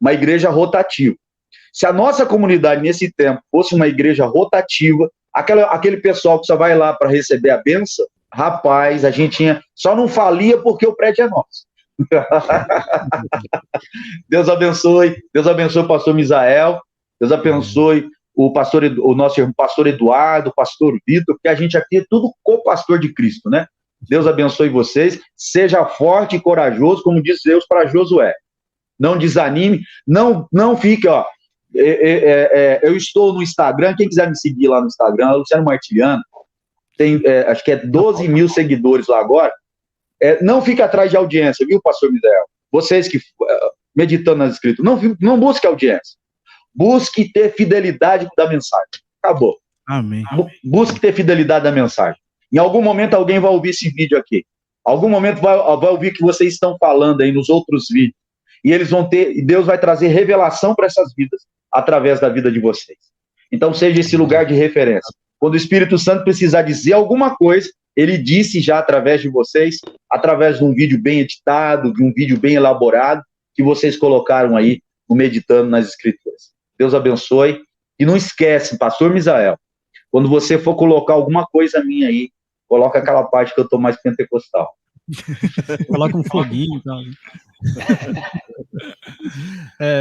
S5: uma igreja rotativa. Se a nossa comunidade, nesse tempo, fosse uma igreja rotativa, aquele pessoal que só vai lá para receber a bênção, rapaz, a gente só não falia porque o prédio é nosso. Deus abençoe o pastor Misael, Deus abençoe o nosso pastor Eduardo, o pastor Vitor, porque a gente aqui é tudo co-pastor de Cristo, né? Deus abençoe vocês, seja forte e corajoso, como disse Deus para Josué. Não desanime, não fique, ó. Eu estou no Instagram, quem quiser me seguir lá no Instagram, Luciano Martiliano. tem, acho que é 12 mil seguidores lá agora. Não fique atrás de audiência, viu, pastor Misael? Vocês que meditando nas escrituras, não busque audiência. Busque ter fidelidade da mensagem. Acabou.
S1: Amém.
S5: Busque ter fidelidade da mensagem. Em algum momento alguém vai ouvir esse vídeo aqui. Algum momento vai ouvir que vocês estão falando aí nos outros vídeos. E eles vão ter, e Deus vai trazer revelação para essas vidas através da vida de vocês. Então seja esse lugar de referência. Quando o Espírito Santo precisar dizer alguma coisa, ele disse já através de vocês, através de um vídeo bem editado, de um vídeo bem elaborado, que vocês colocaram aí no Meditando nas Escrituras. Deus abençoe. E não esquece, pastor Misael, quando você for colocar alguma coisa minha aí, coloca aquela parte que eu tô mais pentecostal.
S6: Coloca um foguinho e tal.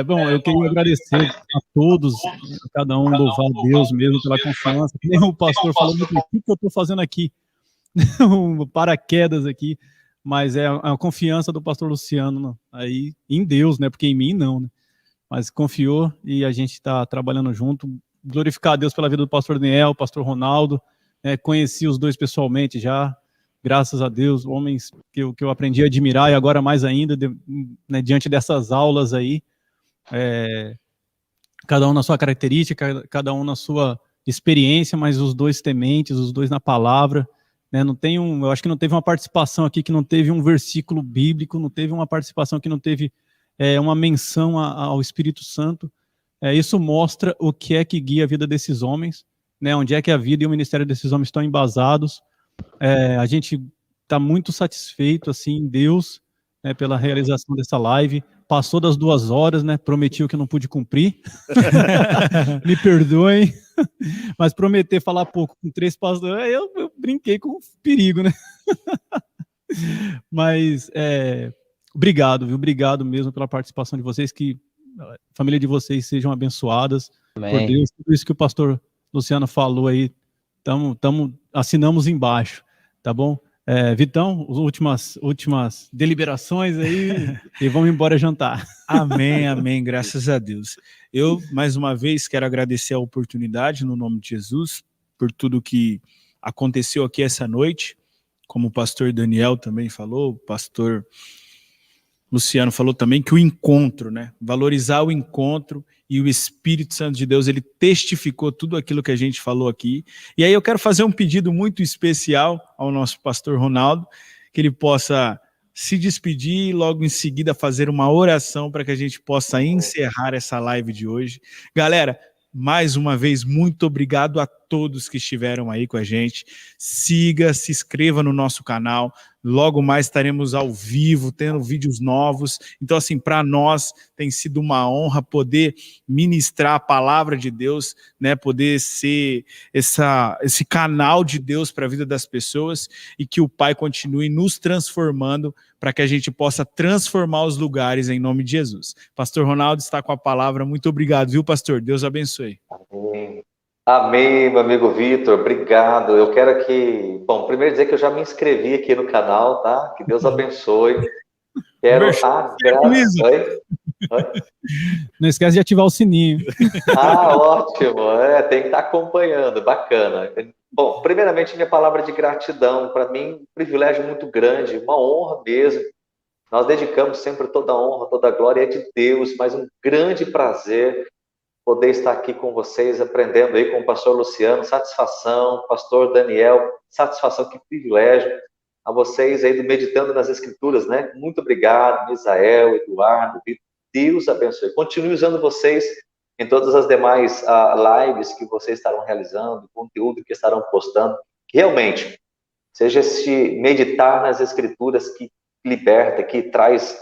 S6: Bom, eu queria agradecer a todos, a cada um, louvar a Deus mesmo pela confiança. Que nem o pastor falou, o que eu estou fazendo aqui? Um paraquedas aqui, mas é a confiança do pastor Luciano aí em Deus, né? Porque em mim não, né? Mas confiou e a gente está trabalhando junto. Glorificar a Deus pela vida do pastor Daniel, pastor Ronaldo. Conheci os dois pessoalmente já, graças a Deus, homens que eu aprendi a admirar e agora mais ainda, né, diante dessas aulas aí, cada um na sua característica, cada um na sua experiência, mas os dois tementes, os dois na palavra, né, eu acho que não teve uma participação aqui que não teve um versículo bíblico, não teve uma participação que não teve uma menção ao Espírito Santo. Isso mostra o que é que guia a vida desses homens, né, onde é que a vida e o ministério desses homens estão embasados. A gente está muito satisfeito assim, em Deus, né, pela realização dessa live. Passou das 2 horas, né? Prometi o que eu não pude cumprir. Me perdoem. Mas prometer falar pouco com 3 pastores, eu brinquei com o perigo, né? Mas obrigado, viu? Obrigado mesmo pela participação de vocês, que a família de vocês sejam abençoadas. Amém. Por Deus, tudo isso que o pastor Luciano falou aí, assinamos embaixo, tá bom? Vitão, as últimas deliberações aí e vamos embora jantar.
S1: Amém, amém, graças a Deus. Eu, mais uma vez, quero agradecer a oportunidade, no nome de Jesus, por tudo que aconteceu aqui essa noite, como o pastor Daniel também falou, o pastor Luciano falou também, que o encontro, né? Valorizar o encontro, e o Espírito Santo de Deus, ele testificou tudo aquilo que a gente falou aqui. E aí eu quero fazer um pedido muito especial ao nosso pastor Ronaldo, que ele possa se despedir e logo em seguida fazer uma oração para que a gente possa encerrar essa live de hoje. Galera, mais uma vez, muito obrigado a todos que estiveram aí com a gente. Siga, se inscreva no nosso canal. Logo mais estaremos ao vivo, tendo vídeos novos. Então, assim, para nós tem sido uma honra poder ministrar a palavra de Deus, né? Poder ser esse canal de Deus para a vida das pessoas, e que o Pai continue nos transformando para que a gente possa transformar os lugares em nome de Jesus. Pastor Ronaldo está com a palavra. Muito obrigado, viu, pastor? Deus abençoe.
S4: Amém. Amém, meu amigo Vitor, obrigado. Eu quero aqui, primeiro dizer que eu já me inscrevi aqui no canal, tá? Que Deus abençoe. Quero agradecer.
S6: Não esquece de ativar o sininho.
S4: Ótimo, tem que estar acompanhando, bacana. Bom, primeiramente, minha palavra de gratidão, para mim, um privilégio muito grande, uma honra mesmo. Nós dedicamos sempre toda a honra, toda a glória é de Deus, mas um grande prazer poder estar aqui com vocês, aprendendo aí com o pastor Luciano, satisfação, pastor Daniel, satisfação, que privilégio. A vocês aí do Meditando nas Escrituras, né? Muito obrigado, Misael, Eduardo, Deus abençoe. Continue usando vocês em todas as demais lives que vocês estarão realizando, conteúdo que estarão postando. Realmente, seja esse meditar nas Escrituras que liberta, que traz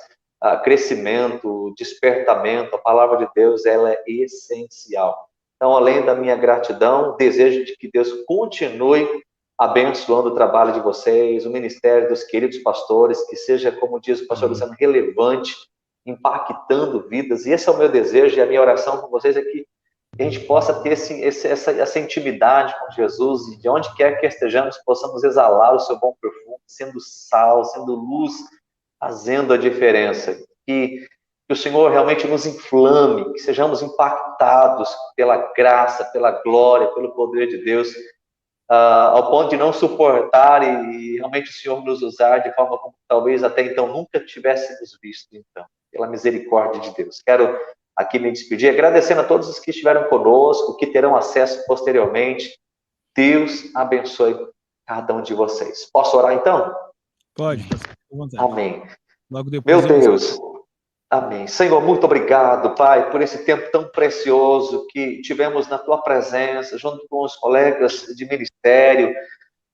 S4: crescimento, despertamento. A palavra de Deus, ela é essencial. Então, além da minha gratidão, desejo de que Deus continue abençoando o trabalho de vocês, o ministério dos queridos pastores, que seja, como diz o pastor Luciano, relevante, impactando vidas. E esse é o meu desejo e a minha oração com vocês, é que a gente possa ter essa intimidade com Jesus, e de onde quer que estejamos, possamos exalar o seu bom perfume, sendo sal, sendo luz, fazendo a diferença. Que o Senhor realmente nos inflame, que sejamos impactados pela graça, pela glória, pelo poder de Deus, ao ponto de não suportar e realmente o Senhor nos usar de forma como talvez até então nunca tivéssemos visto, então, pela misericórdia de Deus. Quero aqui me despedir, agradecendo a todos os que estiveram conosco, que terão acesso posteriormente. Deus abençoe cada um de vocês. Posso orar então?
S1: Pode, pastor, com vontade.
S4: Amém.
S1: Logo depois.
S4: Meu Deus. Amém. Senhor, muito obrigado, Pai, por esse tempo tão precioso que tivemos na Tua presença, junto com os colegas de ministério.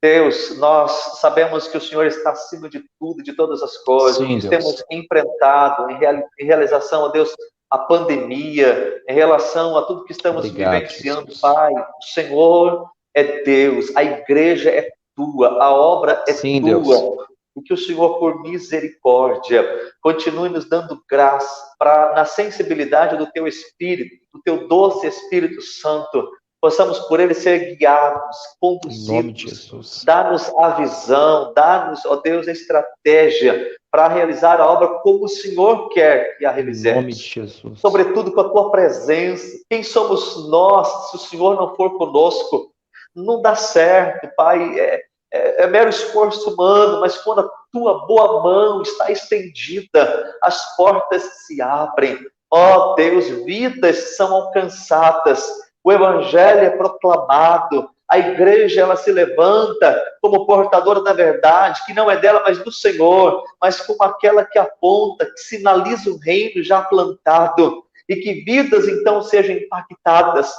S4: Deus, nós sabemos que o Senhor está acima de tudo, de todas as coisas.
S3: Sim,
S4: Nós temos enfrentado em realização, ó Deus, a pandemia, em relação a tudo que estamos vivenciando, Jesus. Pai. O Senhor é Deus, a igreja é Tua, a obra é Sim, Tua. Deus. E que o Senhor, por misericórdia, continue nos dando graça para, na sensibilidade do Teu Espírito, do Teu doce Espírito Santo, possamos por Ele ser guiados, conduzidos, dá-nos a visão, dá-nos, ó Deus, a estratégia para realizar a obra como o Senhor quer que a realizemos. Em nome de Jesus. Sobretudo com a Tua presença. Quem somos nós se o Senhor não for conosco? Não dá certo, Pai, é mero esforço humano, mas quando a Tua boa mão está estendida, as portas se abrem. Ó Deus, vidas são alcançadas, o Evangelho é proclamado, a igreja ela se levanta como portadora da verdade, que não é dela, mas do Senhor, mas como aquela que aponta, que sinaliza o reino já plantado, e que vidas então sejam impactadas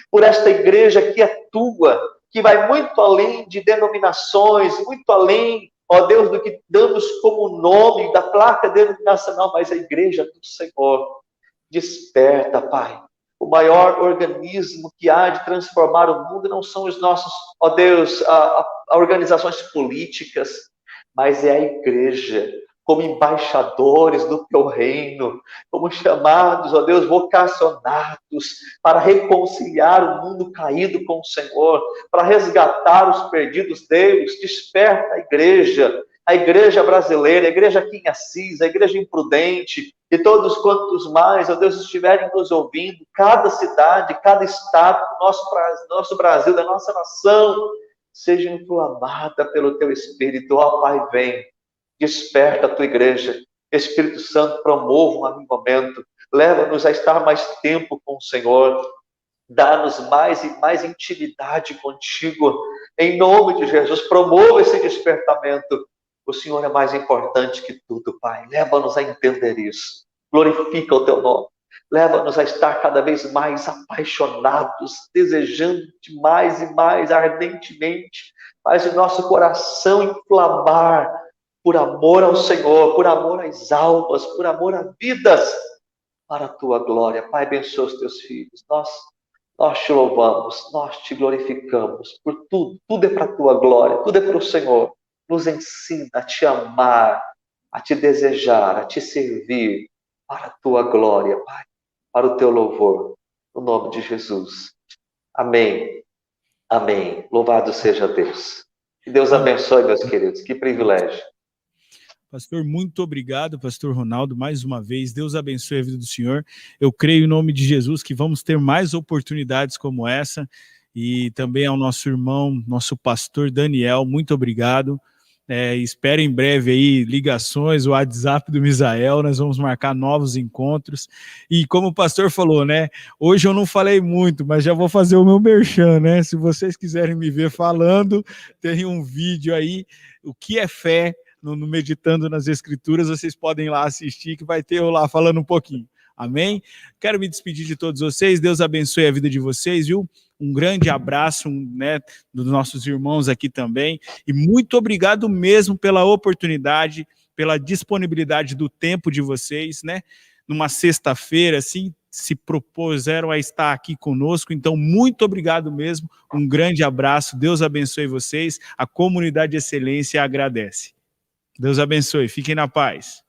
S4: por esta igreja que é Tua, que vai muito além de denominações, muito além, ó Deus, do que damos como nome da placa denominacional, mas a igreja do Senhor. Desperta, Pai. O maior organismo que há de transformar o mundo não são os nossos, ó Deus, organizações políticas, mas é a igreja, como embaixadores do Teu reino, como chamados, ó Deus, vocacionados para reconciliar o mundo caído com o Senhor, para resgatar os perdidos. Deus, desperta a igreja brasileira, a igreja aqui em Assis, a igreja imprudente, e todos quantos mais, ó Deus, estiverem nos ouvindo, cada cidade, cada estado do nosso Brasil, da nossa nação, seja inflamada pelo Teu Espírito. Ó Pai, vem. Desperta a Tua igreja. Espírito Santo, promova um avivamento. Leva-nos a estar mais tempo com o Senhor. Dá-nos mais e mais intimidade contigo. Em nome de Jesus, promova esse despertamento. O Senhor é mais importante que tudo, Pai. Leva-nos a entender isso. Glorifica o Teu nome. Leva-nos a estar cada vez mais apaixonados, desejando mais e mais ardentemente. Faz o nosso coração inflamar por amor ao Senhor, por amor às almas, por amor a vidas, para a Tua glória. Pai, abençoa os Teus filhos. Nós Te louvamos, nós Te glorificamos por tudo. Tudo é para a Tua glória, tudo é para o Senhor. Nos ensina a Te amar, a Te desejar, a Te servir, para a Tua glória, Pai, para o Teu louvor. No nome de Jesus. Amém. Amém. Louvado seja Deus. Que Deus abençoe, meus queridos. Que privilégio.
S1: Pastor, muito obrigado, pastor Ronaldo, mais uma vez. Deus abençoe a vida do senhor. Eu creio em nome de Jesus que vamos ter mais oportunidades como essa. E também ao nosso irmão, nosso pastor Daniel, muito obrigado. Espero em breve aí ligações, o WhatsApp do Misael, nós vamos marcar novos encontros. E como o pastor falou, né? Hoje eu não falei muito, mas já vou fazer o meu merchan, né? Se vocês quiserem me ver falando, tem um vídeo aí, o que é fé, no Meditando nas Escrituras, vocês podem ir lá assistir, que vai ter eu lá falando um pouquinho. Amém? Quero me despedir de todos vocês, Deus abençoe a vida de vocês, viu? Um grande abraço, né, dos nossos irmãos aqui também, e muito obrigado mesmo pela oportunidade, pela disponibilidade do tempo de vocês, né? Numa sexta-feira, assim, se propuseram a estar aqui conosco, então muito obrigado mesmo, um grande abraço, Deus abençoe vocês, a comunidade Excelência agradece. Deus abençoe, fiquem na paz.